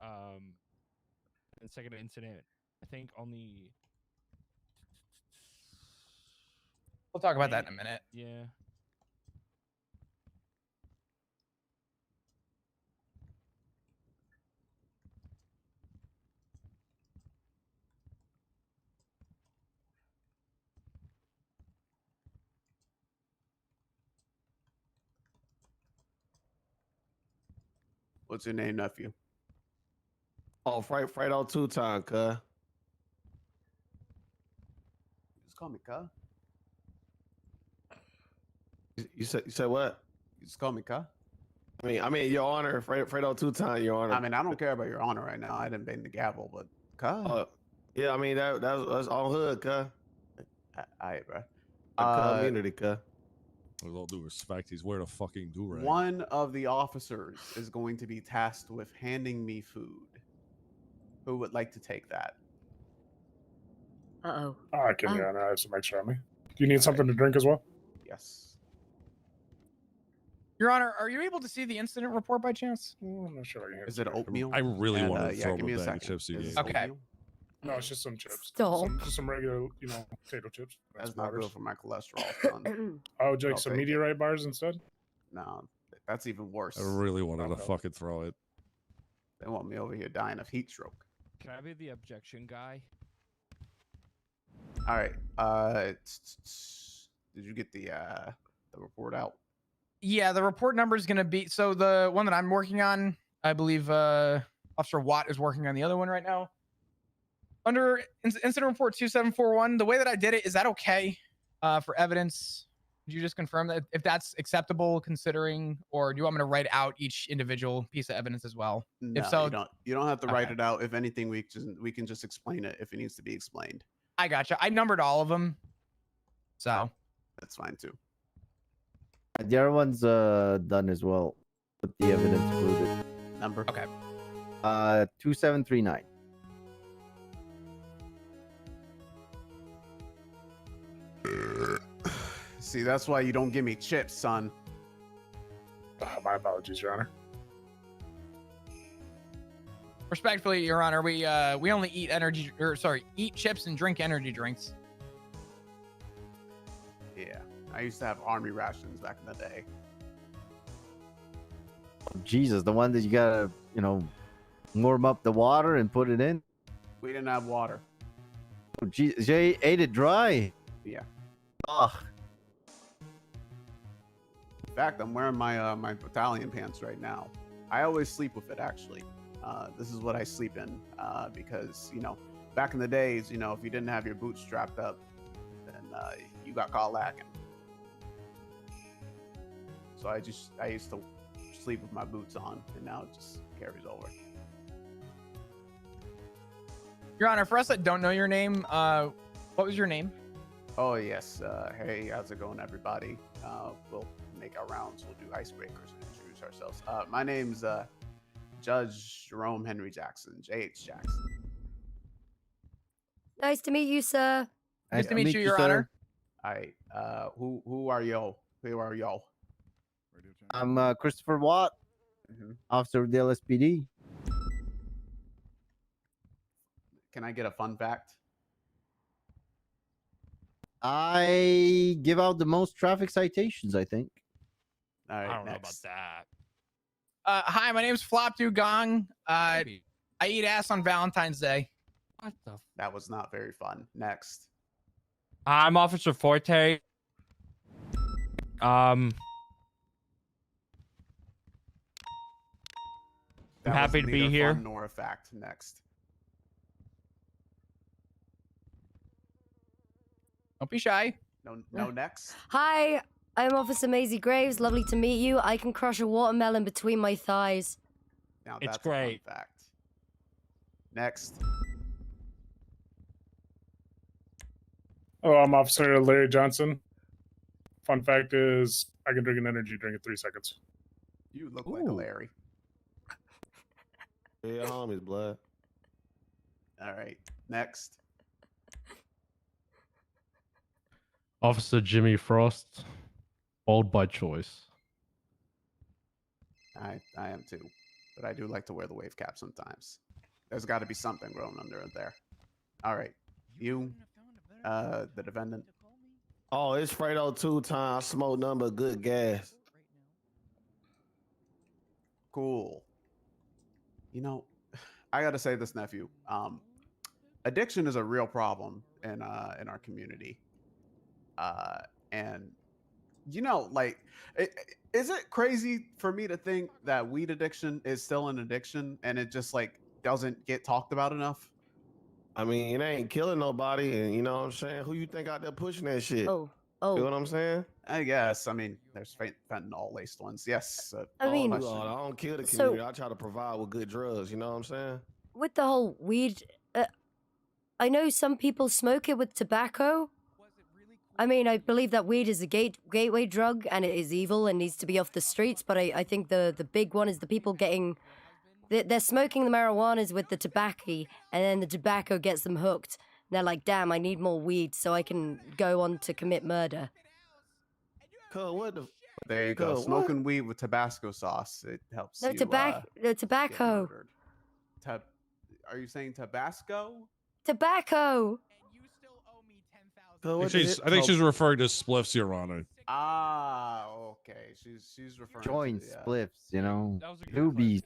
And second incident, I think only. We'll talk about that in a minute. Yeah. What's your name, nephew? Oh, Fredo two-time, cuz. Just call me Ka. You said what? You just call me Ka. I mean, Your Honor, Fredo two-time, Your Honor. I mean, I don't care about your honor right now. I didn't bang the gavel, but Ka. Yeah, I mean that's all hood, cuz. All right, bro. Community, cuz. With all due respect, he's wearing a fucking do-rag. One of the officers is going to be tasked with handing me food. Who would like to take that? Uh-oh. I can, yeah, I have some extra on me. Do you need something to drink as well? Yes. Your Honor, are you able to see the incident report by chance? I'm not sure. Is it oatmeal? I really And, wanted to yeah, throw give him me a a bag of second. chips. You Is gave. it Okay. oatmeal? No, it's just some chips. Stop. Just some regular, potato chips. That's not good for my cholesterol, son. Oh, would you I'll like some take it. meteorite bars instead? No, that's even worse. I really wanted to fucking throw it. They want me over here dying of heat stroke. Can I be the objection guy? All right. Did you get the report out? Yeah, the report number is going to be, so the one that I'm working on, I believe Officer Watt is working on the other one right now. Under incident report 2741, the way that I did it, is that okay for evidence? Could you just confirm that if that's acceptable considering, or do you want me to write out each individual piece of evidence as well? No, if so, you don't have to write okay. it out. If anything, we can just explain it if it needs to be explained. I gotcha. I numbered all of them. So that's fine too. The other one's done as well, with the evidence included. Number. Okay. 2739. See, that's why you don't give me chips, son. My apologies, Your Honor. Respectfully, Your Honor, we only eat eat chips and drink energy drinks. Yeah, I used to have army rations back in the day. Jesus, the one that you gotta, warm up the water and put it in. We didn't have water. Oh, Jesus, Jay ate it dry. Yeah. Ugh. In fact, I'm wearing my battalion pants right now. I always sleep with it, actually. This is what I sleep in because, back in the days, if you didn't have your boots strapped up, then you got caught lacking. So I used to sleep with my boots on, and now it just carries over. Your Honor, for us that don't know your name, what was your name? Oh, yes. Hey, how's it going, everybody? We'll make our rounds. We'll do icebreakers and introduce ourselves. My name's Judge Jerome Henry Jackson, J.H. Jackson. Nice to meet you, sir. Nice to meet you, Your Honor. All right. Who are y'all? Who are y'all? I'm Christopher Watt, officer of the LSPD. Can I get a fun fact? I give out the most traffic citations, I think. All right, I don't know about that. Hi, my name's Flop Gong. I eat ass on Valentine's Day. What the? That was not very fun. Next. I'm Officer Forte. I'm That happy was to be neither here. Fun nor a fact. Next. Don't be shy. No next. Hi, I'm Officer Maisy Graves. Lovely to meet you. I can crush a watermelon between my thighs. Now It's that's great. a fun fact. Next. Oh, I'm Officer Larry Johnson. Fun fact is, I can drink an energy drink in 3 seconds. You look like a Larry. Yeah, homies, blood. All right. Next. Officer Jimmy Frost, old by choice. I am too, but I do like to wear the wave cap sometimes. There's got to be something growing under it there. All right, you, the defendant. Oh, it's Fredo 2 time. I smoke number good gas. Cool. I gotta say this, nephew. Addiction is a real problem in our community. And is it crazy for me to think that weed addiction is still an addiction and it just doesn't get talked about enough? I mean, it ain't killing nobody, and you know what I'm saying? Who you think out there pushing that shit? Oh. You know what I'm saying? I guess. I mean, there's fentanyl laced ones. Yes. I mean, I don't kill the so- community. I try to provide with good drugs. You know what I'm saying? With the whole weed, I know some people smoke it with tobacco. I mean, I believe that weed is a gateway drug and it is evil and needs to be off the streets, but I think the big one is the people getting... They're smoking the marijuanas with the tobacco, and then the tobacco gets them hooked. And they're like, damn, I need more weed so I can go on to commit murder. There you go. What? Smoking weed with Tabasco sauce. It helps No, you. tobacco. Are you saying Tabasco? Tobacco. I think she's referring to spliffs, Your Honor. Ah, okay. She's referring Joints, to spliffs, good newbies.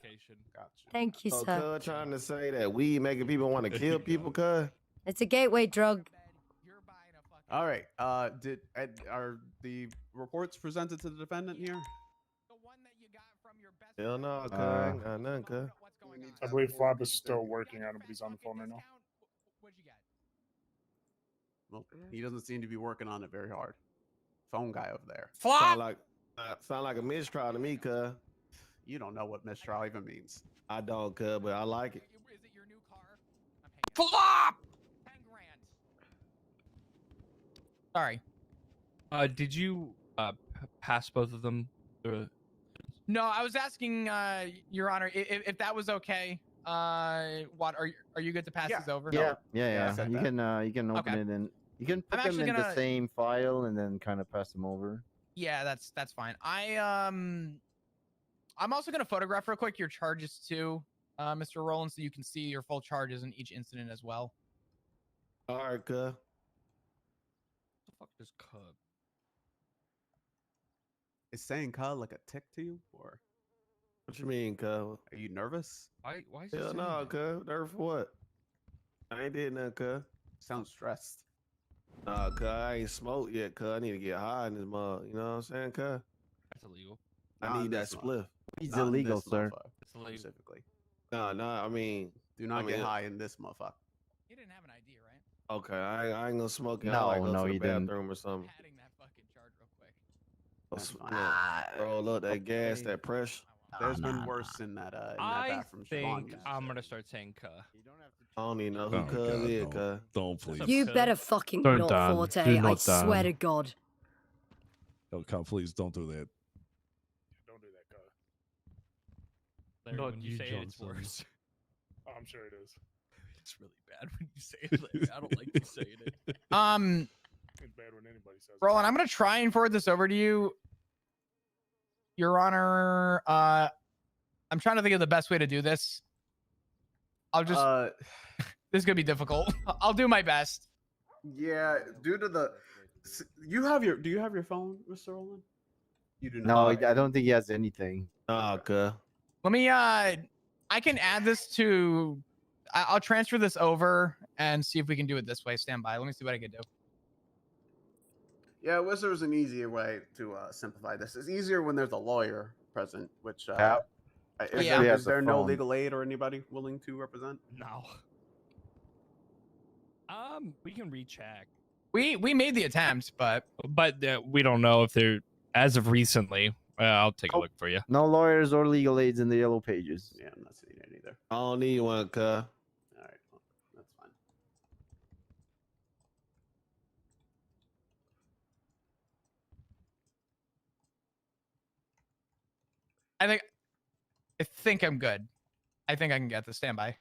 Gotcha. Thank you, So, sir. cuz trying to say that weed making people want to kill people, cuz? It's a gateway drug. All right. Are the reports presented to the defendant here? Hell no, cuz. Got nothing, cuz. I believe Flop is still working on it, but he's on the phone right now. Well, he doesn't seem to be working on it very hard. Phone guy over there. Sound like a mistrial to me, cuz. You don't know what mistrial even means. I don't, cuz, but I like it. Flop! 10 grand. Sorry. Did you pass both of them? No, I was asking, Your Honor, if that was okay. What are you good to pass these over? Yeah. Set You that. can open Okay. it and you can put I'm them actually in the gonna- same file and then kind of pass them over. Yeah, that's fine. I'm also gonna photograph real quick your charges too, Mr. Roland, so you can see your full charges in each incident as well. All right, good. The fuck is cub? Is saying "cuh" like a tick to you, or What you mean, cuz? are you nervous? Why is he Hell saying no, that? cuz. Nerve for what? I ain't did nothing, cuz. Sounds stressed. Nah, cuz I ain't smoked yet, cuz. I need to get high in this mug. You know what I'm saying, cuz? That's illegal. I need that spliff. It's Not in illegal, this sir. motherfucker, It's illegal. Specifically, No, I mean, do not I mean, get high in this motherfucker. You didn't have an ID, right? okay, I ain't gonna smoke it. No, I might go no, to the you didn't. bathroom or something. Padding that fucking charge real quick. That's Look, fine. roll up that gas, that pressure. There's been worse in that in that I bathroom. Siobhan think used. I'm gonna start saying "cuh." I don't even know who Oh, cuz God, is, no. cuz. Don't please. You Cuz. better fucking Don't, not, Dan. Forte. Do I not, swear Dan. to God. Oh, God, please don't do that. Don't do that, cuz. Larry, Not when you you, say it, it's Johnson. worse. Oh, I'm sure it is. It's really bad when you say it. Larry. I don't like you saying it. It's bad when anybody says Roland, I'm gonna try and forward this over to you, Your Honor. I'm trying to think of the best way to do this. I'll just. This is gonna be difficult. I'll do my best. Yeah, due to the, do you have your phone, Mr. Roland? You do No, not. I don't think he has anything. Nah, cuz. Let me. I can add this to. I'll transfer this over and see if we can do it this way. Stand by. Let me see what I can do. Yeah, I wish there was an easier way to simplify this. It's easier when there's a lawyer present, which is there no legal aid or anybody willing to represent? No. We can recheck. We made the attempt, but we don't know if they're as of recently. I'll take a look for you. No lawyers or legal aids in the yellow pages. Yeah, I'm not seeing it either. I don't need one, cuz. All right, well, that's fine. I think I'm good. I think I can get this. Stand by.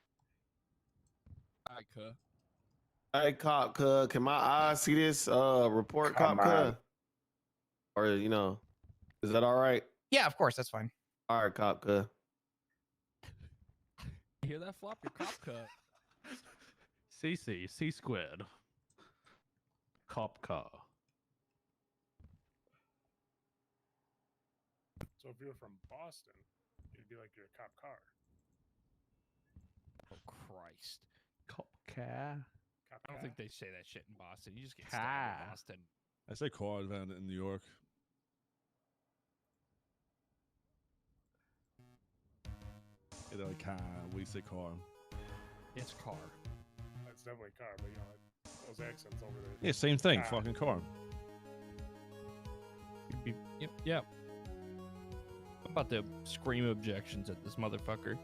Alright, cuz. Hey, cop, cuz. Can my eyes see this report, Come cop, cuz? on. Or, you know, is that all right? Yeah, of course, that's fine. All right, cop, cuz. You hear that flop? Your cop cut. CC, C squared. Cop car. So if you're from Boston, it'd be like your cop car. Oh Christ. Cop car. I don't think they say that shit in Boston. You just get stabbed in Boston. I say car event in New York. They're like car. We say car. It's car. That's definitely car, but you know, those accents over there. Yeah, same thing. Car. Fucking car. Yep. Yeah. I'm about to scream objections at this motherfucker.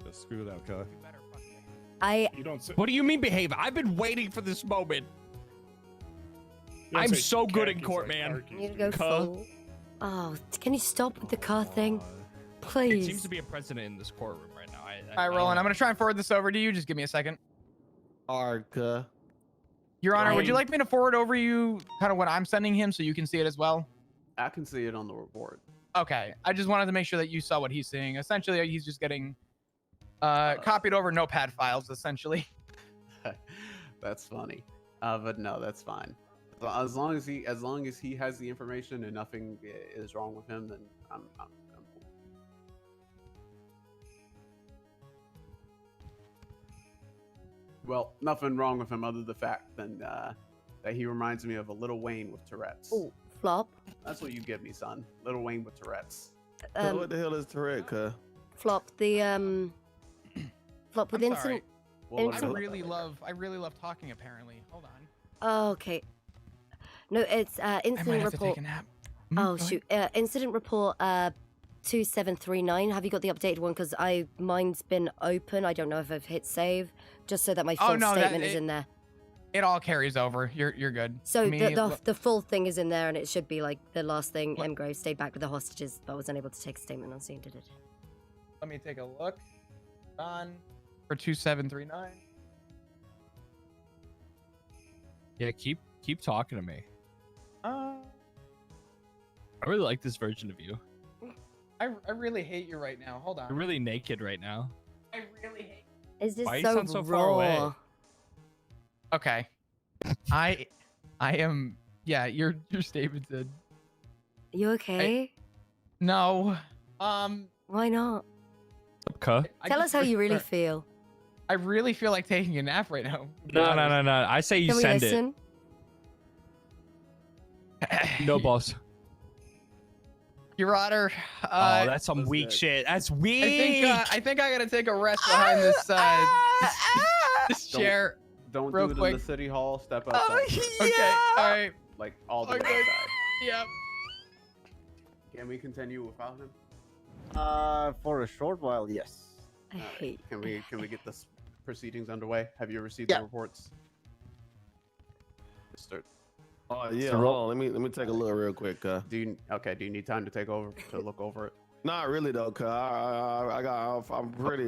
Just screw it out, car. You don't say, What do you mean behave? I've been waiting for this moment. you don't I'm say so good in khakis court, like man. khakis, I need to do go you? full. Oh, can you stop with the car thing? It Please. seems to be a precedent in this courtroom right now. All right, Roland, I'm gonna try and forward this over to you. Just give me a second. All right, cuz. Your Honor, would you like me to forward over you kind of what I'm sending him so you can see it as well? I can see it on the report. Okay. I just wanted to make sure that you saw what he's seeing. Essentially, he's just getting copied over notepad files, essentially. That's funny, but no, that's fine. As long as he has the information and nothing is wrong with him, then I'm cool. Well, nothing wrong with him other than the fact that he reminds me of a Little Wayne with Tourette's. Oh, Flop. That's what you give me, son. Little Wayne with Tourette's. What the hell is Tourette, cuz? Flop, the Flop with I'm incident. sorry. I incident- really love talking. Apparently, hold on. Oh, okay. No, it's incident have to report. take a nap. Oh go shoot! Incident report 2739. Have you got the updated one? Because mine's been open. I don't know if I've hit save, just so that my full statement is in there. It all carries over. You're good. So Let me the full thing is in there, and it should be like the last thing. M. Grove stayed back with the hostages, but was unable to take a statement on scene. Let me take a look. On for 2739. Yeah, keep talking to me. Uh, I really like this version of you. I really hate you right now. Hold on. You're really naked right now. I really hate. Is this Why you so sound so raw? far away? Okay. I am. Yeah, your statement said. You okay? No. Why not? Okay. Tell us how you really feel. I really feel like taking a nap right now. No. I say you Can we send listen? it. No, boss. Your Honor. Oh, that's some weak shit. That's weak. I think I gotta take a rest behind this chair. Don't real do it quick. in the city hall. Step outside. Okay. All right. Like all the way Okay. outside. Yep. Can we continue without him? For a short while, yes. I hate. Can we get the proceedings underway? Have you received Yeah. the reports? Mr. Oh yeah, So hold roll- on. Let me take a look real quick. Do you need time to take over to look over it? Not really though, cause I'm pretty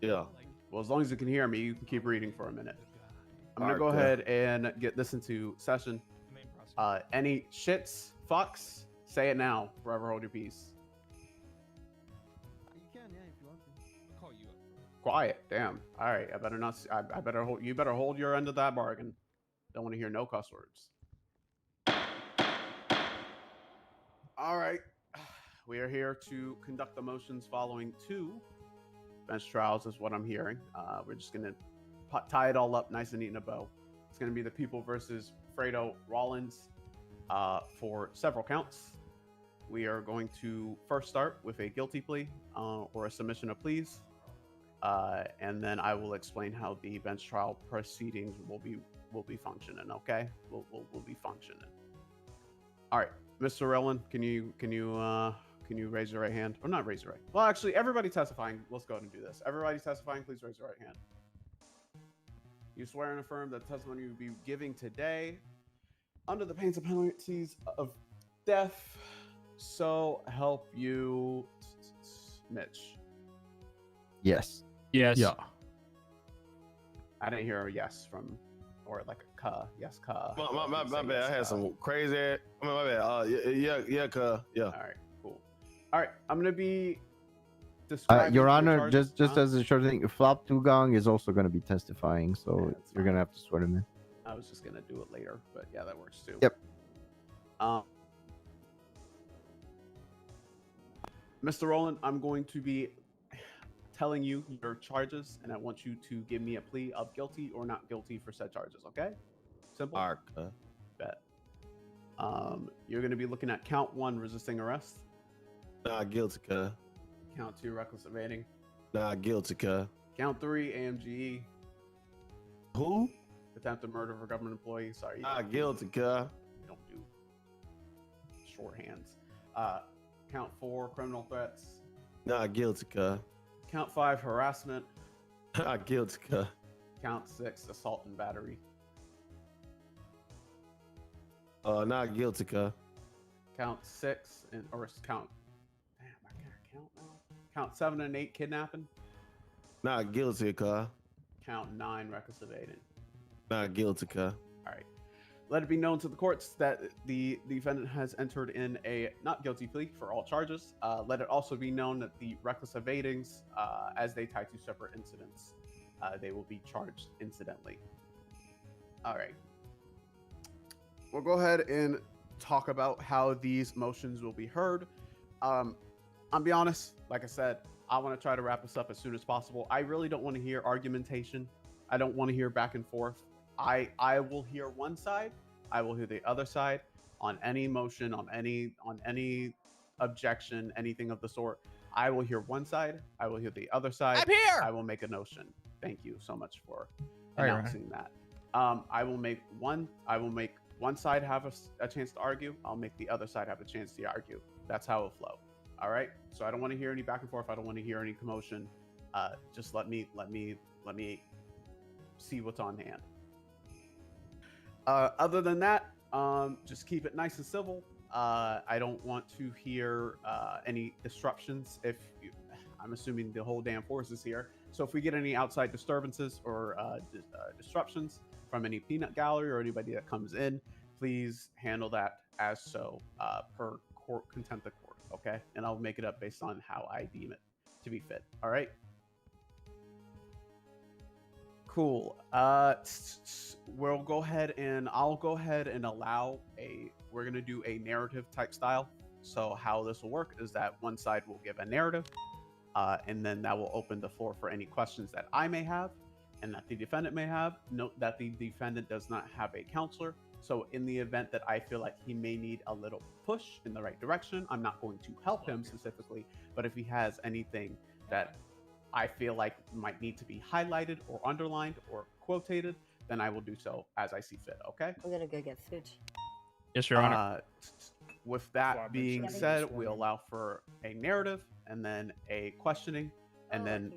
yeah. Well, as long as you can hear me, you can keep reading for a minute. I'm gonna Alright, go good. ahead and get this into session. Any shits, fucks, say it now. Forever hold your peace. Quiet. Damn. All right. I better not. I better hold. You better hold your end of that bargain. Don't want to hear no cuss words. All right. We are here to conduct the motions following 2 bench trials, is what I'm hearing. We're just gonna tie it all up nice and neat in a bow. It's gonna be the people versus Fredo Rollins for several counts. We are going to first start with a guilty plea or a submission of pleas. And then I will explain how the bench trial proceedings will be functioning. Okay, we'll be functioning. All right, Mr. Rowland, can you raise your right hand, or not raise your right? Well, actually, everybody testifying. Let's go ahead and do this. Everybody testifying, please raise your right hand. You swear and affirm that the testimony you will be giving today, under the pains and penalties of death, so help you, Mitch. Yes. Yes. Yeah. I didn't hear a yes from, or like a ka. Yes, ka. My bad. I had some crazy. My bad. Yeah. All right, cool. All right, I'm gonna be describing Your your Honor, charges. just as a short thing, Flop Dugong is also going to be testifying, so you're going to have to swear him in. I was just gonna do it later, but yeah, that works too. Yep. Mr. Rowland, I'm going to be telling you your charges, and I want you to give me a plea of guilty or not guilty for said charges. Okay? Simple. Bet. You're going to be looking at count 1, resisting arrest. Nah, guilty, cuz. Count 2, reckless evading. Nah, guilty, cuz. Count 3, AMGE. Who? Attempted murder of a government employee. Sorry. Nah, guilty, cuz. You don't do shorthands. Count 4, criminal threats. Nah, guilty, cuz. Count 5, harassment. Nah, guilty, cuz. Count 6, assault and battery. Not guilty, cuz. Count 6 and or count. Damn, I can't count now. Count 7 and 8, kidnapping. Not guilty, cuz. Count 9, reckless evading. Not guilty, cuz. All right. Let it be known to the courts that the defendant has entered in a not guilty plea for all charges. Let it also be known that the reckless evadings, as they tie to separate incidents, they will be charged incidentally. All right. We'll go ahead and talk about how these motions will be heard. I'll be honest, like I said, I want to try to wrap this up as soon as possible. I really don't want to hear argumentation. I don't want to hear back and forth. I will hear one side. I will hear the other side on any motion, on any objection, anything of the sort. I will hear one side. I will hear the other side. I'm here. I will make a notion. Thank you so much for All right, announcing that. I will make one side have a chance to argue. I'll make the other side have a chance to argue. That's how it'll flow. All right. So I don't want to hear any back and forth. I don't want to hear any commotion. Just let me see what's on hand. Other than that, just keep it nice and civil. I don't want to hear any disruptions. I'm assuming the whole damn force is here. So if we get any outside disturbances or disruptions from any peanut gallery or anybody that comes in, please handle that as so per court contempt of court, okay? And I'll make it up based on how I deem it to be fit. All right. Cool. We'll go ahead and I'll go ahead and allow we're gonna do a narrative type style. So how this will work is that one side will give a narrative, and then that will open the floor for any questions that I may have and that the defendant may have. Note that the defendant does not have a counselor. So in the event that I feel like he may need a little push in the right direction, I'm not going to help him specifically, but if he has anything that I feel like might need to be highlighted or underlined or quotated, then I will do so as I see fit, okay? I'm gonna go get food. Yes, Your Honor. With that being said, we'll allow for a narrative and then a questioning, and then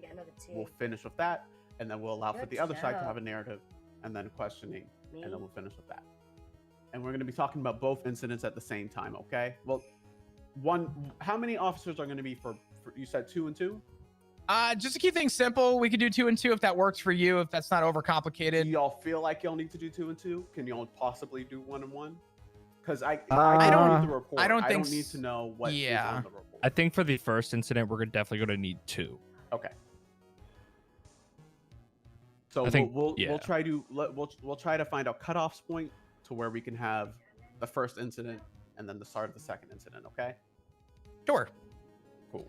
we'll finish with that, and then we'll allow for the other side to have a narrative and then questioning, and then we'll finish with that. And we're going to be talking about both incidents at the same time, okay? Well, how many officers are going to be for you said 2 and 2? Just to keep things simple, we could do 2 and 2 if that works for you, if that's not overcomplicated. Do y'all feel like y'all need to do 2 and 2? Can y'all possibly do 1 and 1? Because I don't need the report. I don't need to know what is on the report. I think for the first incident, we're definitely going to need 2. Okay. So I think, we'll try to find a cutoff point to where we can have the first incident and then the start of the second incident. Okay. Sure. Cool.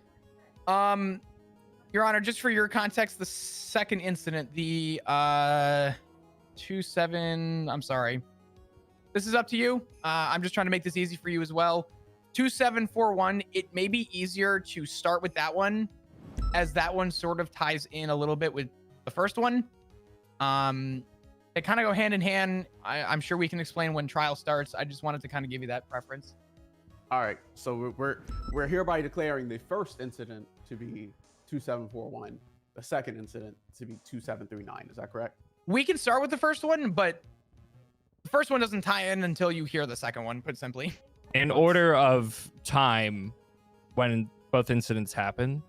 Your Honor, just for your context, the second incident, the 27. I'm sorry. This is up to you. I'm just trying to make this easy for you as well. 2741. It may be easier to start with that one, as that one sort of ties in a little bit with the first one. They kind of go hand in hand. I'm sure we can explain when trial starts. I just wanted to kind of give you that preference. All right. So we're hereby declaring the first incident to be 2741, the second incident to be 2739. Is that correct? We can start with the first one, but the first one doesn't tie in until you hear the second one, put simply. In order of time, when both incidents happen,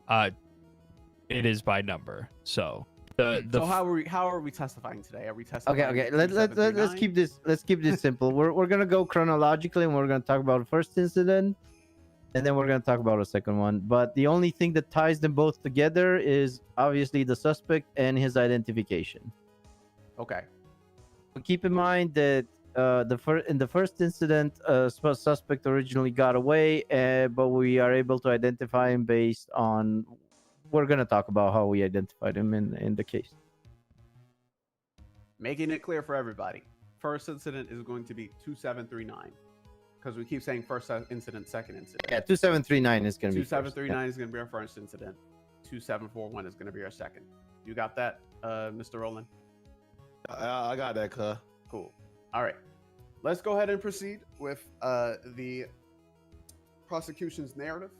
it is by number. So so how are we testifying today? Are we testifying? Okay. Let's keep this simple. We're gonna go chronologically, and we're gonna talk about the first incident, and then we're gonna talk about a second one. But the only thing that ties them both together is obviously the suspect and his identification. Okay. But keep in mind that in the first incident, suspect originally got away, but we are able to identify him based on. We're gonna talk about how we identified him in the case. Making it clear for everybody. First incident is going to be 2739, because we keep saying first incident, second incident. Yeah, 2739 is gonna be. 2739 is gonna be our first incident. 2741 is gonna be our second. You got that, Mr. Roland? I got that, cuz. Cool. All right. Let's go ahead and proceed with the prosecution's narrative.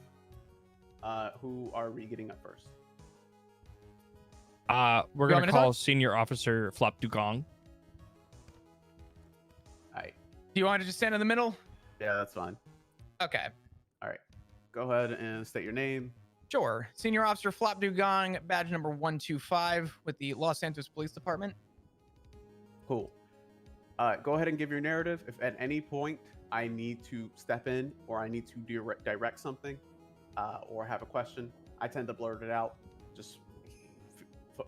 Who are we getting up first? We're going to call Senior Officer Flop Dugong. All right. Do you want to just stand in the middle? Yeah, that's fine. Okay. All right. Go ahead and state your name. Sure. Senior Officer Flop Dugong, badge number 125 with the Los Santos Police Department. Cool. Go ahead and give your narrative. If at any point I need to step in or I need to direct something or have a question, I tend to blurt it out. Just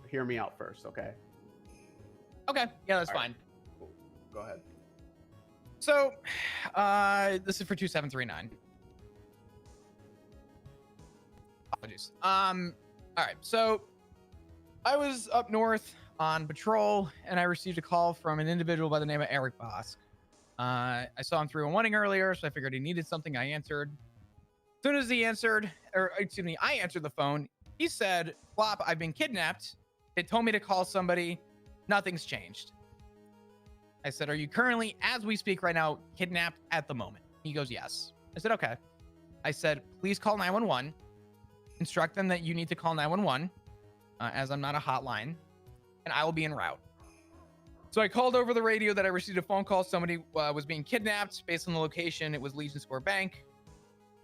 hear me out first, okay? Okay. Yeah, that's fine. Cool. Go ahead. So, this is for 2739. Apologies. All right. So, I was up north on patrol, and I received a call from an individual by the name of Eric Bosk. I saw him through a warning earlier, so I figured he needed something. I answered. As soon as he answered, I answered the phone. He said, "Flop, I've been kidnapped. They told me to call somebody. Nothing's changed." I said, "Are you currently, as we speak right now, kidnapped at the moment?" He goes, "Yes." I said, "Okay." I said, "Please call 911. Instruct them that you need to call 911, as I'm not a hotline, and I will be en route." So I called over the radio that I received a phone call. Somebody was being kidnapped. Based on the location, it was Legion Square Bank.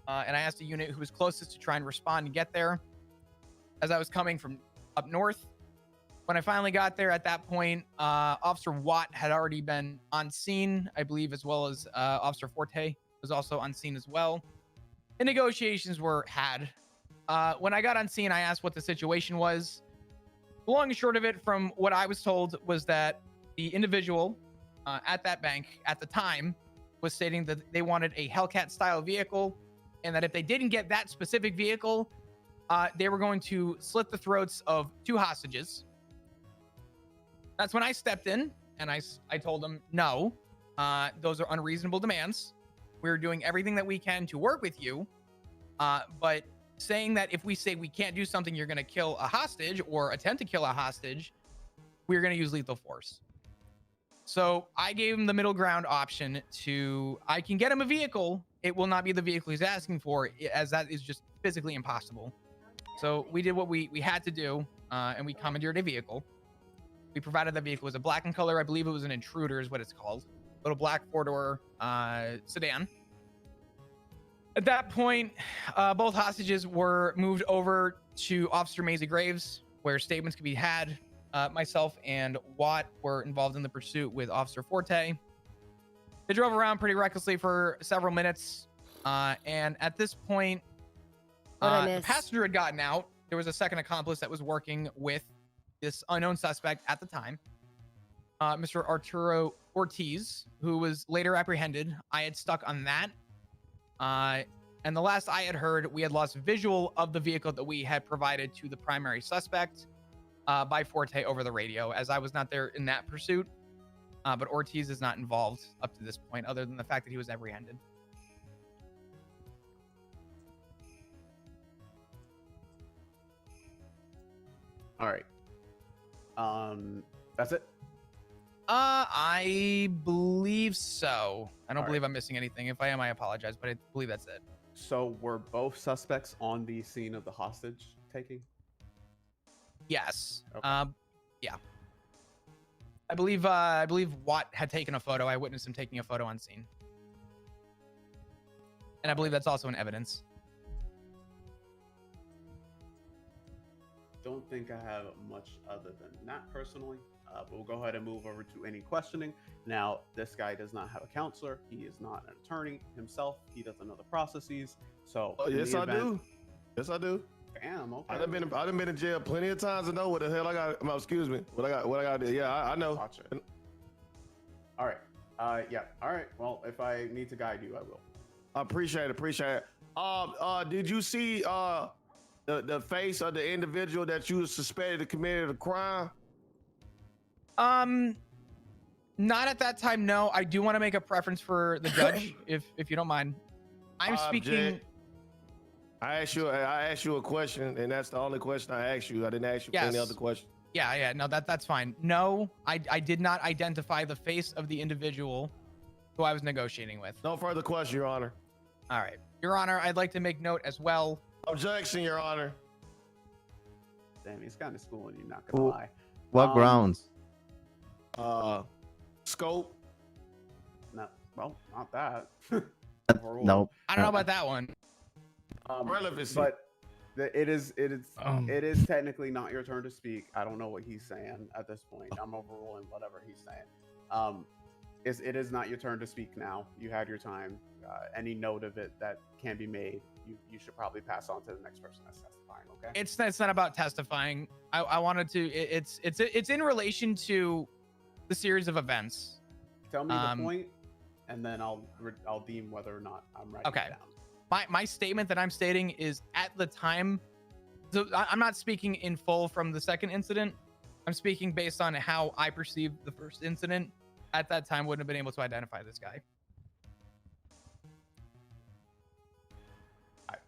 And I asked a unit who was closest to try and respond and get there. As I was coming from up north, when I finally got there, at that point, Officer Watt had already been on scene, I believe, as well as Officer Forte was also on scene as well. And negotiations were had. When I got on scene, I asked what the situation was. The long and short of it, from what I was told, was that the individual at that bank at the time was stating that they wanted a Hellcat-style vehicle, and that if they didn't get that specific vehicle, they were going to slit the throats of 2 hostages. That's when I stepped in, and I told them, no, those are unreasonable demands. We're doing everything that we can to work with you, but saying that if we say we can't do something, you're going to kill a hostage or attempt to kill a hostage, we're going to use lethal force. So I gave him the middle ground option to, I can get him a vehicle. It will not be the vehicle he's asking for, as that is just physically impossible. So we did what we had to do, and we commandeered a vehicle. We provided that vehicle. It was a black in color. I believe it was an Intruder is what it's called. Little black 4-door sedan. At that point, both hostages were moved over to Officer Maisy Graves, where statements could be had. Myself and Watt were involved in the pursuit with Officer Forte. They drove around pretty recklessly for several minutes. And at this point, the passenger had gotten out. There was a second accomplice that was working with this unknown suspect at the time, Mr. Arturo Ortiz, who was later apprehended. I had stuck on that. And the last I had heard, we had lost visual of the vehicle that we had provided to the primary suspect by Forte over the radio, as I was not there in that pursuit. But Ortiz is not involved up to this point, other than the fact that he was apprehended. All right. That's it? I believe so. I don't believe I'm missing anything. If I am, I apologize, but I believe that's it. So were both suspects on the scene of the hostage taking? Yes. Yeah. I believe Watt had taken a photo. I witnessed him taking a photo on scene. And I believe that's also in evidence. Don't think I have much other than that personally. But we'll go ahead and move over to any questioning. Now, this guy does not have a counselor. He is not an attorney himself. He doesn't know the processes. So, yes, I do. Yes, I do. Damn. Okay. I done been in jail plenty of times to know what the hell I got. Excuse me. What I got. Yeah, I know. Gotcha. All right. Yeah. All right. Well, if I need to guide you, I will. I appreciate it. Did you see the face of the individual that you suspected of committed a crime? Not at that time. No, I do want to make a preference for the judge, if you don't mind. I'm speaking. I asked you a question, and that's the only question I asked you. I didn't ask you any other question. Yeah. No, that's fine. No, I did not identify the face of the individual who I was negotiating with. No further question, Your Honor. All right, Your Honor. I'd like to make note as well. Objection, Your Honor. Damn, he's kind of schooling you. Not gonna lie. What grounds? Scope. No, well, not that. Nope. I don't know about that one. Relevancy. But it is technically not your turn to speak. I don't know what he's saying at this point. I'm overruling whatever he's saying. It is not your turn to speak now. You had your time. Any note of it that can be made, you should probably pass on to the next person that's testifying. Okay. It's not about testifying. I wanted to. It's in relation to the series of events. Tell me the point, and then I'll deem whether or not I'm writing it down. My statement that I'm stating is at the time. So I'm not speaking in full from the second incident. I'm speaking based on how I perceived the first incident. At that time, wouldn't have been able to identify this guy.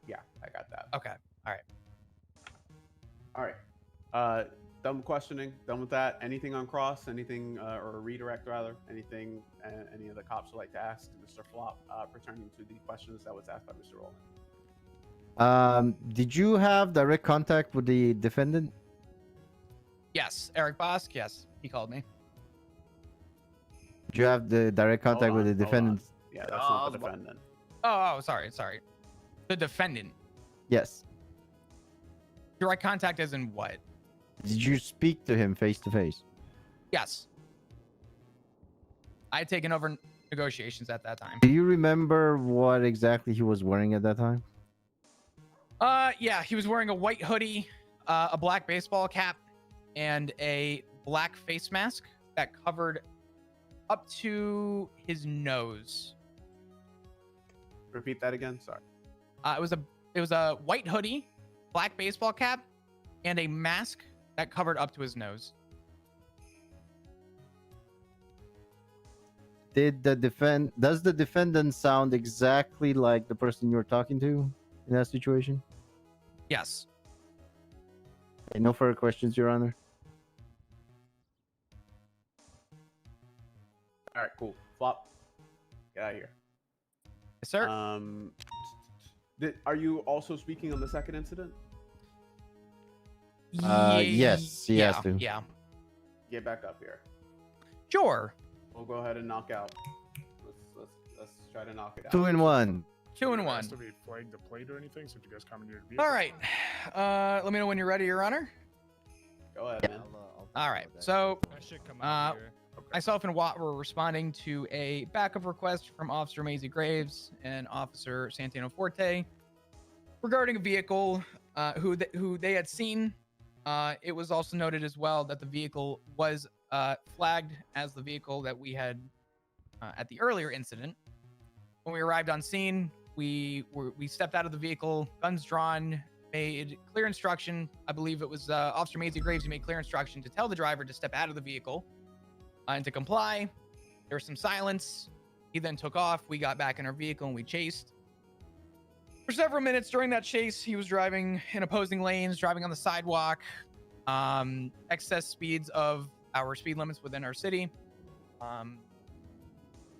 Yeah, I got that. Okay. All right. Done with questioning. Done with that. Anything on cross? Anything or a redirect rather? Anything? Any of the cops would like to ask Mr. Flop pertaining to the questions that was asked by Mr. Rowland? Did you have direct contact with the defendant? Yes, Eric Bosk. Yes, he called me. Do you have the direct contact with the defendant? Yeah, that's not the defendant. Oh, sorry. The defendant. Yes. Direct contact as in what? Did you speak to him face to face? Yes. I had taken over negotiations at that time. Do you remember what exactly he was wearing at that time? Yeah, he was wearing a white hoodie, a black baseball cap, and a black face mask that covered up to his nose. Repeat that again. Sorry. It was a white hoodie, black baseball cap, and a mask that covered up to his nose. Does the defendant sound exactly like the person you were talking to in that situation? Yes. Okay, no further questions, Your Honor. All right, cool. Flop. Get out of here. Yes, sir. Are you also speaking on the second incident? Yes, he has to. Yeah. Get back up here. Sure. We'll go ahead and knock out. Let's try to knock it out. 2 and 1. 2 and 1. Has to be flagged the plate or anything since you guys commandeered the vehicle. All right. Let me know when you're ready, Your Honor. Go ahead, man. All right. So, myself and Watt were responding to a backup request from Officer Maisy Graves and Officer Santino Forte regarding a vehicle who they had seen. It was also noted as well that the vehicle was flagged as the vehicle that we had at the earlier incident. When we arrived on scene, we stepped out of the vehicle, guns drawn, made clear instruction. I believe it was Officer Maisy Graves who made clear instruction to tell the driver to step out of the vehicle and to comply. There was some silence. He then took off. We got back in our vehicle and we chased. For several minutes during that chase, he was driving in opposing lanes, driving on the sidewalk, excess speeds of our speed limits within our city.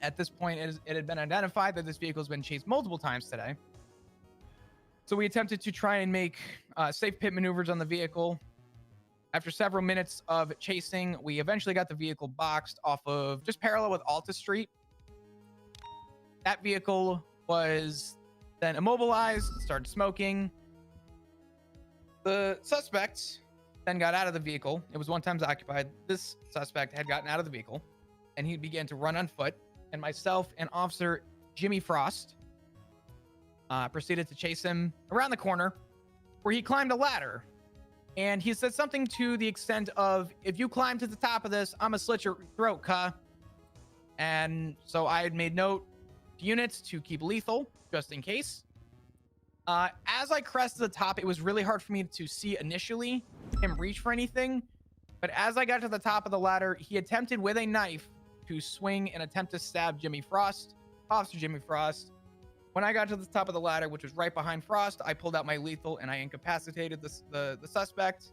At this point, it had been identified that this vehicle has been chased multiple times today. So we attempted to try and make safe pit maneuvers on the vehicle. After several minutes of chasing, we eventually got the vehicle boxed off of just parallel with Alta Street. That vehicle was then immobilized, started smoking. The suspect then got out of the vehicle. It was 1 time occupied. This suspect had gotten out of the vehicle and he began to run on foot. And myself and Officer Jimmy Frost proceeded to chase him around the corner where he climbed a ladder. And he said something to the extent of, if you climb to the top of this, I'm gonna slit your throat, cuh. And so I had made note to units to keep lethal, just in case. As I crested the top, it was really hard for me to see initially him reach for anything. But as I got to the top of the ladder, he attempted with a knife to swing and attempt to stab Jimmy Frost, Officer Jimmy Frost. When I got to the top of the ladder, which was right behind Frost, I pulled out my lethal and I incapacitated the suspect.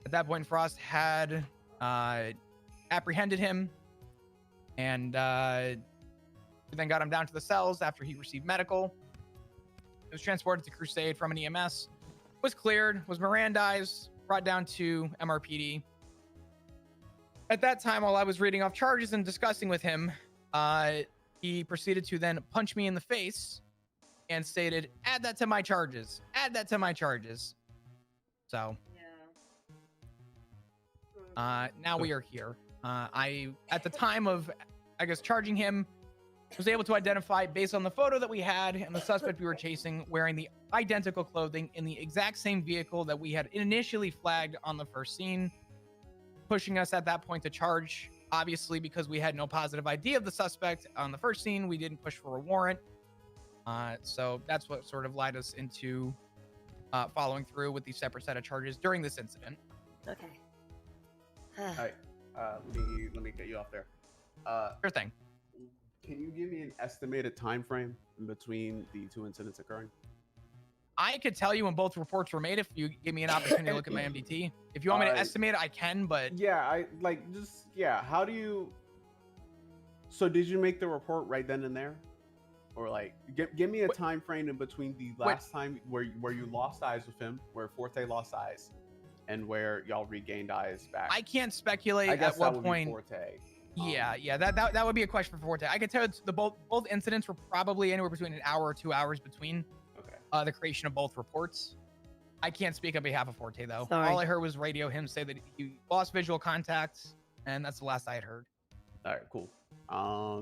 At that point, Frost had apprehended him and then got him down to the cells after he received medical. He was transported to Crusade from an EMS, was cleared, was Mirandized, brought down to MRPD. At that time, while I was reading off charges and discussing with him, he proceeded to then punch me in the face and stated, add that to my charges. Add that to my charges. So, now we are here. At the time of, I guess, charging him, was able to identify, based on the photo that we had and the suspect we were chasing, wearing the identical clothing in the exact same vehicle that we had initially flagged on the first scene, pushing us at that point to charge. Obviously, because we had no positive ID of the suspect on the first scene, we didn't push for a warrant. So that's what sort of led us into following through with the separate set of charges during this incident. Okay. All right. Let me get you off there. Sure thing. Can you give me an estimated time frame in between the 2 incidents occurring? I could tell you when both reports were made if you give me an opportunity to look at my MDT. If you want me to estimate it, I can, but... Yeah, how do you... So did you make the report right then and there? Or like, give me a time frame in between the last time where you lost eyes with him, where Forte lost eyes, and where y'all regained eyes back. I can't speculate I guess at that what would point... be Forte. Yeah. That would be a question for Forte. I can tell the both incidents were probably anywhere between an hour or 2 hours between. Okay. The creation of both reports. I can't speak on behalf of Forte though. Sorry. All I heard was radio him say that he lost visual contact, and that's the last I had heard. All right, cool. My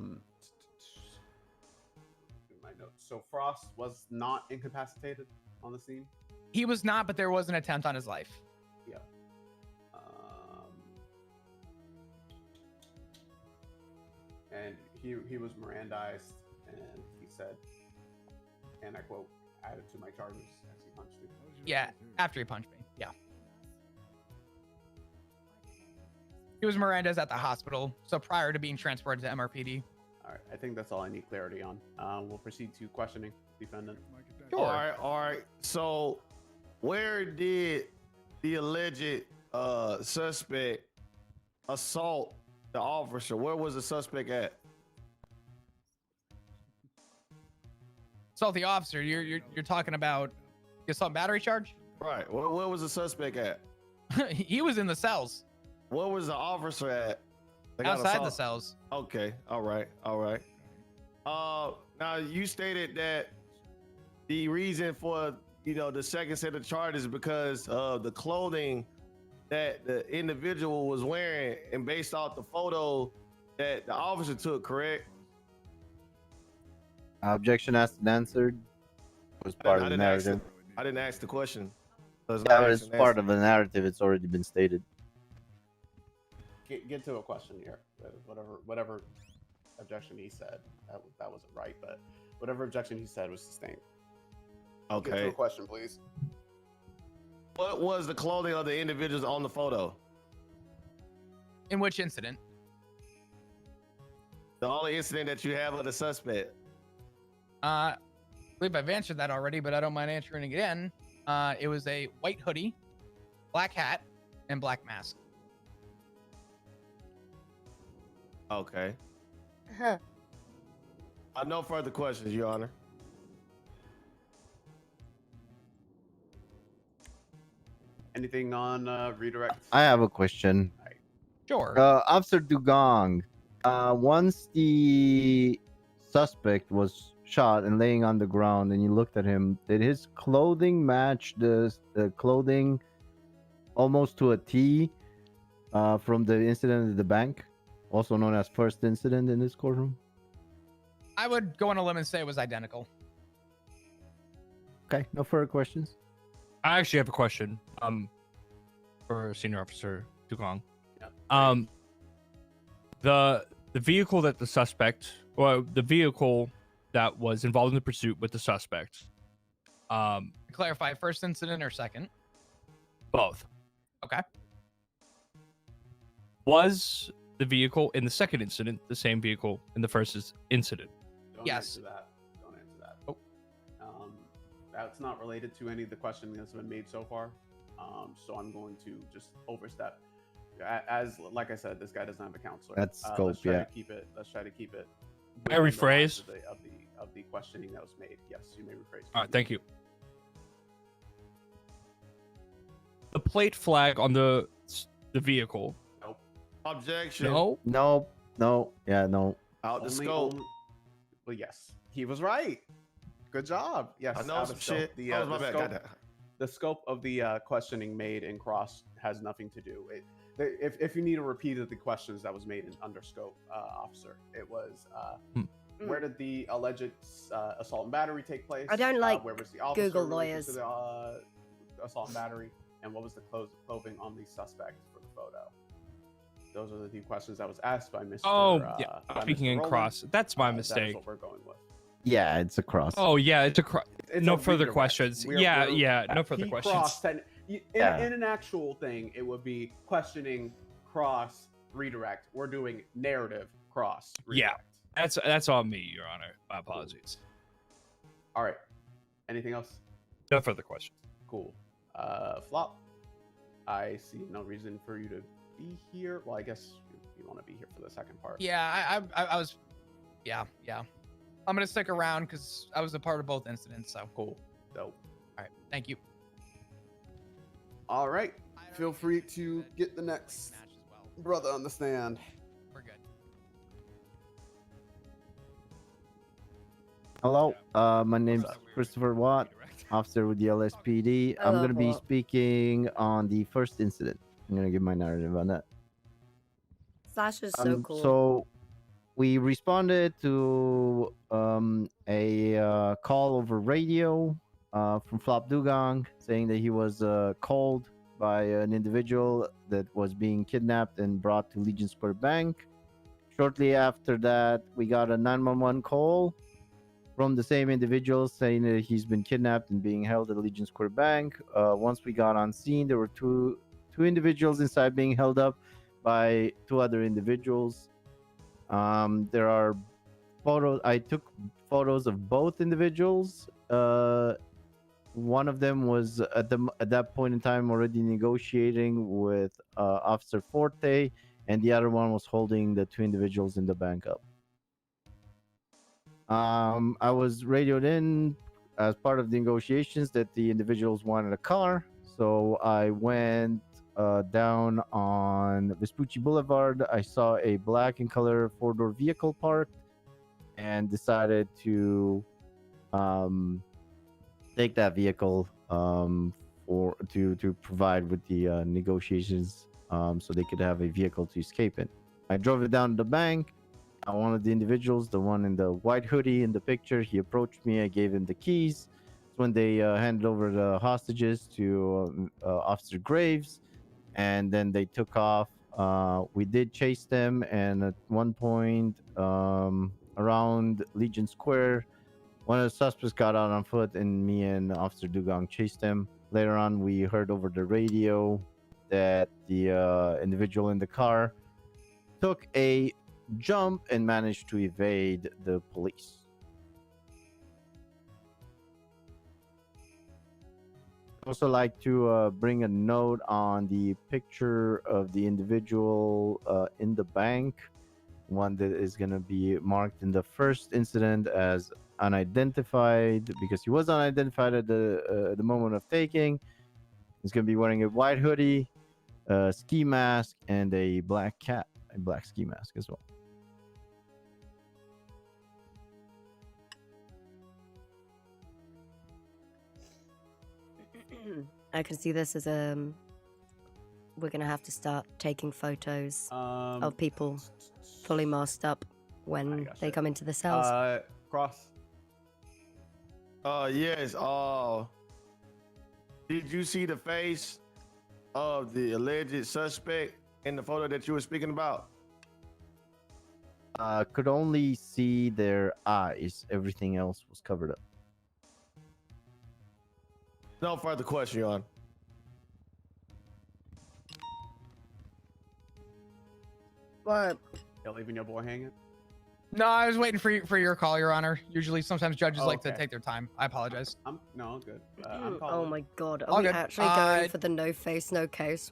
notes. So Frost was not incapacitated on the scene. He was not, but there was an attempt on his life. Yeah. And he was Mirandized, and he said, and I quote, "added to my charges" as he punched me. Yeah, after he punched me. Yeah. He was Miranda's at the hospital, so prior to being transported to MRPD. All right, I think that's all I need clarity on. We'll proceed to questioning defendant. All right. So, where did the alleged suspect assault the officer? Where was the suspect at? Assault the officer. You're talking about the assault and battery charge? Right. Where was the suspect at? He was in the cells. Where was the officer at? They got Outside the assault- cells. Okay. All right. Now you stated that the reason for the second set of charges because of the clothing that the individual was wearing, and based off the photo that the officer took, correct? Objection asked and answered. Was part of the narrative. I didn't ask the question. That was part of the narrative. It's already been stated. Get to a question here. Whatever objection he said, that wasn't right, but whatever objection he said was sustained. Get to Okay. a question, please. What was the clothing of the individuals on the photo? In which incident? The only incident that you have of the suspect. I believe I've answered that already, but I don't mind answering again. It was a white hoodie, black hat, and black mask. Okay. Huh. No further questions, Your Honor. Anything on redirect? I have a question. Sure. Officer Dugong, once the suspect was shot and laying on the ground and you looked at him, did his clothing match the clothing almost to a T from the incident at the bank, also known as first incident in this courtroom? I would go on a limb and say it was identical. Okay, no further questions. I actually have a question. For Senior Officer Dugong. The vehicle that the suspect, or the vehicle that was involved in the pursuit with the suspect. Clarify, first incident or second? Both. Okay. Was the vehicle in the second incident the same vehicle in the first incident? Don't Yes. Answer that. Don't answer that. Oh. That's not related to any of the questioning that's been made so far. So I'm going to just overstep. As like I said, this guy doesn't have a counselor. That's scope, let's try yeah. To keep it. Let's try to keep it. May I within the lines rephrase? of the questioning that was made. Yes, you may rephrase. All right, thank you. The plate flag on the vehicle. Nope. Objection. No. No. Yeah, no. Out the scope. Well, yes, he was right. Good job. Yes, I know out some of scope. shit. The, Oh, my the bad. scope, Goddamn. the scope of the questioning made in cross has nothing to do. If you need a repeat of the questions that was made in under scope, officer, it was where did the alleged assault and battery take place? I don't like where was the officer Google in relation lawyers. to the assault and battery, and what was the clothing on the suspect for the photo? Those are the two questions that was asked by Mr. Oh, yeah. by Speaking Mr. in Rowland. cross. That's my That is mistake. what we're going with. Yeah, it's a cross. Oh, yeah, it's a cross. It's No a further redirect. questions. We're- Yeah, we're- yeah, no further he questions. crossed and in Yeah. an actual thing, it would be questioning, cross, redirect. We're doing narrative, cross, Yeah, redirect. that's on me, Your Honor. My apologies. All right. Anything else? No further questions. Cool. Flop. I see no reason for you to be here. Well, I guess you want to be here for the second part. Yeah, I was. Yeah. I'm gonna stick around because I was a part of both incidents. So cool. Dope. All right. Thank you. All right. Feel free to get the next brother on the stand. We're good. Hello, my name's Christopher Watt, officer with the LSPD. I I'm love going to be Watt. speaking on the first incident. I'm going to give my narrative on that. Sasha's so cool. So we responded to a call over radio from Flop Dugong saying that he was called by an individual that was being kidnapped and brought to Legion Square Bank. Shortly after that, we got a 911 call from the same individual saying that he's been kidnapped and being held at Legion Square Bank. Once we got on scene, there were two individuals inside being held up by two other individuals. There are photos. I took photos of both individuals. One of them was at that point in time already negotiating with Officer Forte, and the other one was holding the two individuals in the bank up. I was radioed in as part of the negotiations that the individuals wanted a car, so I went down on Vespucci Boulevard. I saw a black in color four-door vehicle parked and decided to take that vehicle to provide with the negotiations so they could have a vehicle to escape in. I drove it down to the bank. One of the individuals, the one in the white hoodie in the picture, he approached me. I gave him the keys. It's when they handed over the hostages to Officer Graves, and then they took off. We did chase them, and at one point around Legion Square, one of the suspects got out on foot, and me and Officer Dugong chased him. Later on, we heard over the radio that the individual in the car took a jump and managed to evade the police. I'd also like to bring a note on the picture of the individual in the bank, one that is going to be marked in the first incident as unidentified because he was unidentified at the moment of taking. He's going to be wearing a white hoodie, a ski mask, and a black cap, a black ski mask as well. I can see this as we're gonna have to start taking photos of people fully masked up when they come into the cells. Cross. Yes. Did you see the face of the alleged suspect in the photo that you were speaking about? Could only see their eyes. Everything else was covered up. No further question, Your Honor. What? You're leaving your boy hanging? No, I was waiting for your call, Your Honor. Usually, sometimes judges like to okay. take their time. I apologize. I'm good. Oh my god, All are we good. actually going for the no face, no case?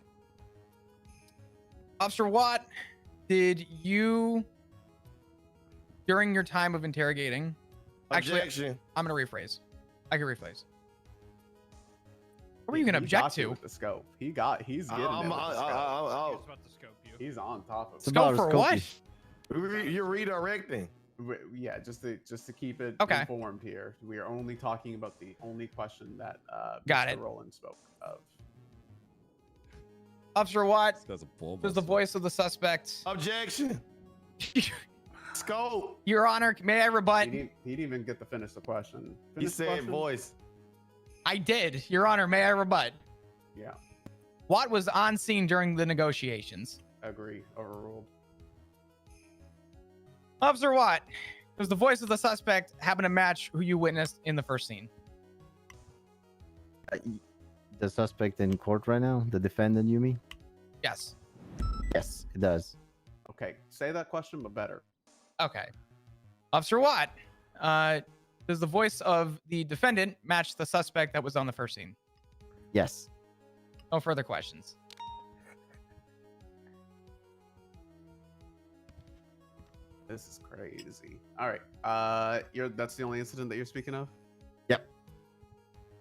Officer Watt, did you, during your time of interrogating, Objection. actually, I'm gonna rephrase. I can rephrase. What were you gonna object to? With the scope. He's getting it with the scope. He's on top of it. Scope for what? You're redirecting. Yeah, just to keep it Okay. informed here. We are only talking about the only question that Got Mr. it. Roland spoke of. Officer Watt, That's a bull. does the voice of the suspect? Objection. Scope. Your Honor, may I rebut? He didn't even get to finish the question. He Finish the said question? voice. I did. Your Honor, may I rebut? Yeah. Watt was on scene during the negotiations. Agree. Overruled. Officer Watt, does the voice of the suspect happen to match who you witnessed in the first scene? The suspect in court right now, the defendant, you mean? Yes. Yes, it does. Okay, say that question, but better. Okay. Officer Watt, does the voice of the defendant match the suspect that was on the first scene? Yes. No further questions. This is crazy. All right. That's the only incident that you're speaking of? Yep.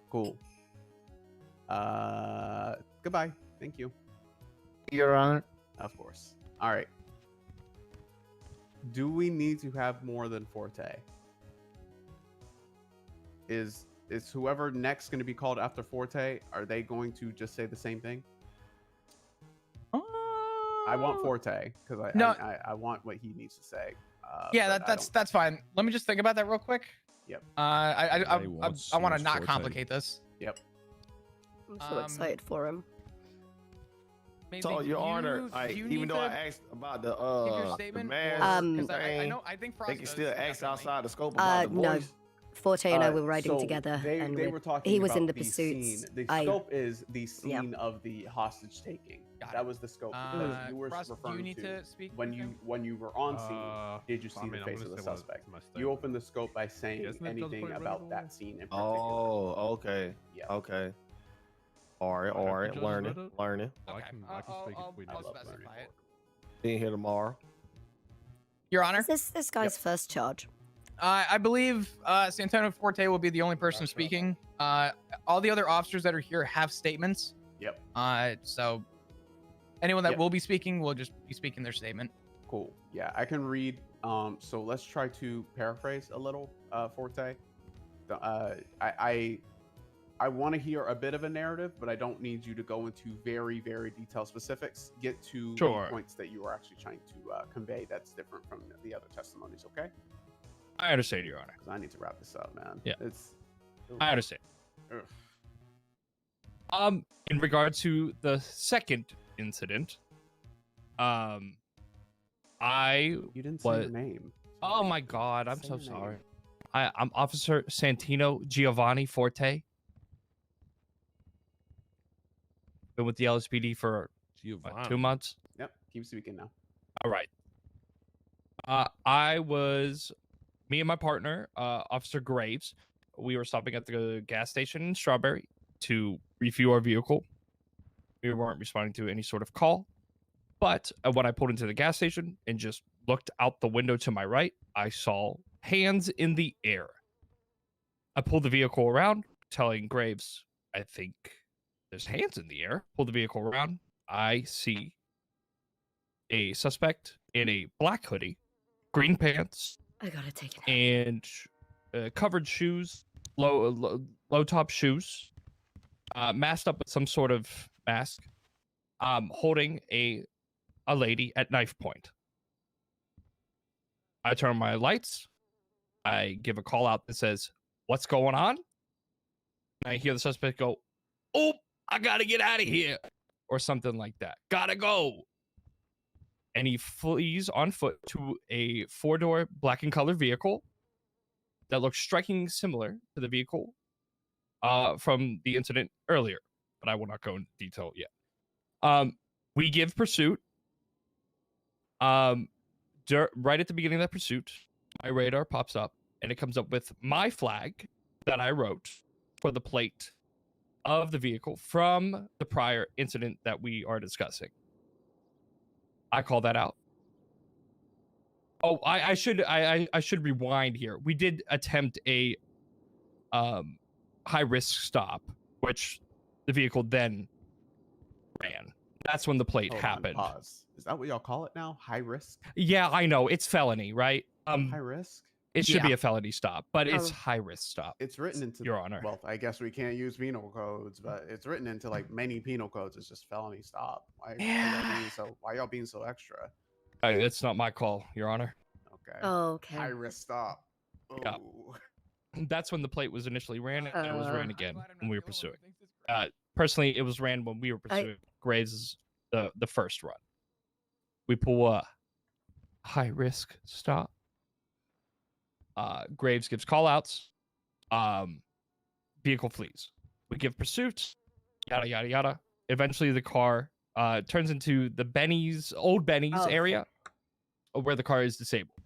Cool. Goodbye. Thank you. Your Honor. Of course. All right. Do we need to have more than Forte? is whoever next going to be called after Forte? Are they going to just say the same thing? I want Forte because I want what he needs to say. Yeah, but that's fine. Let me just think about that real quick. Yep. I He wants want to someone's not forte. complicate this. Yep. I'm so excited for him. So, Your Honor, do like, you even need though to I asked about the give your the statement? mask, Because I thing, know I think Frost they can does, still ask definitely. outside the scope about the No. voice. Forte and I were riding so together, They and were talking he was about in the the pursuits. scene. The scope is the scene of the hostage taking. That was the scope because you were Frost, do you referring need to to speak when you were on scene. Did you see the face of the suspect? You opened the scope by saying anything about that scene in particular. Oh, okay. Yeah. Okay. All right. Learning. Okay. I'll specify it. Being here tomorrow. Your Honor. Is this guy's first charge? I believe Santana Forte will be the only person speaking. All the other officers that are here have statements. Yep. So anyone that will be speaking will just be speaking their statement. Cool. Yeah, I can read. So let's try to paraphrase a little, Forte. I want to hear a bit of a narrative, but I don't need you to go into very, very detailed specifics. Get to the points that you are actually trying to convey that's different from the other testimonies, okay? I understand, Your Honor. Because I need to wrap this up, man. Yeah. It's. I understand. Ugh. In regard to the second incident, I You didn't say your name. Oh my God, I'm so sorry. I'm Officer Santino Giovanni Forte. Been with the LSPD for what, 2 months. Yep. Keep speaking now. All right. Me and my partner, Officer Graves, we were stopping at the gas station in Strawberry to refuel our vehicle. We weren't responding to any sort of call. But when I pulled into the gas station and just looked out the window to my right, I saw hands in the air. I pulled the vehicle around, telling Graves, I think there's hands in the air. Pull the vehicle around. I see a suspect in a black hoodie, green pants, I gotta take it. and covered shoes, low top shoes, masked up with some sort of mask, holding a lady at knife point. I turn on my lights. I give a call out that says, "What's going on?" And I hear the suspect go, "Oh, I gotta get out of here," or something like that. Gotta go. And he flees on foot to a 4-door black and color vehicle that looks strikingly similar to the vehicle from the incident earlier, but I will not go into detail yet. We give pursuit. Right at the beginning of that pursuit, my radar pops up and it comes up with my flag that I wrote for the plate of the vehicle from the prior incident that we are discussing. I call that out. Oh, I should rewind here. We did attempt a high risk stop, which the vehicle then ran. That's when the plate Hold on, happened. pause. Is that what y'all call it now? High risk? Yeah, I know. It's felony, right? High risk? It should be a felony stop, but it's Oh. high risk stop. It's written into Your Honor. Well, I guess we can't use penal codes, but it's written into like many penal codes. It's just felony stop. Why y'all being so extra? It's not my call, Your Honor. Okay. Oh, okay. High risk stop. Yeah. Ooh. That's when the plate was initially ran, and it was ran again when we were pursuing. Personally, it was ran when we were pursuing Graves' the first run. We pull a high risk stop. Graves gives call outs. Vehicle flees. We give pursuit. Yada yada yada. Eventually, the car turns into the old Benny's area, where the car is disabled.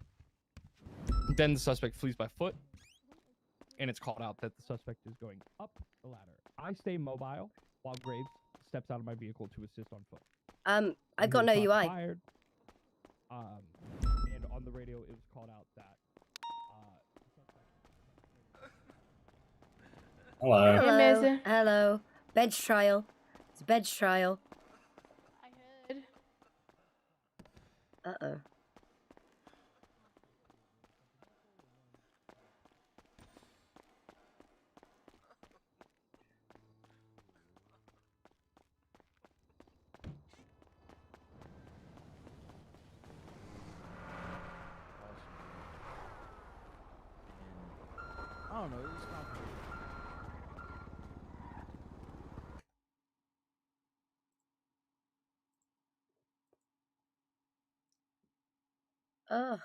Then the suspect flees by foot, and it's called out that the suspect is going up the ladder. I stay mobile while Graves steps out of my vehicle to assist on foot. I got no UI. Fired. And on the radio, it was called out that. Hello. Hey, Maisy. Hello. Bench trial. It's a bench trial. I heard. Uh-oh. don't know. It's not. Ugh.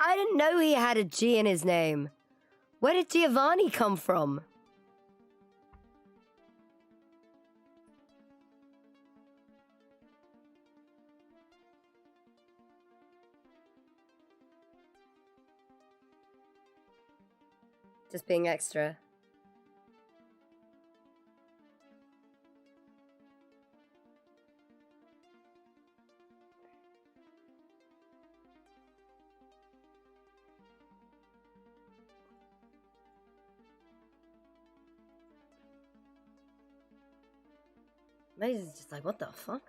I didn't know he had a G in his name. Where did Giovanni come from? Just being extra. Maisy's just like, what the fuck?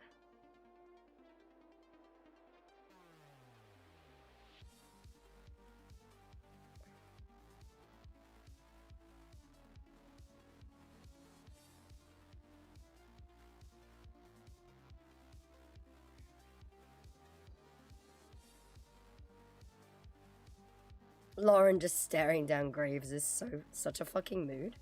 Lauren just staring down graves is such a fucking mood.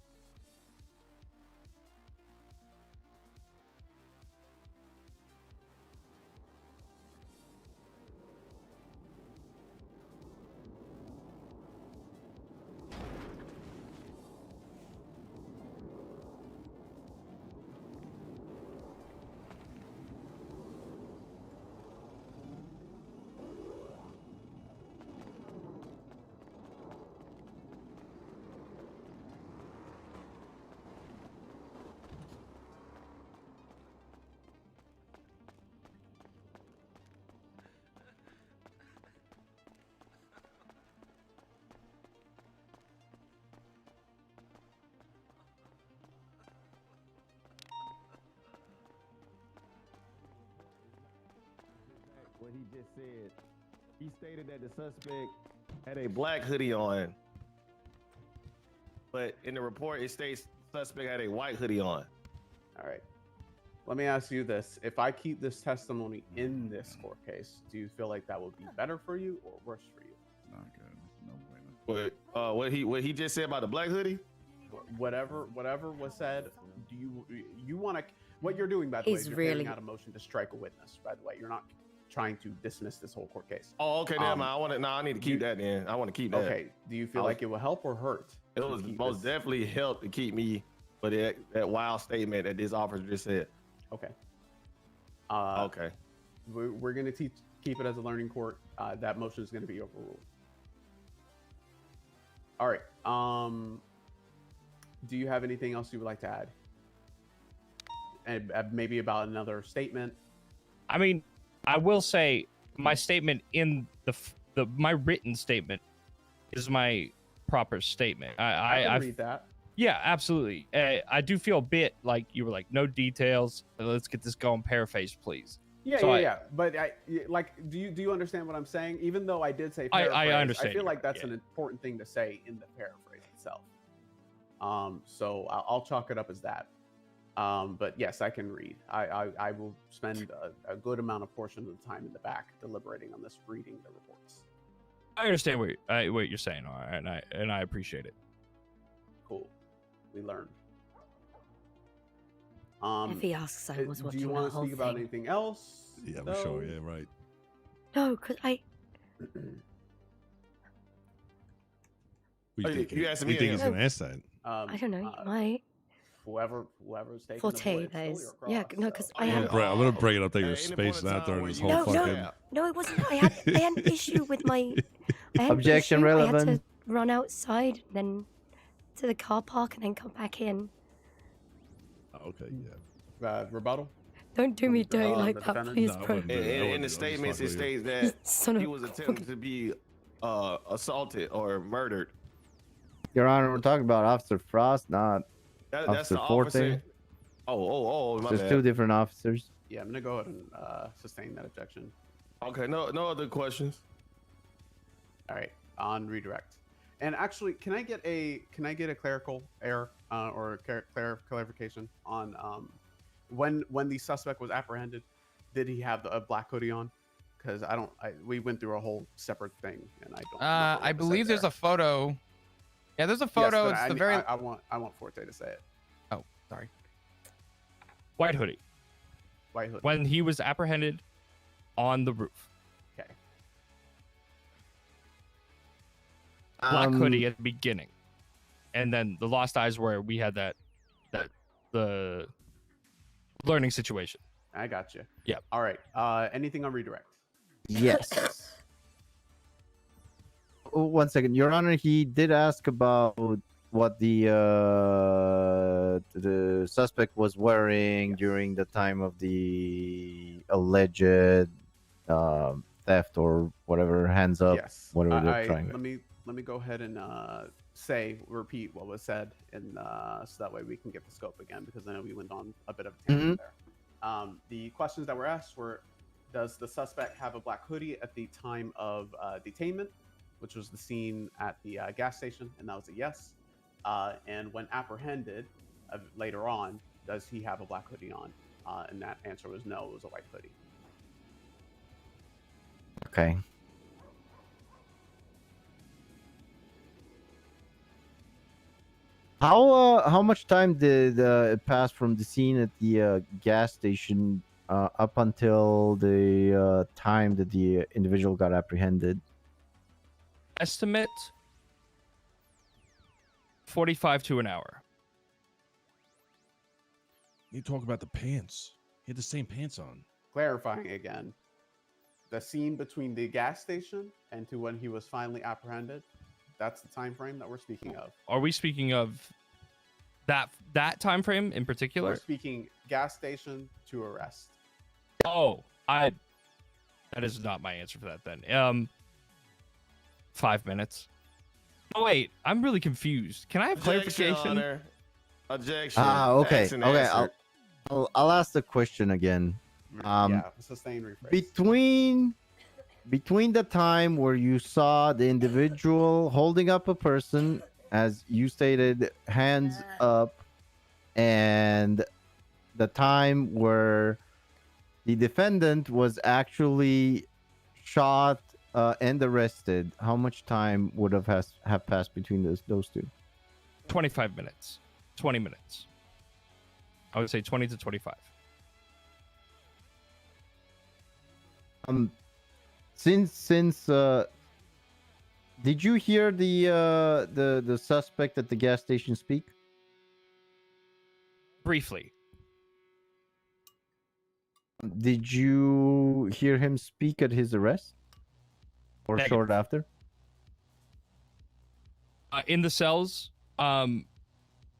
What he just said. He stated that the suspect had a black hoodie on, but in the report it states suspect had a white hoodie on. All right. Let me ask you this. If I keep this testimony in this court case, do you feel like that would be better for you or worse for you? Not good. No bueno. What he just said about the black hoodie? Whatever was said, do you want to, what you're doing, by the way, is you're carrying out a motion to strike a witness, by the way. You're not trying to dismiss this whole court case. Oh, okay, never mind. I need to keep that in. I want to keep that. Okay. Do you feel like it will help or hurt? It was most definitely help to keep me for that wild statement that this officer just said. Okay. Okay. We're going to keep it as a learning court. That motion is going to be overruled. All right. Do you have anything else you would like to add? And maybe about another statement? I mean, I will say my statement in my written statement is my proper statement. I can read that. Yeah, absolutely. I do feel a bit like you were like, no details. Let's get this going. Paraphrase, please. Yeah. But do you understand what I'm saying? Even though I did say paraphrase, I understand. I feel like that's an important thing to say in the paraphrase itself. So I'll chalk it up as that. But yes, I can read. I will spend a good amount of portion of the time in the back deliberating on this, reading the reports. I understand what you're saying, all right, and I appreciate it. Cool. We learned. If he asks, I was do watching you the want to whole speak about thing. anything else? Yeah, for sure. Yeah, right. No, because I. Who Oh, you asking me? You think he's gonna ask that? I don't know. You might. Whoever's taking Forte, the void, that still is. your Yeah, cross, no, so- because Oh, I yeah. had. I'm gonna bring it up that At you're any point spacing in out time during where this you whole was- fucking. No, it wasn't. I had an issue with my. I had an Objection issue. I had relevant. to run outside, then to the car park, and then come back in. Okay, rebuttal. Don't do me dirty like the that, defendant? please, No, I bro. wouldn't do that. I wouldn't In do the that. statements, I'm it just states You that son of he a was attempting to be assaulted or murdered. Your Honor, we're talking about Officer Frost, not That's Officer the Forte. officer. Oh, my There's bad. two different officers. Yeah, I'm gonna go ahead and sustain that objection. Okay, no other questions. All right, on redirect. And actually, can I get a clerical error or clarification on when the suspect was apprehended? Did he have a black hoodie on? Because we went through a whole separate thing, and I don't. I believe there's a photo. Yeah, there's a photo. Yes, It's the very. I want Forte to say it. Oh, sorry. White hoodie. White hoodie. When he was apprehended on the roof. Okay. Black hoodie at the beginning, and then the Lost Eyes where we had the learning situation. I got you. Yeah. All right. Anything on redirect? Yes. Oh, 1 second, Your Honor. He did ask about what the suspect was wearing during the time of the alleged theft or whatever. Hands up. Yes. Whatever they're trying. Let me go ahead and repeat what was said, and so that way we can get the scope again, because I know we went on a bit of a tangent there. The questions that were asked were: does the suspect have a black hoodie at the time of detainment, which was the scene at the gas station? And that was a yes. And when apprehended later on, does he have a black hoodie on? And that answer was no, it was a white hoodie. Okay. How much time did it pass from the scene at the gas station up until the time that the individual got apprehended? Estimate 45 to an hour. You talk about the pants. He had the same pants on. Clarifying again, the scene between the gas station and to when he was finally apprehended, that's the time frame that we're speaking of. Are we speaking of that time frame in particular? We're speaking gas station to arrest. Oh, that is not my answer for that then. 5 minutes. Oh wait, I'm really confused. Can I have clarification? Objection. Okay. Asked and Okay. answered. I'll ask the question again. Sustain rephrase. Between the time where you saw the individual holding up a person, as you stated, hands up, and the time where the defendant was actually shot and arrested, how much time would have passed between those two? 25 minutes. 20 minutes. I would say 20 to 25. Since did you hear the suspect at the gas station speak? Briefly. Did you hear him speak at his arrest? Or Negative. short after? In the cells,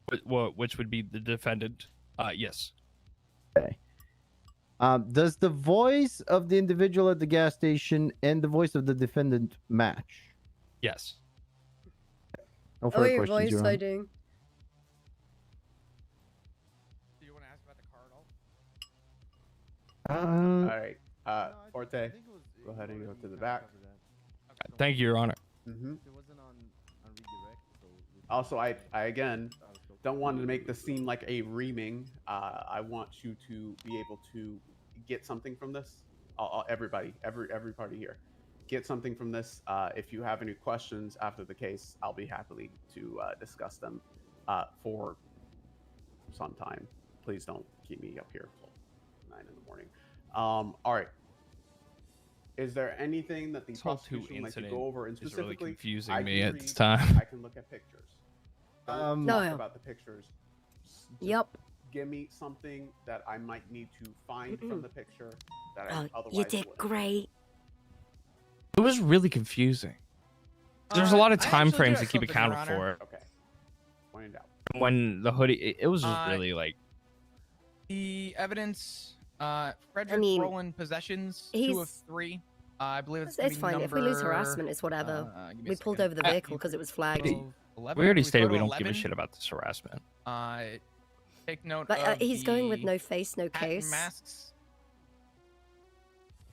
which would be the defendant. Yes. Okay. Does the voice of the individual at the gas station and the voice of the defendant match? Yes. No Oh, further your questions, voice Your Honor. hiding. Do you want to ask about the car at all? All right. Forte, go ahead and go to the back. Thank you, Your Honor. Also, I again, don't want to make this seem like a reaming. I want you to be able to get something from this. Everybody, every party here, get something from this. If you have any questions after the case, I'll be happy to discuss them for some time. Please don't keep me up here till 9 in the morning. All right. Is there anything that the This whole two prosecution would like to incident go over? And is really specifically, confusing I me can at this read, time. I can look at pictures. Don't No, talk yeah. about the pictures. Just Yep. Give me something that I might need to find from the picture that I Oh, otherwise you did wouldn't. great. It was really confusing. There's a lot of I time actually do frames have to keep something, Your accounted Honor. for. Okay. Point it out. When the hoodie, it was just really like. The evidence, Frederick mean, Rowland possessions, 2 of he's- 3. I believe it's It's fine. If we lose harassment, it's whatever. give me We a pulled second. over the vehicle because it was flagged. 11, We already stated photo we don't give a 11. shit about this harassment. Take note But of he's going with the no face, no hat and case. masks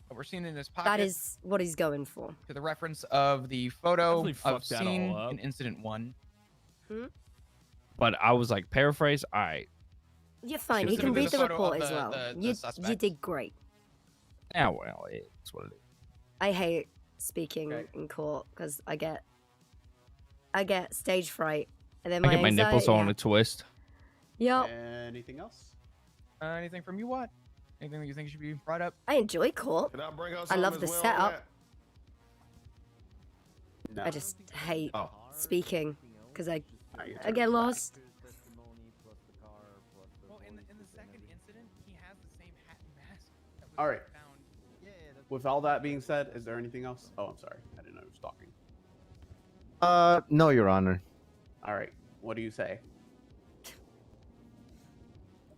that we're seeing in his pocket. That is what he's going for. To the reference of the photo Definitely of fucked that all scene up. in incident 1. But I was like, paraphrase. All right. You're fine. He can Specifically read the the photo report of as the- well. the You suspect. did great. Yeah, well, it's what it is. I hate speaking in court because I get stage fright, and then I my get my nipples anxiety- on a twist. Yep. Anything else? Anything from you, what? Anything that you think should be brought up? I enjoy court. Can I bring up I something love as the well on setup. No. I just hate Oh. speaking because I get lost. Well, in the second incident, he has the same hat and mask that was All right. found. With all that being said, is there anything else? Oh, I'm sorry. I didn't know you was talking. No, Your Honor. All right. What do you say?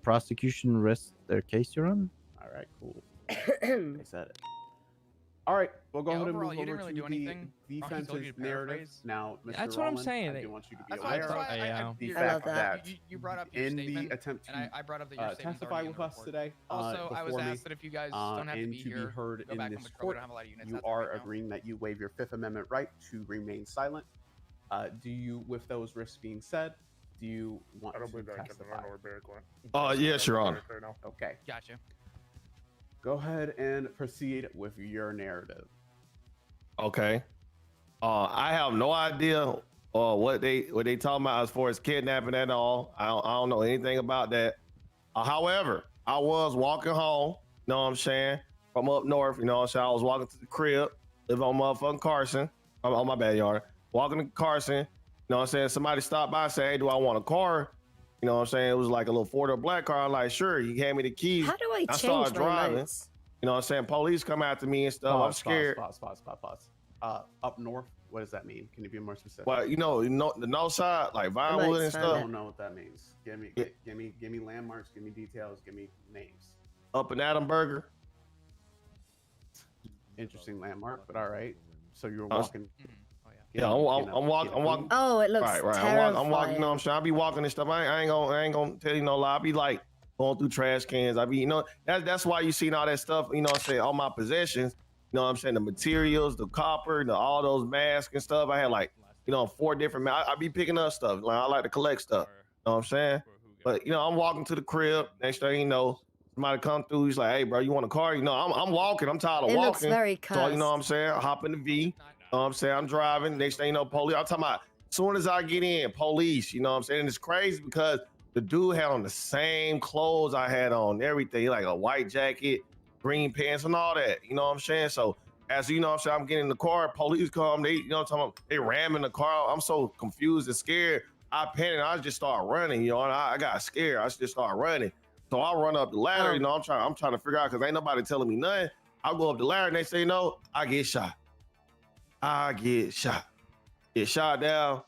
Prosecution rests their case, Your Honor. All right, cool. I said it. All right, we'll go Yeah, ahead and overall, move you over didn't really to do anything. the Rocky told you defense's to narrative. paraphrase. Now, Mr. That's what I'm Rowland, saying. I do want you to be That's why aware of the I love fact that. You brought up your in the statement, attempt to and I brought up that your statement's testify already in with the us report. today. Also, I was before me, asked that if you guys don't have to and be to here, be heard go in back this on patrol. We court, don't have a lot of units you out are right now. agreeing that you waive your Fifth Amendment right to remain silent. Do you, with those risks being said, do you want I don't to believe that I can. I testify? don't know where Barrick went. Yes, Your Honor. Right now. Okay. Gotcha. Go ahead and proceed with your narrative. Okay. I have no idea what they talking about as far as kidnapping at all. I don't know anything about that. However, I was walking home, you know what I'm saying, from up north, you know what I'm saying. I was walking to the crib, live on motherfucking Carson. On my bad, yard. Walking to Carson, you know what I'm saying. Somebody stopped by and said, hey, do I want a car? You know what I'm saying? It was like a little 4-door black car. I'm like, sure. He gave me the keys. How do I I change started my driving. notes? You know what I'm saying? Police come after me and stuff. I'm scared. Pause. Up north, what does that mean? Can you be more specific? Well, you know, the north side, like Vinewood and I stuff. don't know what that means. Give me landmarks. Give me details. Give me names. Up in Adamberger. Interesting landmark, but all right. So you were I was- walking. Yeah, I'm walking. Oh, it looks right. terrifying. I'm walking. You know what I'm saying? I be walking and stuff. I ain't gonna tell you no lie. I be like going through trash cans. I be, you know, that's why you seen all that stuff. You know what I'm saying? All my possessions. You know what I'm saying? The materials, the copper, all those masks and stuff. I had like, you know, 4 different. I be picking up stuff. Like I like to collect stuff. You know what I'm saying? But you know, I'm walking to the crib. Next thing you know, somebody come through. He's like, "Hey, bro, you want a car?" You know, I'm walking. I'm tired of It walking. looks very So you know cursed. what I'm saying? I hop in the V. You know what I'm saying? I'm driving. Next thing you know, police. I'm talking about as soon as I get in, police. You know what I'm saying? And it's crazy because the dude had on the same clothes I had on, everything, like a white jacket, green pants, and all that. You know what I'm saying? So as you know what I'm saying, I'm getting in the car, police come, they, you know what I'm talking about, they ramming the car. I'm so confused and scared. I panicked. I just start running, you know, and I got scared. I just start running. So I run up the ladder, you know, I'm trying to figure out because ain't nobody telling me nothing. I go up the ladder and they say no, I get shot. Get shot down,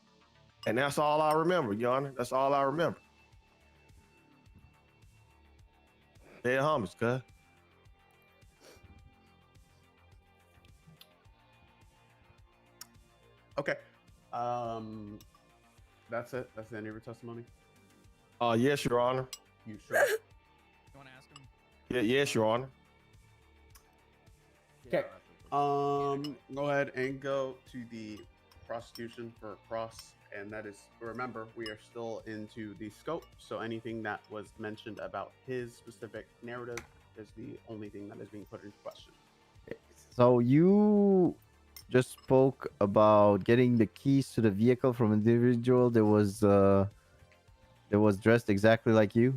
and that's all I remember, Your Honor. That's all I remember. Dead homies, cuz. Okay. That's it. That's the end of your testimony. Yes, Your Honor. You sure? You want to ask him? Yeah, yes, Your Honor. Okay. Go ahead and go to the prosecution for cross and that is, remember, we are still into the scope. So anything that was mentioned about his specific narrative is the only thing that is being put into question. So you just spoke about getting the keys to the vehicle from an individual that was dressed exactly like you.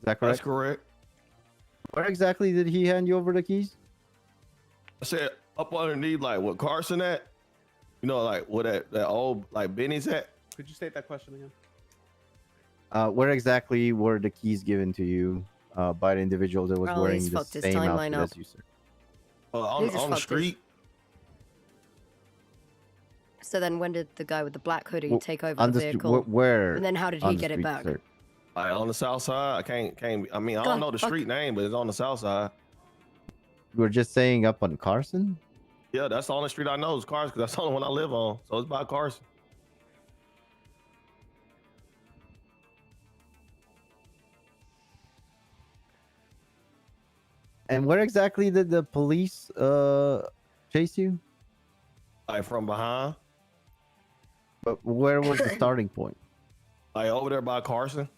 Is that correct? That's correct. Where exactly did he hand you over the keys? I said up underneath, like what Carson at? You know, like what that old like Benny's at? Could you state that question again? Where exactly were the keys given to you by the individual that was Oh, wearing he's the fucked his same timeline outfit up. as you, sir? On just the fucked street. So then, when did the guy with the black hoodie Well, take over on the the st- vehicle? where And then how did on he the get it street, back? sir? Like on the south side. I can't. I mean, I don't know the fuck. street name, but it's on the south side. You were just saying up on Carson? Yeah, that's the only street I know is Carson, because that's the only one I live on. So it's by Carson. And where exactly did the police chase you? Like from behind. But where was the starting point? Like over there by Carson.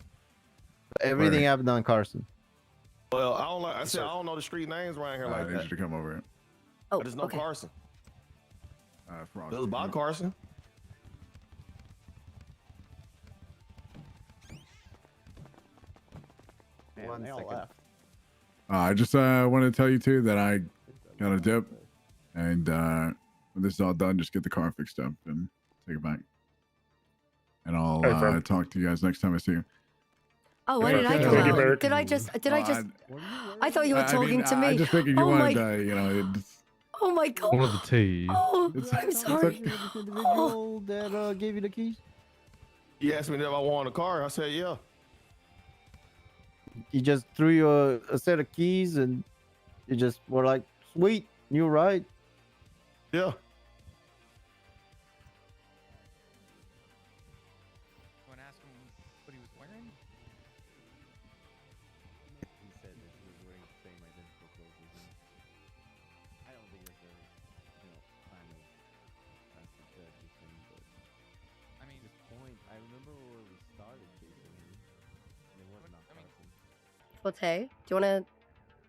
Everything Where? happened on Carson. Well, I don't like. I said I don't know the street names around here I like need that. you to come over here. Oh, I just know okay. Carson. Fraud. It was by Carson. Man, they all left. I just wanted to tell you too that I got a dip, and when this is all done, just get the car fixed up and take it back. And I'll Hey, fam. talk to you guys next time I see you. Oh, why Yeah, did I okay. come Thank you, out? Barrett. Did I just? I thought you were I talking mean, to me. I just figured you oh wanted, my, you know. oh my god. One of the tea. Oh, It's- I'm it's sorry. okay. Oh. That gave you the keys? He asked me if I wanted a car. I said yeah. He just threw you a set of keys and you just were like, sweet, you're right. Yeah. Want to ask him what he was wearing? He said that he was wearing the same identical clothes as him. I don't think it's a, final answer to everything, but I mean, this point, I remember where we started chasing him, and it was not Carson. Forte, do you want to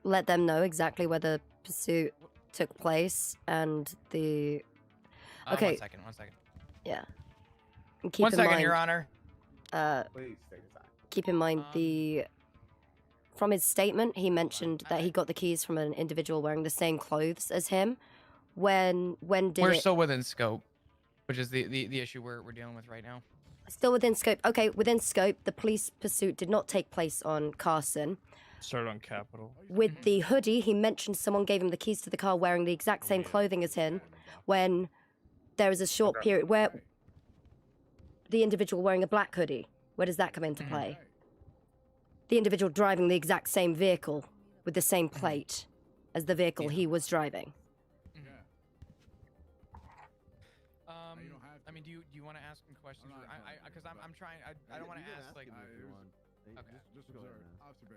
let them know exactly where the pursuit took place and the? Okay. 1 second. 1 second. Yeah. And keep 1 in second, mind, Your Honor. Please take your time. Keep in mind from his statement, he mentioned that he got the keys from an individual wearing the same clothes as him. When did We're it? still within scope, which is the issue we're dealing with right now. Still within scope. Okay, within scope, the police pursuit did not take place on Carson. Started on Capitol. With the hoodie, he mentioned someone gave him the keys to the car wearing the exact same clothing as him when there is a short period where the individual wearing a black hoodie, where does that come into play? The individual driving the exact same vehicle with the same plate as the vehicle he was driving. I mean, do you want to ask him questions? Because I'm trying. I don't want to ask like. Okay.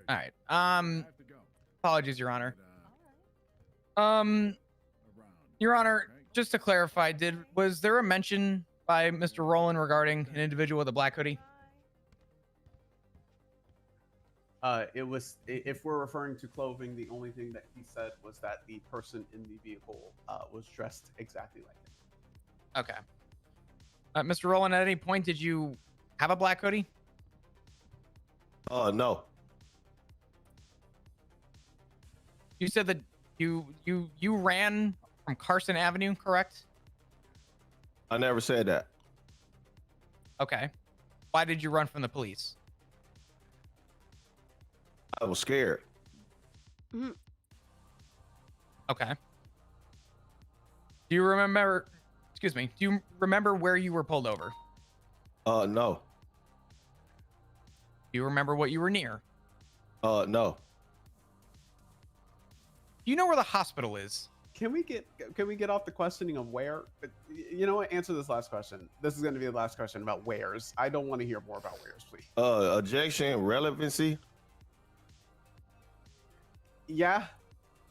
All right. Apologies, Your Honor. Your Honor, just to clarify, was there a mention by Mr. Rowland regarding an individual with a black hoodie? It was, if we're referring to clothing, the only thing that he said was that the person in the vehicle was dressed exactly like him. Okay. Mr. Rowland, at any point did you have a black hoodie? No. You said that you ran from Carson Avenue, correct? I never said that. Okay. Why did you run from the police? I was scared. Okay. Do you remember? Excuse me. Do you remember where you were pulled over? No. Do you remember what you were near? No. Do you know where the hospital is? Can we get off the questioning of where? You know what? Answer this last question. This is going to be the last question about wheres. I don't want to hear more about wheres, please. Objection, relevancy. Yeah,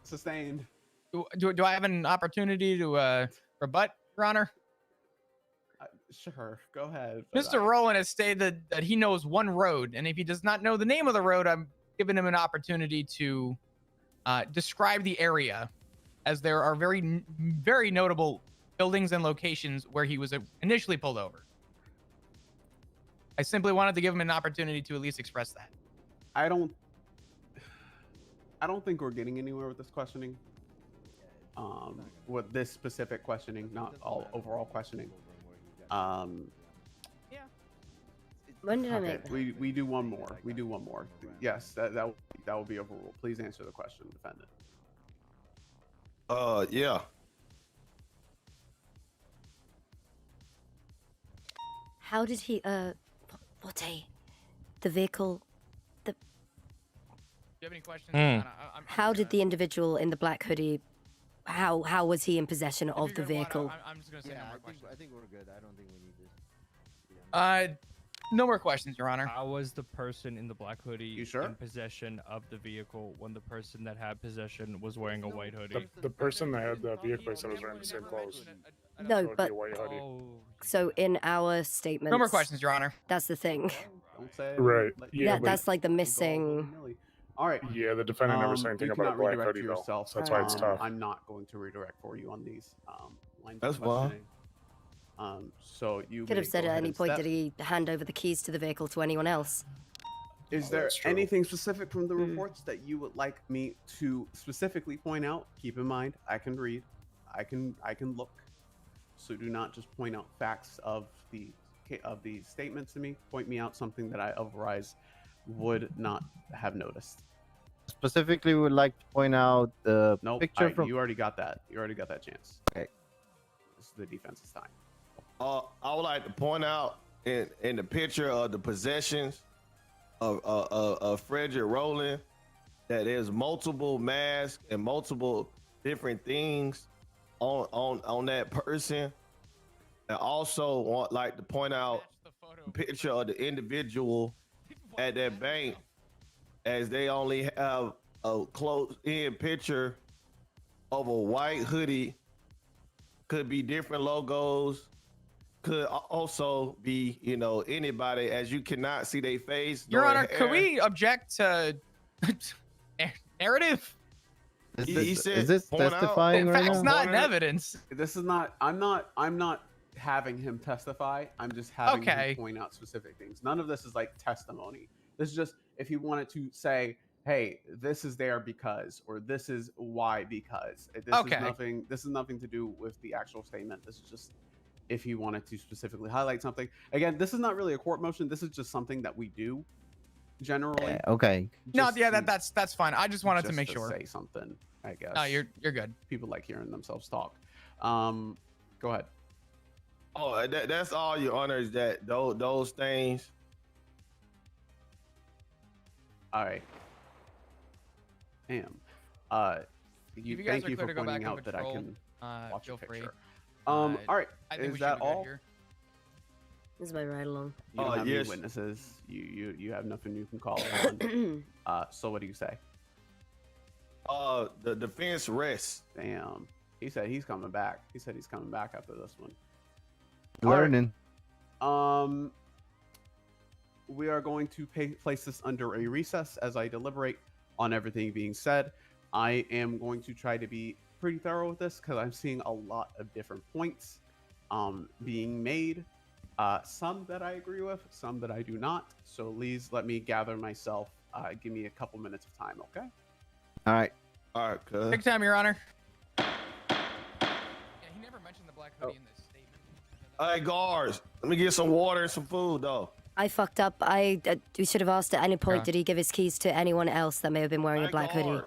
sustained. Do I have an opportunity to rebut, Your Honor? Sure, go ahead. Mr. Rowland has stated that he knows one road, and if he does not know the name of the road, I'm giving him an opportunity to describe the area, as there are very notable buildings and locations where he was initially pulled over. I simply wanted to give him an opportunity to at least express that. I don't think we're getting anywhere with this questioning. With this specific questioning, not all overall questioning. When did I Okay, make we do one more. We do one more. Yes, that will be overruled. Please answer the question, defendant. Yeah. How did he, what day? The vehicle, Do you have any questions? how did the individual in the black hoodie, how was he in possession of the vehicle? I'm just gonna say no more questions. I think we're good. I don't think we need this. No more questions, Your Honor. How was the person in the black hoodie in possession of the vehicle when the person that had possession was wearing a white hoodie? The person that had the vehicle said was wearing the same clothes. No, So it'd be but a white hoodie. so in our statement. No more questions, Your Honor. That's the thing. Don't say Right. Yeah, but That's like the missing. All right. Yeah, the defendant never said anything you about a cannot black redirect hoodie though, yourself. so that's why it's tough. I'm not going to redirect for you on these lines That's of fine. questioning. So you Could have may said go at ahead any and point, step. did he hand over the keys to the vehicle to anyone else? Is there anything specific from the reports that you would like me to specifically point out? Keep in mind, I can read, I can look. So do not just point out facts of the statement to me. Point me out something that I otherwise would not have noticed. Specifically, we would like to point out the picture from. You already got that. You already got that chance. Okay. This is the defense's time. I would like to point out in the picture of the possessions of Frederick Rowland that there's multiple masks and multiple different things on that person. I also want like to point out the picture of the individual at that bank, as they only have a close-in picture of a white hoodie. Could be different logos. Could also be, anybody, as you cannot see their face. Your nor Honor, hair. could we object to narrative? Is this testifying right Facts now? not in evidence. This is not. I'm not having him testify. I'm just having Okay. him point out specific things. None of this is like testimony. This is just if he wanted to say, "Hey, this is there because," or "This is why because." This is nothing to do with the actual statement. This is just if he wanted to specifically highlight something. Again, this is not really a court motion. This is just something that we do generally. Okay. No, yeah, that's fine. I just wanted to make sure. Say something, I guess. No, you're good. People like hearing themselves talk. Go ahead. Oh, that's all, Your Honor, is that those things. All right. Damn. If you guys Thank are you clear for to go back pointing on out that I patrol, can watch feel a free. picture. All right. I think we Is should that be good all? here. This is my ride along. You don't have yes. any witnesses. You have nothing you can call on. So what do you say? The defense rests. Damn. He said he's coming back. He said he's coming back after this one. Learning. We are going to place this under a recess as I deliberate on everything being said. I am going to try to be pretty thorough with this because I'm seeing a lot of different points being made. Some that I agree with, some that I do not. So please let me gather myself. Give me a couple minutes of time, okay? All right. All right, cuz. Big time, Your Honor. Yeah, he never mentioned the black hoodie in this statement. Hey, guards, let me get some water and some food, though. I fucked up. We should have asked at any point, did he give his keys to anyone else that may have been wearing a black hoodie?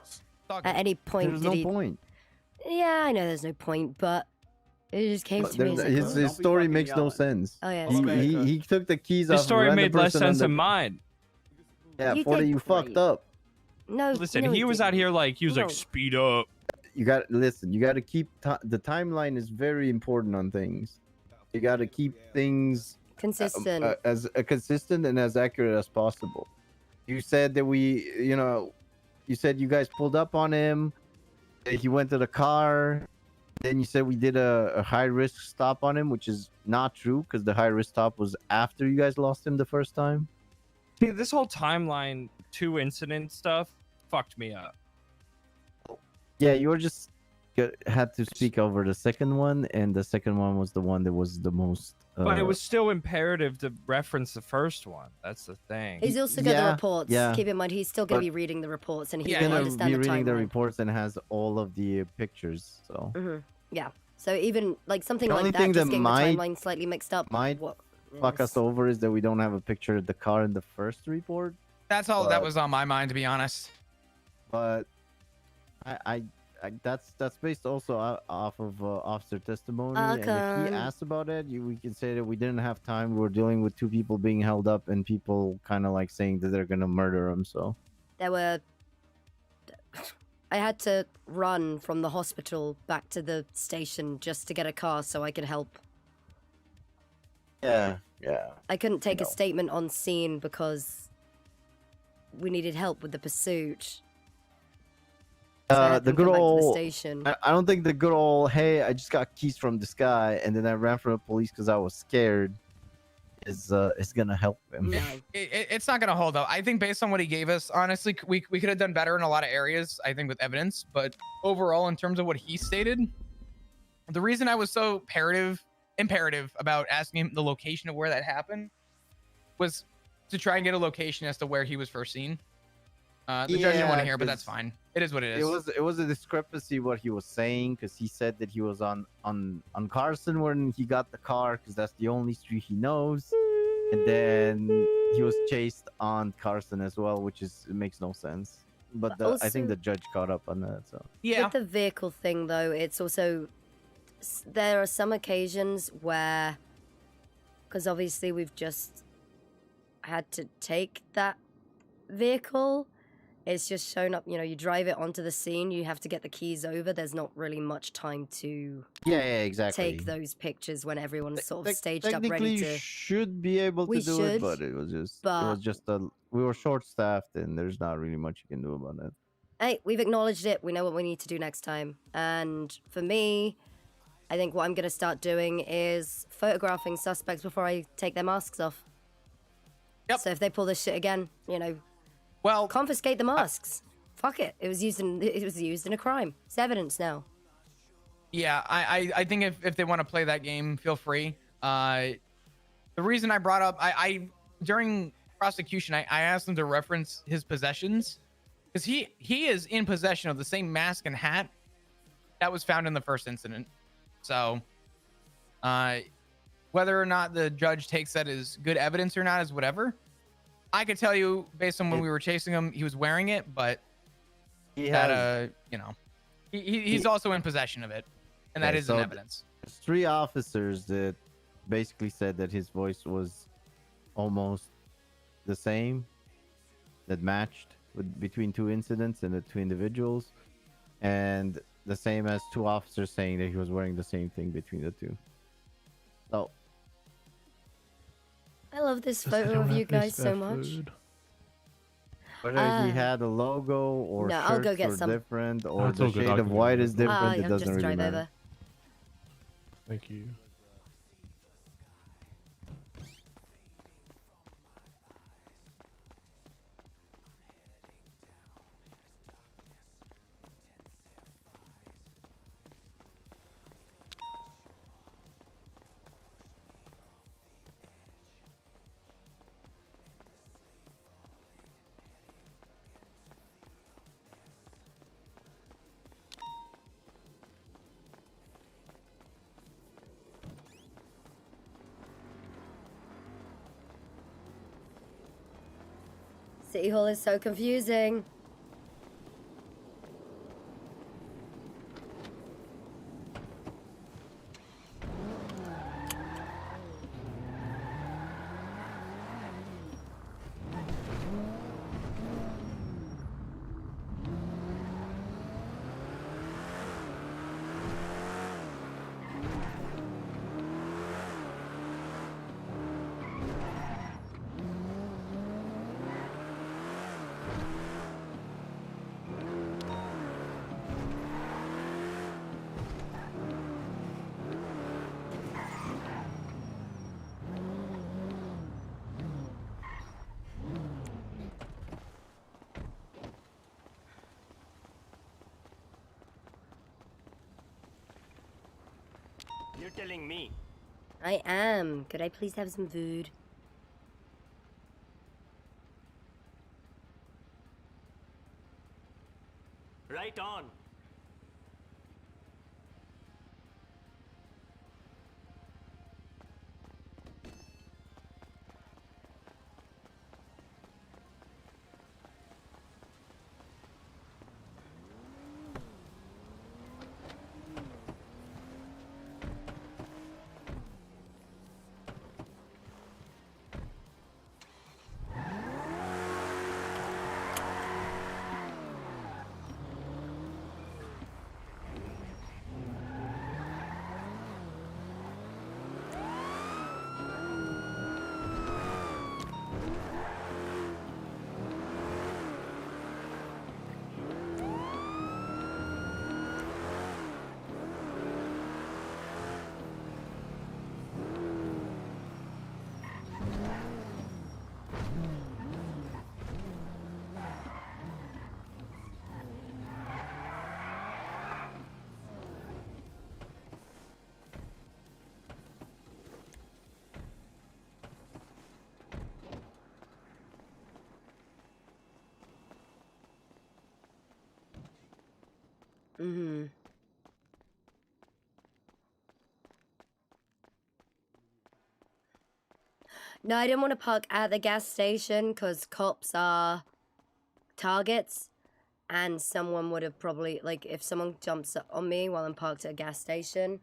At any point, There's did no he? point. Yeah, I know there's no point, but it just came to me. His story makes no sense. Oh, yeah, He took the keys off. His a story random made less person on sense the- than mine. Yeah, You 40, did you fucked up. No, Listen, no, he was out didn't. here like, he was No. like, speed up. You got listen. You got to keep the timeline is very important on things. You got to keep things Consistent. as consistent and as accurate as possible. You said that you said you guys pulled up on him. He went to the car. Then you said we did a high risk stop on him, which is not true because the high risk stop was after you guys lost him the first time. See, this whole timeline 2 incident stuff fucked me up. Yeah, you were just had to speak over the second one, and the second one was the one that was the most. But it was still imperative to reference the first one. That's the thing. He's also got the reports. yeah. Keep in mind, he's still going to But be reading the reports, and he He's will gonna understand be the reading the timeline. reports and has all of the pictures. So Yeah. So even like something The like only that, thing just that getting might- the timeline slightly mixed up. might What? fuck us over is that we don't have a picture of the car in the first report. That's all that But- was on my mind, to be honest. But I that's based also off of officer testimony. And if he Okay. asked about it, we can say that we didn't have time. We were dealing with 2 people being held up and people kind of like saying that they're gonna murder him. So There were. I had to run from the hospital back to the station just to get a car so I could help. yeah. I couldn't take a statement on scene because we needed help with the pursuit. So I had The them good come back to the old. station. I don't think the good old. Hey, I just got keys from this guy, and then I ran from the police because I was scared. Is gonna help him. It's not gonna hold though. I think based on what he gave us, honestly, we could have done better in a lot of areas. I think with evidence, but overall, in terms of what he stated, the reason I was so imperative about asking him the location of where that happened was to try and get a location as to where he was first seen. The judge didn't want to hear, but that's 'cause fine. It is what it is. It was a discrepancy what he was saying because he said that he was on Carson when he got the car because that's the only street he knows, and then he was chased on Carson as well, which it makes no sense. But I think the also- judge caught up on that. So With the vehicle thing, though, it's also there are some occasions where, because obviously we've just had to take that vehicle, it's just shown up. You know, you drive it onto the scene, you have to get the keys over. There's not really much time to yeah, exactly. take those pictures when everyone's sort of staged up, Technically, ready you to. should be able to We do should, it, but it was just we were short staffed, and there's not really much you can do about it. Hey, we've acknowledged it. We know what we need to do next time. And for me, I think what I'm going to start doing is photographing suspects before I take their masks off. Yep. So if they pull this shit again, you know, well, confiscate the masks. Fuck it. It was used in a crime. It's evidence now. Yeah, I think if they want to play that game, feel free. The reason I brought up, I during prosecution, I asked them to reference his possessions because he is in possession of the same mask and hat that was found in the first incident. So, whether or not the judge takes that as good evidence or not is whatever. I could tell you based on when we were chasing him, he was wearing it, but he's also in possession of it, and that is so an evidence. There's 3 officers that basically said that his voice was almost the same, that matched between 2 incidents and the 2 individuals, and the same as 2 officers saying that he was wearing the same thing between the 2. So I love this photo of you guys so much. whether he had a logo or no, shirts I'll go get were some. different or That's the all good, shade I'll of give you white that. is different, it I'll doesn't just really drive matter. over. Thank you. City Hall is so confusing. telling me? I am. Could I please have some food? Right on. Mm-hmm. No, I didn't want to park at the gas station because cops are targets, and someone would have probably, like, if someone jumps on me while I'm parked at a gas station,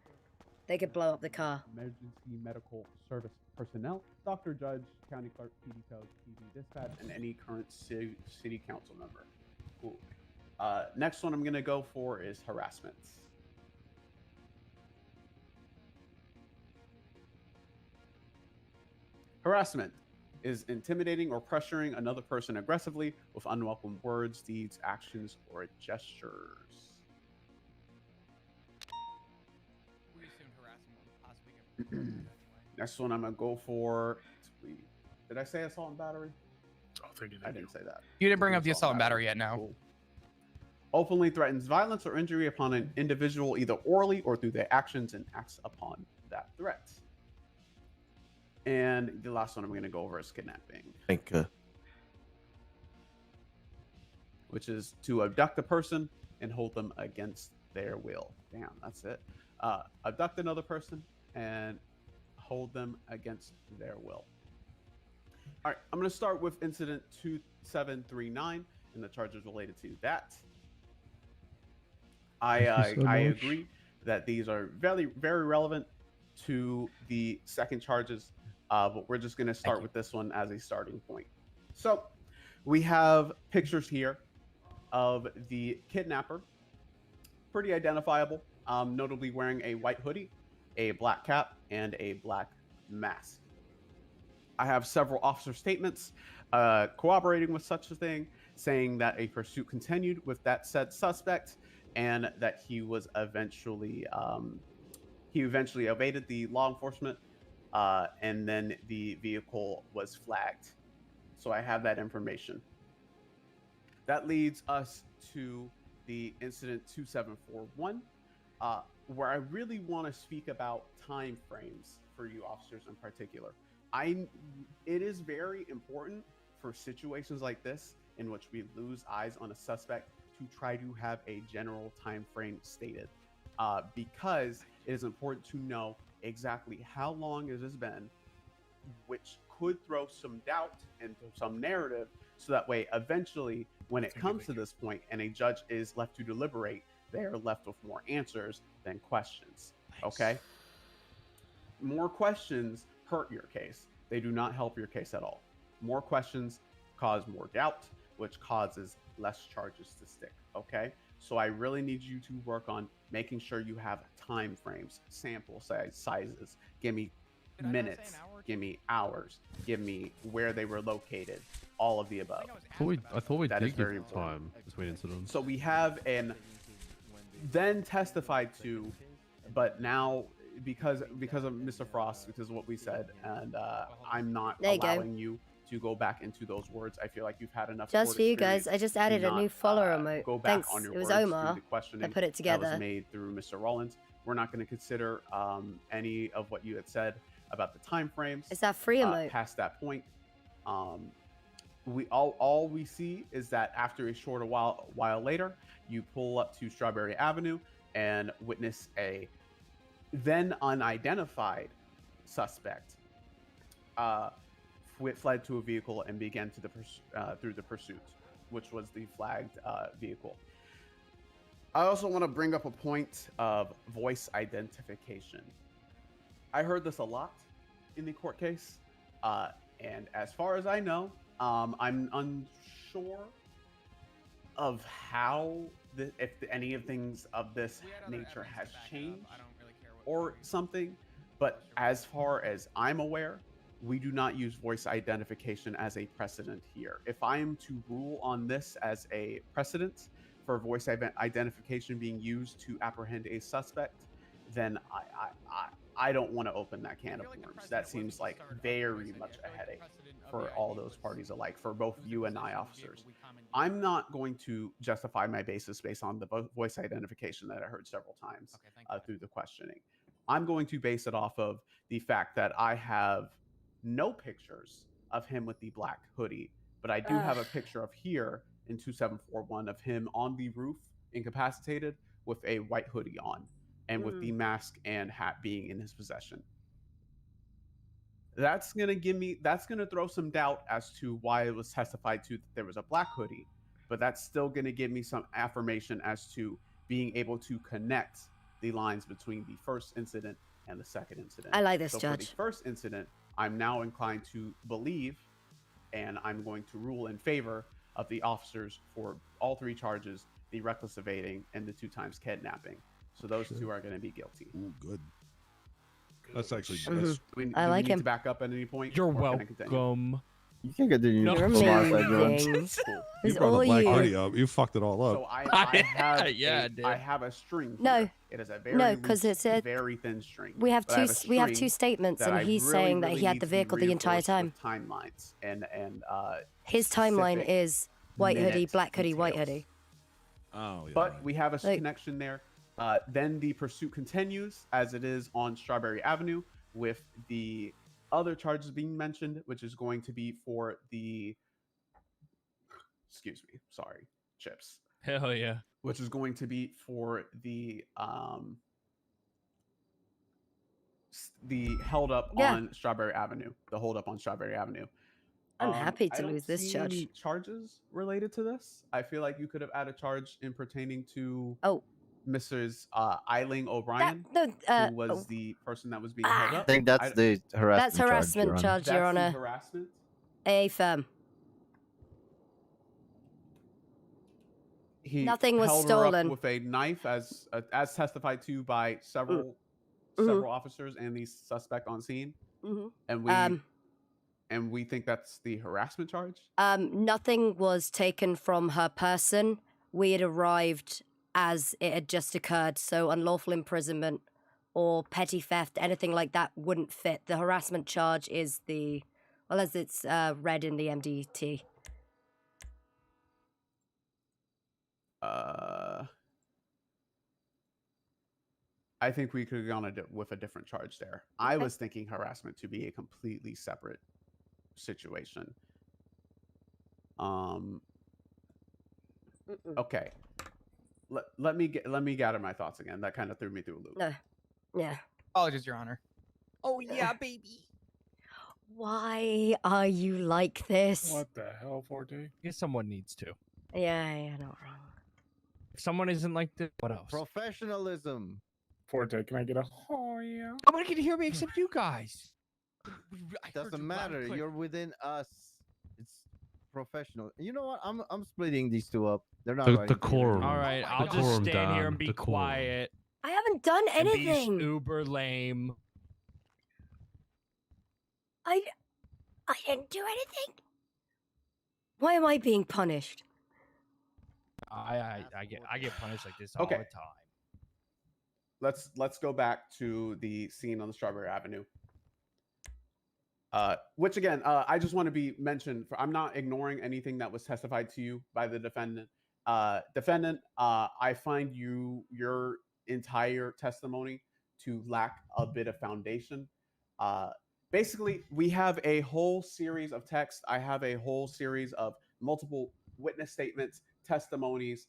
they could blow up the car. Emergency medical service personnel, doctor, judge, county clerk, PD code, PD dispatch, and any current city council member. Cool. Next one I'm gonna go for is harassment. Harassment is intimidating or pressuring another person aggressively with unwelcome words, deeds, actions, or gestures. We assumed harassment would possibly get anyway. Next one I'm gonna go for. Did I say assault and battery? I didn't say that. You didn't bring up the assault and battery yet, no. Cool. Openly threatens violence or injury upon an individual, either orally or through their actions, and acts upon that threat. And the last one I'm going to go over is kidnapping. Thank you. Which is to abduct a person and hold them against their will. Damn, that's it. Abduct another person and hold them against their will. All right, I'm going to start with incident 2739 and the charges related to that. I agree that these are very, very relevant to the second charges, but we're just going to start with this one as a starting point. So we have pictures here of the kidnapper, pretty identifiable, notably wearing a white hoodie, a black cap, and a black mask. I have several officer statements corroborating with such a thing, saying that a pursuit continued with that said suspect, and that he was eventually evaded the law enforcement, and then the vehicle was flagged. So I have that information. That leads us to the incident 2741, where I really want to speak about time frames for you officers in particular. It is very important for situations like this in which we lose eyes on a suspect to try to have a general time frame stated, because it is important to know exactly how long it has been, which could throw some doubt into some narrative, so that way eventually when it comes to this point and a judge is left to deliberate, they are left with more answers than questions. Okay? More questions hurt your case. They do not help your case at all. More questions cause more doubt, which causes less charges to stick. Okay? So I really need you to work on making sure you have time frames, sample sizes. Give me minutes, give me hours, give me where they were located, all of the above. I thought we That did is very give important. time between incidents. So we have an then testified to, but now because of Mr. Frost, because of what we said, and I'm not There you go. allowing you to go back into those words. I feel like you've had enough. Just court for you experience guys, I just to added a not, new follow remote. Go back Thanks. on your It was words through Omar the questioning that put it that together. was made through Mr. Rollins. We're not going to consider any of what you had said about the time frames. Is that free emote? Past that point, we all we see is that after a short while later, you pull up to Strawberry Avenue and witness a then unidentified suspect fled to a vehicle and began to through the pursuit, which was the flagged vehicle. I also want to bring up a point of voice identification. I heard this a lot in the court case, and as far as I know, I'm unsure of how if any of things of this nature has changed or something. But as far as I'm aware, we do not use voice identification as a precedent here. If I am to rule on this as a precedent for voice identification being used to apprehend a suspect, then I don't want to open that can of worms. That seems like very much a headache for all those parties alike, for both you and I officers. I'm not going to justify my basis based on the voice identification that I heard several times through the questioning. I'm going to base it off of the fact that I have no pictures of him with the black hoodie, but I do have a picture of here in 2741 of him on the roof, incapacitated, with a white hoodie on, and with the mask and hat being in his possession. That's gonna throw some doubt as to why it was testified to that there was a black hoodie, but that's still gonna give me some affirmation as to being able to connect the lines between the first incident and the second incident. I like this, so Judge. For the first incident, I'm now inclined to believe, and I'm going to rule in favor of the officers for all three charges: the reckless evading and the 2 times kidnapping. So those two are going to be guilty. Ooh, good. That's actually Mhm. that's, I do like we need him. to back up at any point? You're or can I continue? welcome. You can continue. You're from our side, John. amazing. Cool. you It's brought all the black you. hoodie up. You fucked it all So up. I have Yeah, I did. I have a string. No. Here. It is a very No, 'cause loose, it's a- very thin string. We have But I two. a We have two string statements, that and I he's really, saying that really he had need the to be vehicle the entire reinforced time. with timelines and His timeline specific is white hoodie, minute black hoodie, white details. hoodie. Oh, yeah. But we have a Like- connection there. Then the pursuit continues as it is on Strawberry Avenue, with the other charges being mentioned, which is going to be for the, excuse me, sorry, chips. Hell yeah. Which is going to be for the held up Yeah. on Strawberry Avenue, the hold up on Strawberry Avenue. I'm happy I to don't lose this, see Judge. any charges related to this. I feel like you could have added a charge in pertaining to Mrs. Eileen O'Brien, who was the person that was being held I up. think that's the harassment. That's harassment charge, Your That's the Honor. harassment. A firm. He Nothing was held her up stolen. with a knife, as testified to by several officers and the suspect on scene. And we think that's the harassment charge. Nothing was taken from her person. We had arrived as it had just occurred, so unlawful imprisonment or petty theft, anything like that wouldn't fit. The harassment charge is the, well, as it's read in the MDT. I think we could have gone with a different charge there. I was thinking harassment to be a completely separate situation. Okay. Let me gather my thoughts again. That kind of threw me through a loop. No. Yeah. Apologies, Your Honor. Oh yeah, baby. Why are you like this? What the hell, Forte? I guess someone needs to. Yeah, not wrong. If someone isn't like this, what else? Professionalism. Forte, can I get a oh yeah? Nobody can hear me except you guys. Doesn't matter. You're within us. It's professional. You know what? I'm splitting these two up. They're not right. All right, I'll just Decorum, stand here Dan, and be decorum. quiet. I haven't done and be anything. uber lame. I didn't do anything. Why am I being punished? I get punished like this all Okay. the time. Let's go back to the scene on the Strawberry Avenue. Which again, I just want to be mentioned. I'm not ignoring anything that was testified to you by the defendant. I find your entire testimony to lack a bit of foundation. Basically, we have a whole series of text. I have a whole series of multiple witness statements, testimonies,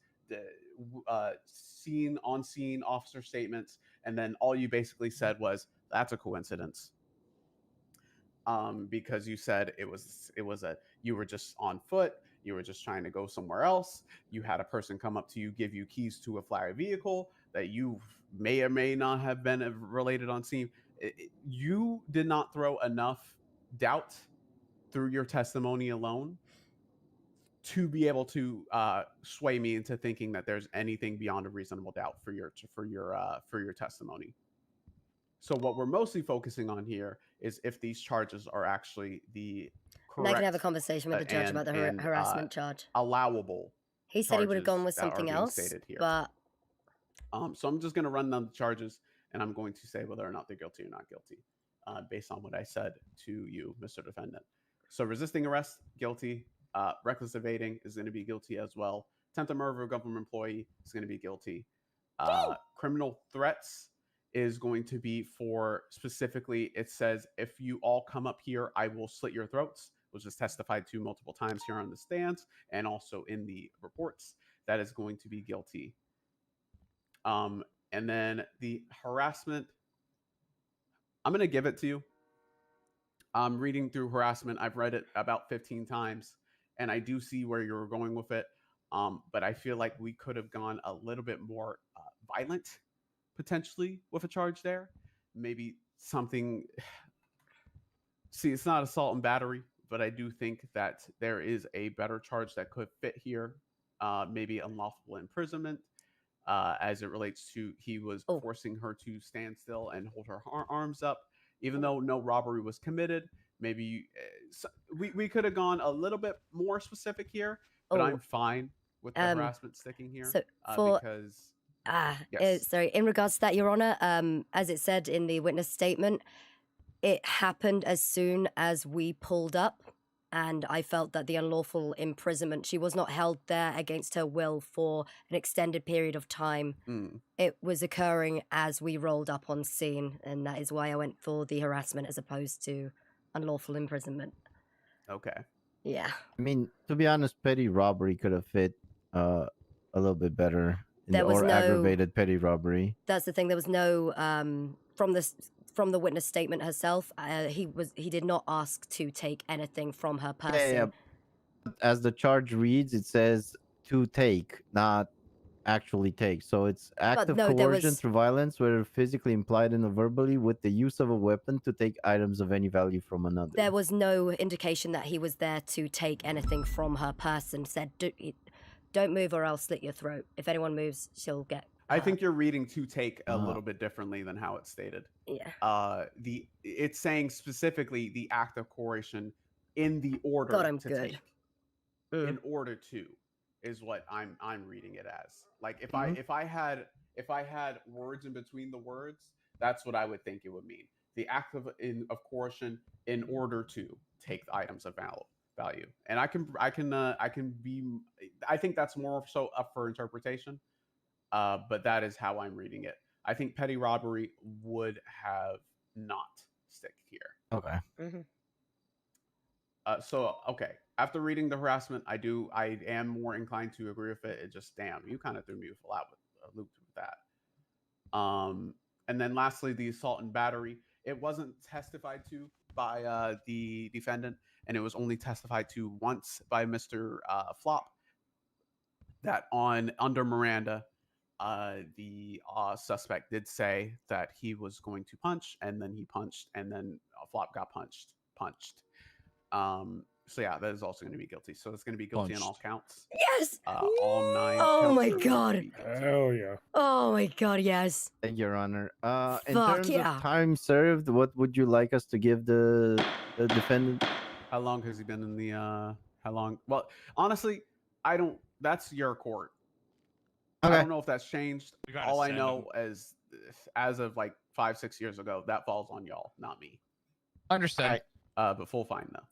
scene officer statements, and then all you basically said was, "That's a coincidence." Because you said you were just on foot, you were just trying to go somewhere else, you had a person come up to you, give you keys to a flag vehicle that you may or may not have been related on scene. You did not throw enough doubt through your testimony alone to be able to sway me into thinking that there's anything beyond a reasonable doubt for your testimony. So what we're mostly focusing on here is if these charges are actually the correct. And I can have a conversation with the judge about the harassment charge. Allowable. He said he would have gone with something else, but so I'm just going to run down the charges, and I'm going to say whether or not they're guilty or not guilty, based on what I said to you, Mr. Defendant. So resisting arrest, guilty. Reckless evading is going to be guilty as well. Attempted murder of a government employee is going to be guilty. Criminal threats is going to be for, specifically, it says, if you all come up here, I will slit your throats, which is testified to multiple times here on the stands and also in the reports. That is going to be guilty. And then the harassment, I'm going to give it to you. I'm reading through harassment. I've read it about 15 times, and I do see where you're going with it. But I feel like we could have gone a little bit more violent, potentially, with a charge there. Maybe something. See, it's not assault and battery, but I do think that there is a better charge that could fit here. Maybe unlawful imprisonment, as it relates to he was forcing her to stand still and hold her arms up, even though no robbery was committed. Maybe we could have gone a little bit more specific here, but I'm fine with the harassment sticking here. So because sorry, in regards to that, Your Honor, as it said in the witness statement, it happened as soon as we pulled up, and I felt that the unlawful imprisonment, she was not held there against her will for an extended period of time. It was occurring as we rolled up on scene, and that is why I went for the harassment as opposed to unlawful imprisonment. Okay. Yeah. I mean, to be honest, petty robbery could have fit a little bit better. There was no aggravated petty robbery. That's the thing. There was no from the witness statement herself. He did not ask to take anything from her person. Yeah. As the charge reads, it says to take, not actually take. So it's act of coercion through violence, whether physically implied and verbally, with the use of a weapon to take items of any value from another. There was no indication that he was there to take anything from her person. Said, don't move or I'll slit your throat. If anyone moves, she'll get I think you're reading to take a little bit differently than how it's stated. Yeah. It's saying specifically the act of coercion in the order to take. In order to is what I'm reading it as. Like if I had words in between the words, that's what I would think it would mean. The act of coercion in order to take the items of value. And I think that's more so up for interpretation. But that is how I'm reading it. I think petty robbery would have not stick here. Okay. Okay. After reading the harassment, I am more inclined to agree with it. It just, damn, you kind of threw me with a loop with that. And then lastly, the assault and battery. It wasn't testified to by the defendant, and it was only testified to once by Mr. Flop. That under Miranda, the suspect did say that he was going to punch, and then he punched, and then Flop got punched. So yeah, that is also going to be guilty. So it's going to be guilty on all counts. Yes. All 9. Oh my god. Hell yeah. Oh my god. Yes. Thank you, Your Honor. In Fuck terms yeah. of time served, what would you like us to give the defendant? How long has he been in the? How long? Well, honestly, I don't. That's your court. Okay. I don't know if that's changed. All I know is, as of like 5-6 years ago, that falls on y'all, not me. Understood. But full fine though.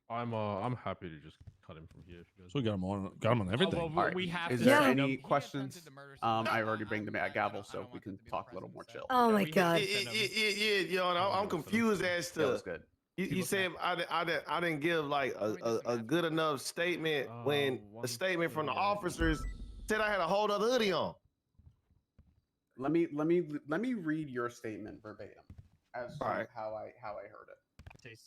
I'm happy to just cut him from here. If you guys So we got him on everything. well, we have Is to there send any him. questions? I already bring them at gavel so we can talk a little more chill. Oh my god. Yeah, yo, I'm confused as That was to. good. You said I didn't give like a good enough statement when the statement from the officers said I had a whole other hoodie on. Let me read your statement verbatim as to Alright. how I heard it.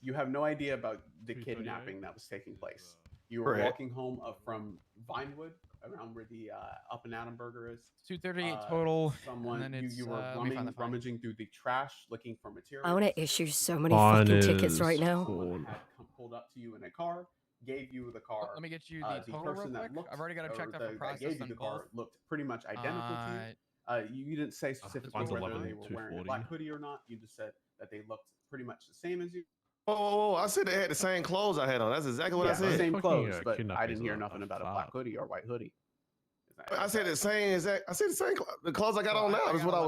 You have no idea about the kidnapping that was taking place. You were Correct. walking home from Vinewood, around where the Up and Adam Burger is. 238 total. Someone and then it's, you were let me find the fine. rummaging through the trash looking for material. I want to issue so many Fine fucking tickets right is now. Someone had pulled up to you in a car, gave you the car. Let me get you the total real person that quick. looked, I've already got them checked out for that process gave you on the both. car looked pretty much identical to you. You didn't say specifically Mine's whether 11, they were wearing a 240. black hoodie or not. You just said that they looked pretty much the same as you. Oh, I said they had the same clothes I had on. That's exactly what I said. Same clothes, but I didn't hear nothing about a black hoodie or white hoodie. I said the same exact. I said the same. The clothes I got on now. That's what I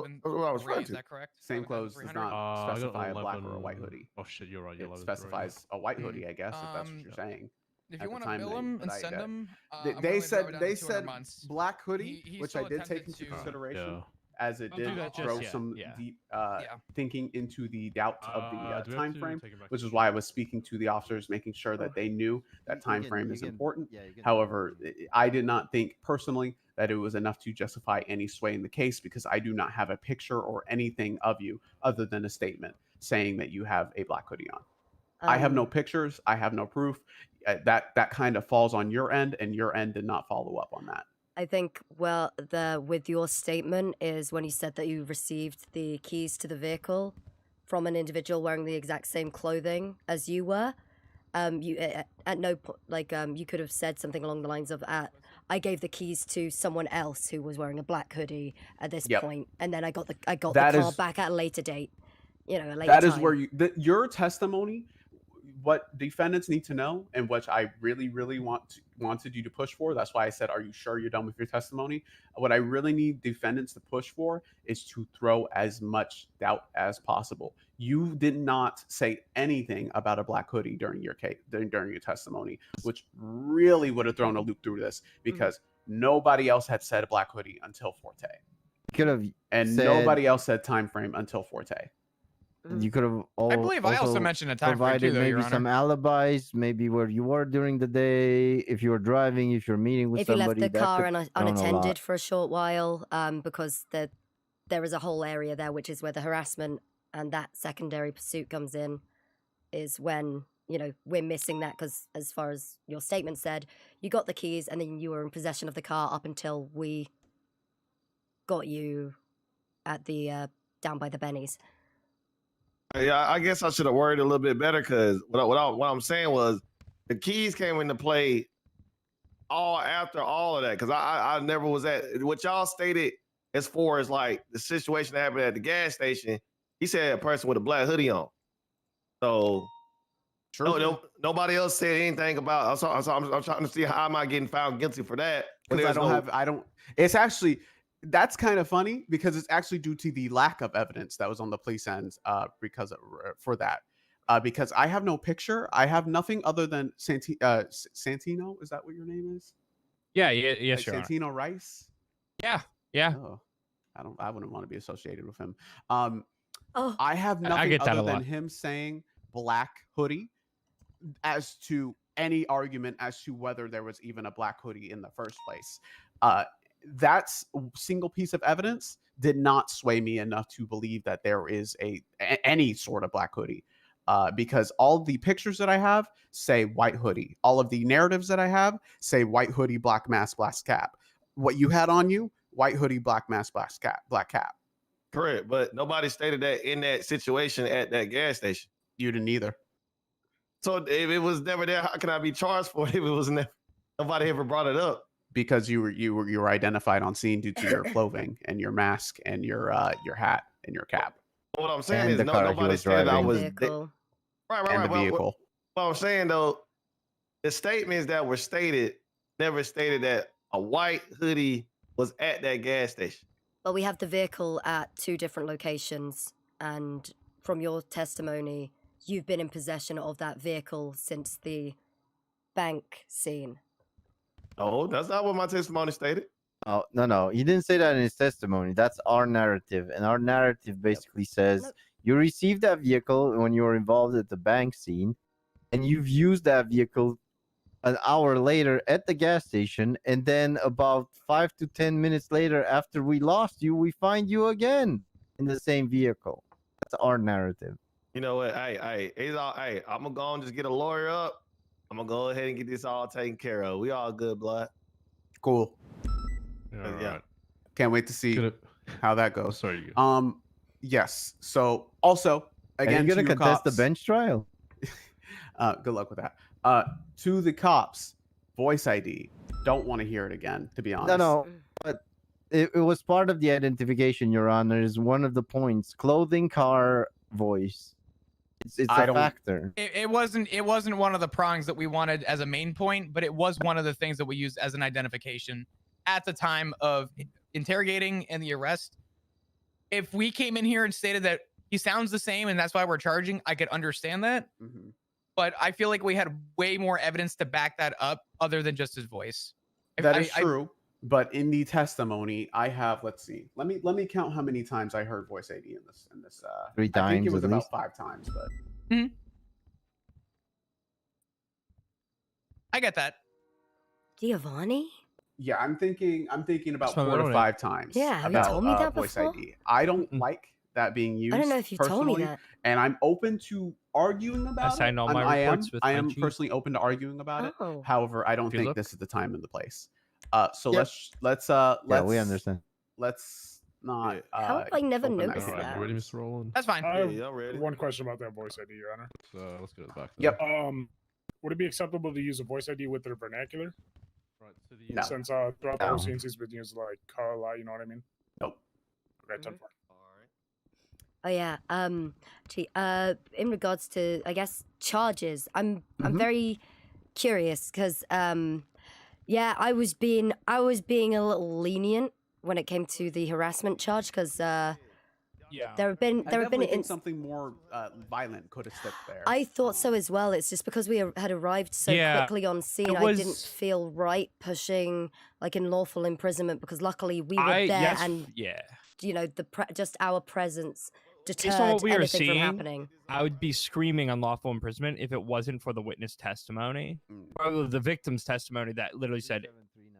was referring to. Is that correct? Same clothes does not specify a black or a white 11. hoodie. Oh shit, you're right. It specifies a white hoodie, I guess, if that's what you're saying. If you want to bill them and send them, they said black hoodie, which I did take into consideration, as it did throw some deep thinking into the doubt of the time frame, which is why I was speaking to the officers, making sure that they knew that time frame is important. However, I did not think personally that it was enough to justify any sway in the case because I do not have a picture or anything of you other than a statement saying that you have a black hoodie on. I have no pictures. I have no proof. That kind of falls on your end, and your end did not follow up on that. I think, well, with your statement is when you said that you received the keys to the vehicle from an individual wearing the exact same clothing as you were. You at no point, you could have said something along the lines of, I gave the keys to someone else who was wearing a black hoodie at this point, and then I got the car back at a later date. You know, a later That is time. where your testimony, what defendants need to know, and which I really, really wanted you to push for. That's why I said, "Are you sure you're done with your testimony?" What I really need defendants to push for is to throw as much doubt as possible. You did not say anything about a black hoodie during your case, during your testimony, which really would have thrown a loop through this because nobody else had said a black hoodie until Forte. Could have, and said- nobody else said time frame until Forte. You could have. I believe I also mentioned a time frame provided too, though, Your maybe some Honor. alibis, maybe where you were during the day, if you were driving, if you're meeting with If you somebody. left the that car could throw a unattended lot. for a short while, because there is a whole area there, which is where the harassment and that secondary pursuit comes in, is when, you know, we're missing that because as far as your statement said, you got the keys and then you were in possession of the car up until we got you at the down by the Bennies. Yeah, I guess I should have worded a little bit better because what I'm saying was the keys came into play all after all of that because I never was at what y'all stated as far as like the situation that happened at the gas station. He said a person with a black hoodie on. So nobody else said anything about. I'm trying to see how am I getting found guilty for that? Because I don't. It's actually that's kind of funny because it's actually due to the lack of evidence that was on the police end for that. Because I have no picture. I have nothing other than Santino. Is that what your name is? Yeah, yes, like Your Honor. Santino Rice. Yeah. Oh, I wouldn't want to be associated with him. I have I nothing get that other a than lot. him saying black hoodie as to any argument as to whether there was even a black hoodie in the first place. That single piece of evidence did not sway me enough to believe that there is any sort of black hoodie. Because all the pictures that I have say white hoodie. All of the narratives that I have say white hoodie, black mask, black cap. What you had on you, white hoodie, black mask, black cap. Correct, but nobody stated that in that situation at that gas station. You didn't either. So if it was never there, how can I be charged for it if it was never? Nobody ever brought it up. Because you were identified on scene due to your clothing and your mask and your hat and your cap. What I'm saying And is the car he nobody was said I driving. was Vehicle. right. And the Well, vehicle. What I'm saying though, the statements that were stated never stated that a white hoodie was at that gas station. Well, we have the vehicle at 2 different locations, and from your testimony, you've been in possession of that vehicle since the bank scene. Oh, that's not what my testimony stated. Oh, no. He didn't say that in his testimony. That's our narrative. And our narrative basically says you received that vehicle when you were involved at the bank scene, and you've used that vehicle an hour later at the gas station, and then about 5 to 10 minutes later, after we lost you, we find you again in the same vehicle. That's our narrative. You know what? It's all. Hey, I'm gonna go and just get a lawyer up. I'm gonna go ahead and get this all taken care of. We all good, blood. Cool. Yeah. Can't wait to see how that goes. Sorry. Yes. So also, again, Are you gonna to your contest the cops- bench trial? Good luck with that. To the cops, voice ID. Don't want to hear it again, to be honest. No. But it was part of the identification, Your Honor. Is one of the points. Clothing, car, voice. It's a factor. It wasn't one of the prongs that we wanted as a main point, but it was one of the things that we used as an identification at the time of interrogating and the arrest. If we came in here and stated that he sounds the same and that's why we're charging, I could understand that. But I feel like we had way more evidence to back that up other than just his voice. That is true. But in the testimony, I have, let's see. Let me count how many times I heard voice ID in this 3 times. I think it was at about least? 5 times, but I get that. Giovanni? yeah, I'm thinking about That's my 4 to own 5 times. Yeah, have you about, told me that voice before? ID. I don't like that being used. I don't know if you told me personally, that. and I'm open to arguing about signed it. all my reports with I my am chief. personally open to arguing about it. Oh. However, I don't If you think look. this is the time and the place. So Yep. let's Yeah, we understand. Let's not. How have I never open that noticed can of that? You ready, worms. Mr. Roland? That's fine. I have Yeah, ready. one question about that voice ID, Your Honor. Let's go to the back. Yep. Would it be acceptable to use a voice ID with their vernacular? Right. So the No. Since throughout the No. whole scenes he's been used like Carla, you know what I mean? Nope. Okay, 10-4. Oh yeah. Gee, in regards to, I guess, charges, I'm very curious because yeah, I was being a little lenient when it came to the harassment charge because Yeah. there have been I definitely think ins- something more violent could have stepped there. I thought so as well. It's just because we had arrived so Yeah, quickly on scene, it I didn't was- feel right pushing like unlawful imprisonment because luckily we were there yes, and yeah. you know just our presence Based on deterred what we were anything from seeing, happening. I would be screaming unlawful imprisonment if it wasn't for the witness testimony or the victim's testimony that literally said,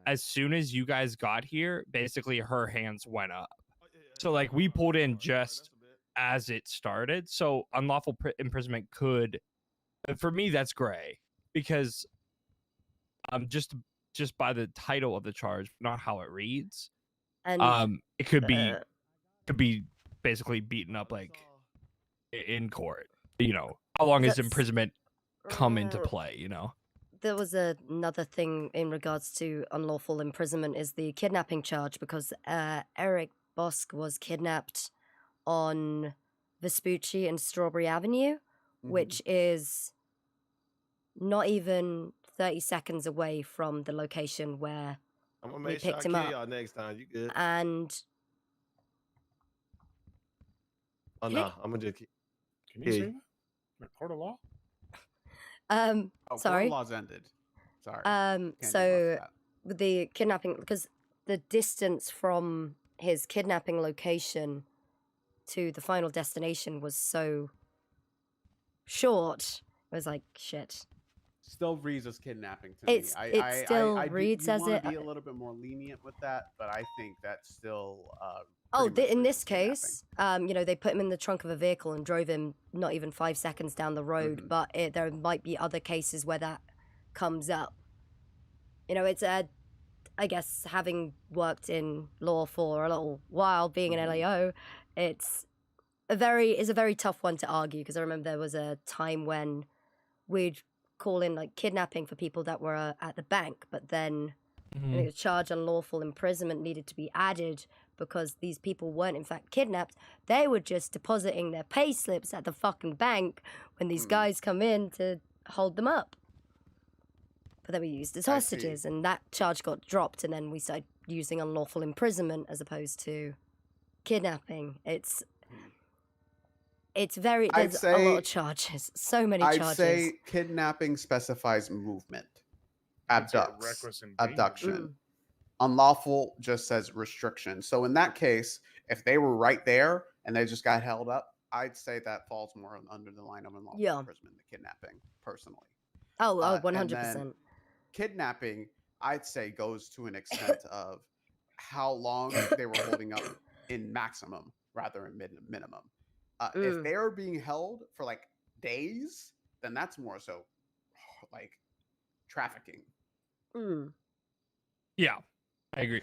as soon as you guys got here, basically her hands went up. So like we pulled in just as it started. So unlawful imprisonment could, for me, that's gray because just by the title of the charge, not how it reads. And It could be basically beaten up like in court. You know, how long does That's- imprisonment come into play? You know. there was another thing in regards to unlawful imprisonment is the kidnapping charge because Eric Bosk was kidnapped on Vespucci and Strawberry Avenue, which is not even 30 seconds away from the location where I'm gonna we make sure I picked kill him up. y'all next time. You good? And Oh no, I'm gonna just. Can you say that? In a court of law? Oh, sorry. court laws ended. Sorry. So Can't do that. with the kidnapping, because the distance from his kidnapping location to the final destination was so short, it was like shit. Still reads as kidnapping to It's- me. it still reads as you it- wanna be a little bit more lenient with that, but I think that's still. Oh, pretty much in reads this as kidnapping. case, you know, they put him in the trunk of a vehicle and drove him not even 5 seconds down the road. But there might be other cases where that comes up. You know, it's I guess having worked in law for a little while, being an LAO, it's a very tough one to argue because I remember there was a time when we'd call in like kidnapping for people that were at the bank, but then the charge unlawful imprisonment needed to be added because these people weren't in fact kidnapped. They were just depositing their pay slips at the fucking bank when these guys come in to hold them up. But they were used as I see. hostages, and that charge got dropped, and then we started using unlawful imprisonment as opposed to kidnapping. It's very, I'd there's a lot say- of charges, so many I'd charges. say kidnapping specifies movement. reckless endangerment. abduction. Unlawful just says restriction. So in that case, if they were right there and they just got held up, I'd say that falls more under the line of unlawful imprisonment than kidnapping, personally. Oh, And 100%. then kidnapping, I'd say, goes to an extent of how long they were holding up in maximum rather than minimum. If they're being held for like days, then that's more so like trafficking. Yeah, I agree.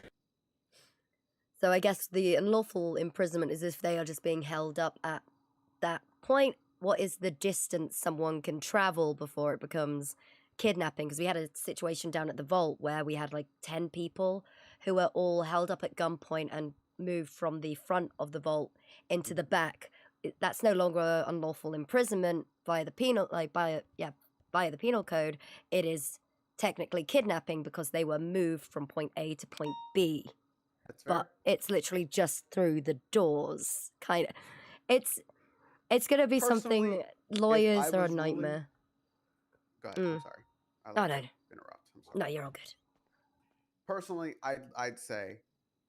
So I guess the unlawful imprisonment is if they are just being held up at that point. What is the distance someone can travel before it becomes kidnapping? Because we had a situation down at the vault where we had like 10 people who were all held up at gunpoint and moved from the front of the vault into the back. That's no longer unlawful imprisonment via the penal, via the penal code. It is technically kidnapping because they were moved from point A to point B. But it's literally just through the doors, kind of. It's gonna be something. Lawyers are a nightmare. Go ahead. I'm sorry. I No, like no. to interrupt. I'm sorry. No, you're all good. Personally, I'd say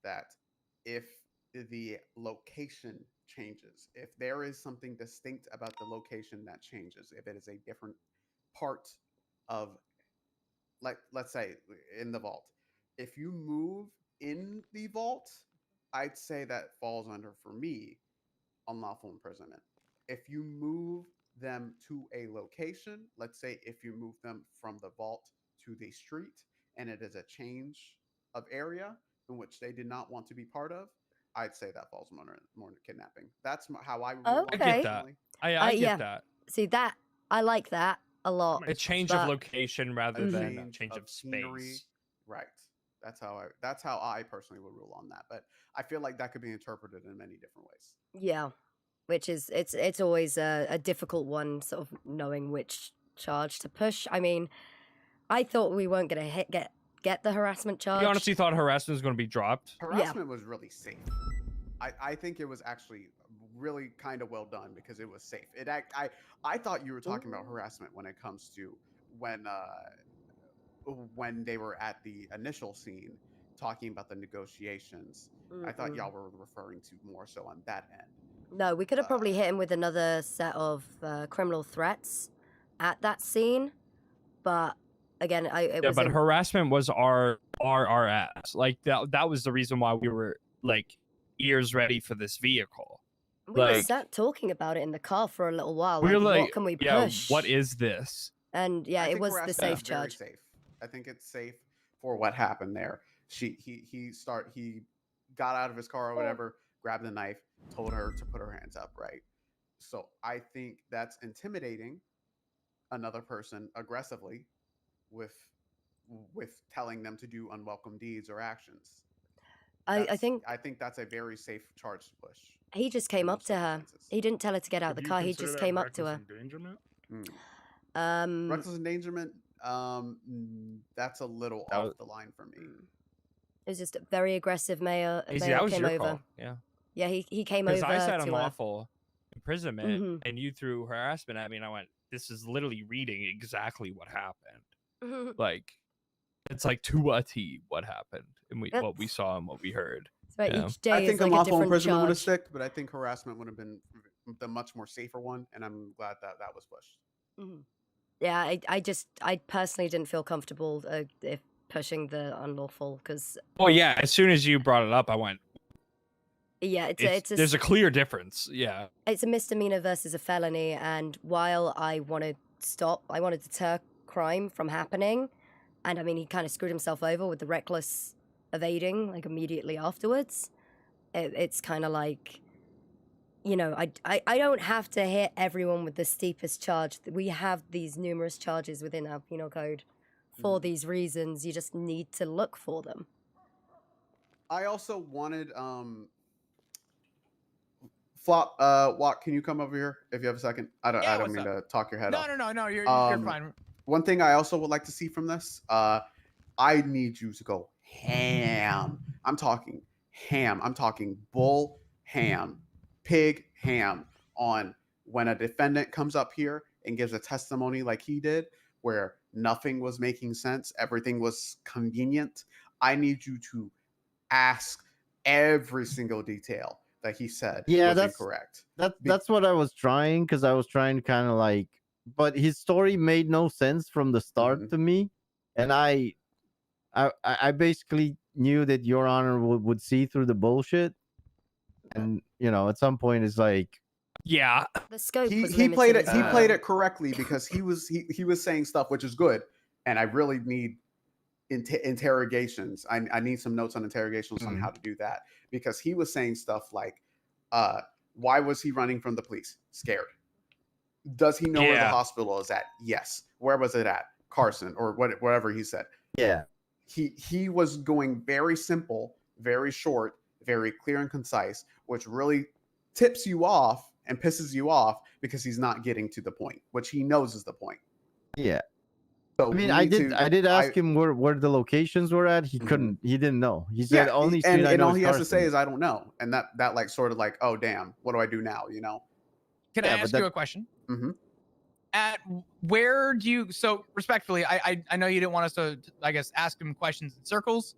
that if the location changes, if there is something distinct about the location that changes, if it is a different part of, like, let's say in the vault, if you move in the vault, I'd say that falls under, for me, unlawful imprisonment. If you move them to a location, let's say if you move them from the vault to the street and it is a change of area in which they did not want to be part of, I'd say that falls more under kidnapping. That's how I rule on it I get that. personally. I get that. See that I like that a lot. A change of location rather than a change of scenery. space. Right. That's how I personally would rule on that. But I feel like that could be interpreted in many different ways. Yeah, which is it's always a difficult one, sort of knowing which charge to push. I mean, I thought we weren't gonna get the harassment charge. You honestly thought harassment was going to be dropped? Harassment was really safe. I think it was actually really kind of well done because it was safe. I thought you were talking about harassment when it comes to when they were at the initial scene talking about the negotiations. I thought y'all were referring to more so on that end. No, we could have probably hit him with another set of criminal threats at that scene, but again, But harassment was our ass. Like that was the reason why we were like ears ready for this vehicle. We were sat talking about it in the car for a little while. We were like, what can we yeah, push? what is this? And yeah, I it think was the harassment safe is very charge. safe. I think it's safe for what happened there. He got out of his car or whatever, grabbed the knife, told her to put her hands up, right? So I think that's intimidating another person aggressively with telling them to do unwelcome deeds or actions. I think that's a very safe charge to push. he just came up to her. He didn't tell her to get out of the car. He just came up to her. Endangerment? Reckless endangerment. That's a little off the line for me. It was just a very aggressive mayor. That was came your over. call. Yeah. Yeah, he came over. Because I said to unlawful imprisonment, and you threw harassment at me, and I went, "This is literally reading exactly what happened. Like, it's like to a T what happened, and what we saw and what we heard." Right, Yeah. each day I is think like a unlawful different imprisonment would have charge. sticked, but I think harassment would have been the much more safer one, and I'm glad that that was pushed. Yeah, I personally didn't feel comfortable if pushing the unlawful because Well, yeah. As soon as you brought it up, I went, yeah, there's a clear difference. Yeah. it's a misdemeanor versus a felony, and while I wanted to deter crime from happening, and I mean he kind of screwed himself over with the reckless evading like immediately afterwards. It's kind of like, you know, I don't have to hit everyone with the steepest charge. We have these numerous charges within our penal code for these reasons. You just need to look for them. I also wanted Flop, Watt, can you come over here if you have a second? I don't mean to talk your head off. No, you're fine. One thing I also would like to see from this, I need you to go ham. I'm talking ham. I'm talking bull ham, pig ham on when a defendant comes up here and gives a testimony like he did, where Nothing was making sense. Everything was convenient. I need you to ask every single detail that he said Yeah, was that's incorrect. that's what I was trying, because I was trying to kind of like, but his story made no sense from the start to me, and I basically knew that Your Honor would see through the bullshit, and at some point it's like, yeah, The scope was He played it. limited as He well. played it correctly because he was saying stuff which is good, and I really need interrogations. I need some notes on interrogations on how to do that, because he was saying stuff like, why was he running from the police? Scared. Does he know where the hospital is at? Yes. Where was it at? Carson, or whatever he said. Yeah. He was going very simple, very short, very clear and concise, which really tips you off and pisses you off because he's not getting to the point, which he knows is the point. yeah. So I mean, we I need did ask him where the locations were at. He couldn't. He didn't know. He said only street I and know all is he has to say Carson. is I don't know, and that like sort of like, oh damn, what do I do now? Can I ask you a question? Mm-hmm. At where do you, so respectfully, I know you didn't want us to, I guess, ask him questions in circles.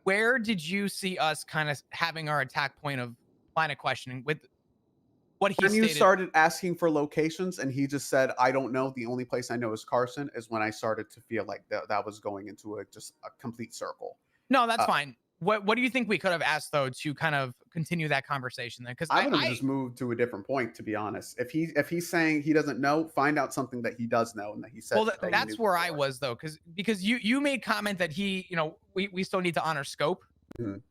Where did you see us kind of having our attack point of line of questioning with what he When you stated? started asking for locations and he just said, I don't know, the only place I know is Carson, is when I started to feel like that was going into just a complete circle. No, that's fine. What do you think we could have asked though to kind of continue that conversation then? Because I would have just moved to a different point, to be honest. If he's saying he doesn't know, find out something that he does know and that he said. well, that he that's knew where before. I was though, because you made comment that he, we still need to honor scope. Mhm.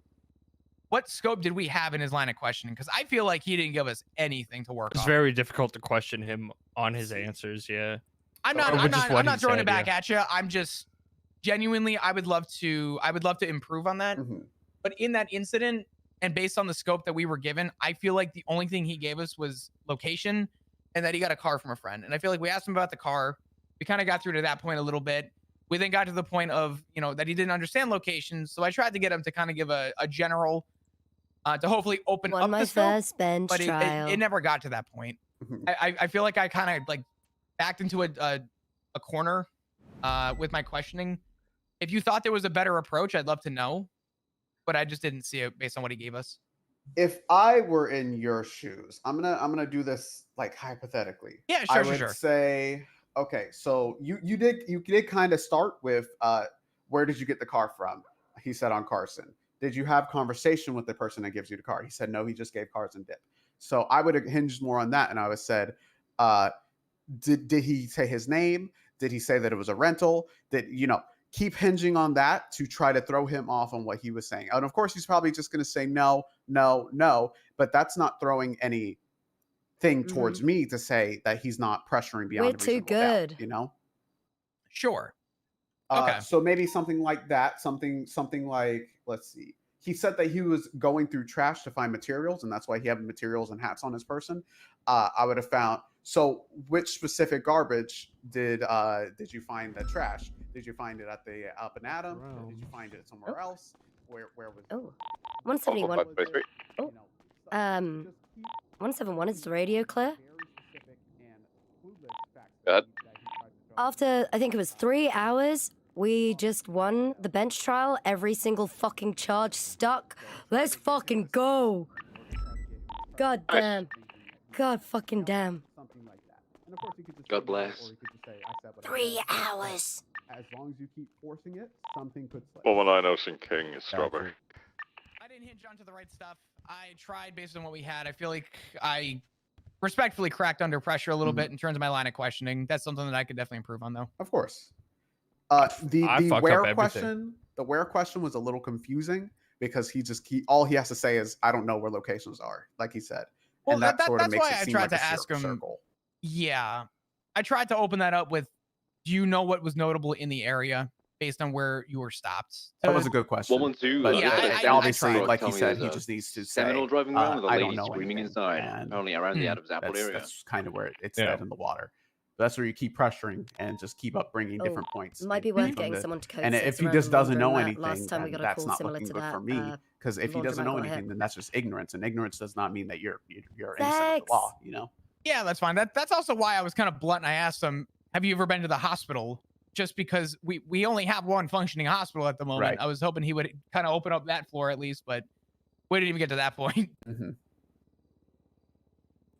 What scope did we have in his line of questioning? Because I feel like he didn't give us anything to work It's on. very difficult to question him on his answers. Yeah. I'm Or not just what he throwing said, it back yeah. at you. I'm just genuinely, I would love to improve on that. Mm-hmm. But in that incident, and based on the scope that we were given, I feel like the only thing he gave us was location and that he got a car from a friend. And I feel like we asked him about the car. We kind of got through to that point a little bit. We then got to the point of, that he didn't understand locations. So I tried to get him to kind of give a general, to hopefully open up my the scope, first bench but trial. it never got to that point. I feel like I kind of like backed into a corner with my questioning. If you thought there was a better approach, I'd love to know, but I just didn't see it based on what he gave us. If I were in your shoes, I'm gonna do this like hypothetically. Yeah, I sure, would sure. say, okay, so you did kind of start with where did you get the car from? He said on Carson. Did you have conversation with the person that gives you the car? He said no, he just gave Carson dip. So I would have hinged more on that, and I would have said, did he say his name? Did he say that it was a rental? Keep hinging on that to try to throw him off on what he was saying. And of course, he's probably just going to say no, no, no. But that's not throwing anything towards me to say that he's not pressuring beyond. We're too good. Doubt, Sure. Okay. So maybe something like that. Something like, let's see. He said that he was going through trash to find materials, and that's why he had materials and hats on his person. I would have found. So, which specific garbage did you find the trash? Did you find it at the Up and Adam? Did you find it somewhere else? Where was? Oh, 171. Oh, 171 is the radio clear. After I think it was 3 hours, we just won the bench trial. Every single fucking charge stuck. Let's fucking go. God damn. God fucking damn. God bless. 3 hours. As long as you keep forcing it, something could slip. Woman I know sing king is strawberry. I didn't hinge onto the right stuff. I tried based on what we had. I feel like I respectfully cracked under pressure a little bit in terms of my line of questioning. That's something that I could definitely improve on, though. Of course. The where question was a little confusing because all he has to say is I don't know where locations are, like he said. Well, and that sort of that's makes why it I seem tried like to a ask him. circle. Yeah, I tried to open that up with, do you know what was notable in the area based on where you were stopped? That was a good question. Woman two, But yeah, obviously, I tried. like he said, he just needs to say, Seminole driving around with a I lady don't know screaming anything. inside, And only around the Adams Apple area. That's kind of where it's dead in the water. That's where you keep pressuring and just keep up bringing different points. Might be worth getting someone to code And six if he around just the doesn't know laundromat. anything, Last time we then got a that's call not similar looking to good that, for me. Because if he doesn't laundromat know got hit. anything, then that's just ignorance, and ignorance does not mean that you're innocent of the law. You know. Yeah, that's fine. That's also why I was kind of blunt. And I asked him, "Have you ever been to the hospital just because we only have one functioning hospital at the moment. Right. I was hoping he would kind of open up that floor at least, but we didn't even get to that point.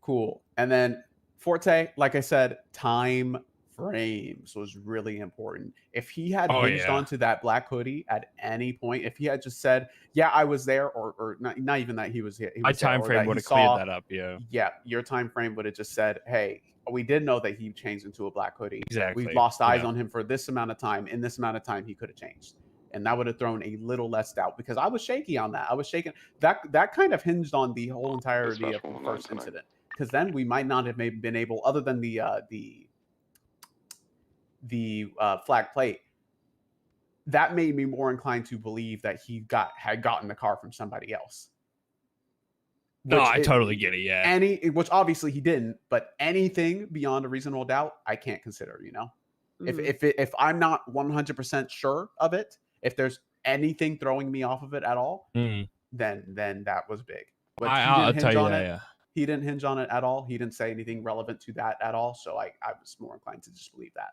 Cool. And then Forte, like I said, time frames was really important. If he had hinged onto that black hoodie at any point, if he had just said, "Yeah, I was there," or not even that he was here, My time frame would have cleared that up. Yeah, your time frame would have just said, "Hey, we did know that he changed into a black hoodie. Exactly. We've lost eyes Yeah. on him for this amount of time. In this amount of time, he could have changed." And that would have thrown a little less doubt because I was shaky on that. I was shaking. That kind of hinged on the whole entirety of the first incident. Because then we might not have been able, other than the flag plate, that made me more inclined to believe that he had gotten the car from somebody else. No, I totally get it. Yeah. Which obviously he didn't, but anything beyond a reasonable doubt, I can't consider. If I'm not 100% sure of it, if there's anything throwing me off of it at all, then that was big. But I'll tell you that. Yeah. He didn't hinge on it at all. He didn't say anything relevant to that at all. So I was more inclined to just believe that.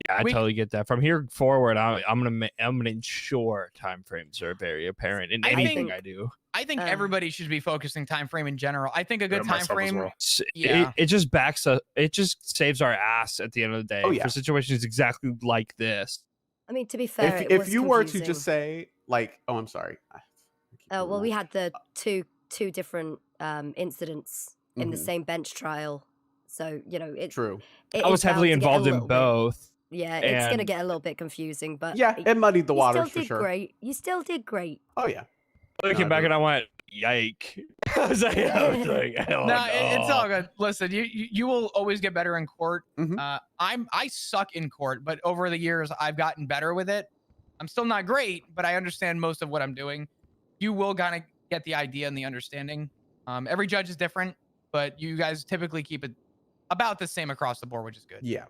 Yeah, I totally get that. From here forward, I'm gonna ensure time frames are very apparent in anything I do. I think everybody should be focusing time frame in general. I think a good time frame. It just backs up. It just saves our ass at the end of the day for situations exactly like this. I mean, to be fair, If you were to just say like, "Oh, I'm sorry." Well, we had the two different incidents in the Mhm. same bench trial, so it's true. It I was is bound heavily to get a involved in little bit- both. Yeah, it's gonna and- get a little bit confusing, but Yeah, it muddied the waters You still for did sure. great. You still did great. Oh yeah. Looking back and I went, yike. I was like, hell No, no. it's all good. Listen, you will always get better in court. I suck in court, but over the years I've gotten better with it. I'm still not great, but I understand most of what I'm doing. You will kind of get the idea and the understanding. Every judge is different, but you guys typically keep it about the same across the board, which is good. Yeah.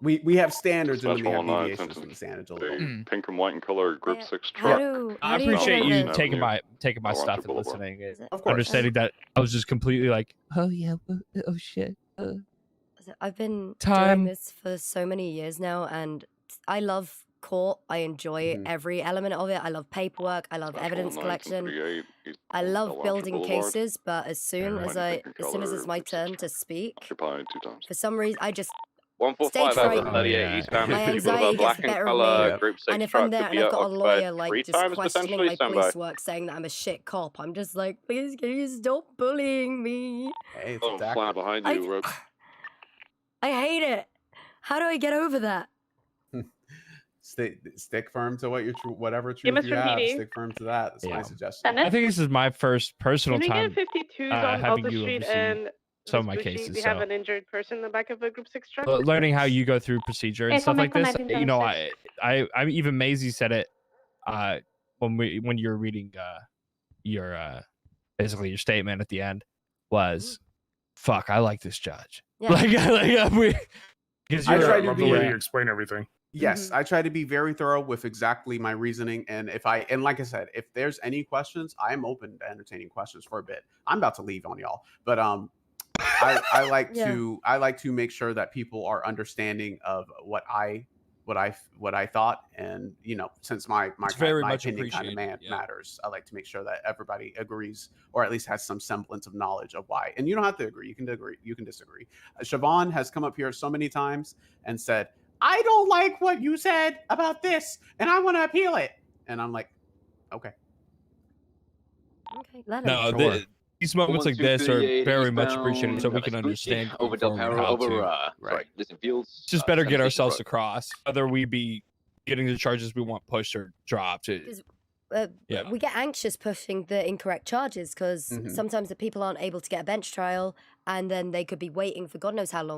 We have standards and we Special have online deviations from the standards a little bit. Pink and white in color, group 6 how truck. do I you get appreciate you over- taking my I want stuff to and Boulevard. listening. Of course. Understanding that I was just completely like, oh yeah, oh shit. I've been Time. doing this for so many years now, and I love court. I enjoy Mm-hmm. every element of it. I love paperwork. I love evidence collection. 1938, I love Alonso building Boulevard. cases, but as soon as it's my turn to speak, Occupied 2 times. for some reason I just 145 stage fright. over 38 eastbound. My People anxiety about black gets the and better of color, me. group 6 And if truck I'm there could and be I've got a occupied lawyer 3 like just times questioning potentially. my Stand by. police work, saying that I'm a shit cop, I'm just like, please can you stop bullying me? Hey, it's Oh, fly behind I- you, Rope. I hate it. How do I get over that? Stick firm to what whatever Give truth us you from have. PD. Stick firm to that. That's my Yeah. suggestion. I think this is my first personal Can we time get 52s on having Alta you Street oversee and some of my Vespucci? cases. We have So an injured person in the back of a Group 6 truck. learning how you go through procedure and Hey, stuff like come this. back in You know, 26. I even Maisy said it when you were reading your basically your statement at the end was, "Fuck, I like this judge." Yeah. Because I you're try to love be the way you explain everything. Yes, I try to be very thorough with exactly my reasoning, and like I said, if there's any questions, I am open to entertaining questions for a bit. I'm about to leave on y'all, but I like to make sure that people are understanding of what I thought, and since my very my much opinion kind of appreciated, matters, I like to make sure that everybody agrees or at least has some semblance of knowledge of why. And you don't have to agree; you can disagree. Siobhan has come up here so many times and said, I don't like what you said about this, and I want to appeal it. And I'm like, okay. Okay, let No, him. these moments like this are 1238 very much eastbound, appreciated, so we can Vespucci, understand over going Del forward Perro, how over to. sorry, Liston Fields. Just better get Sanitation ourselves truck. across, whether we be getting the charges we want pushed or dropped. Yeah. We get anxious pushing the incorrect charges because Mhm. sometimes the people aren't able to get a bench trial, and then they could be waiting for God knows how long.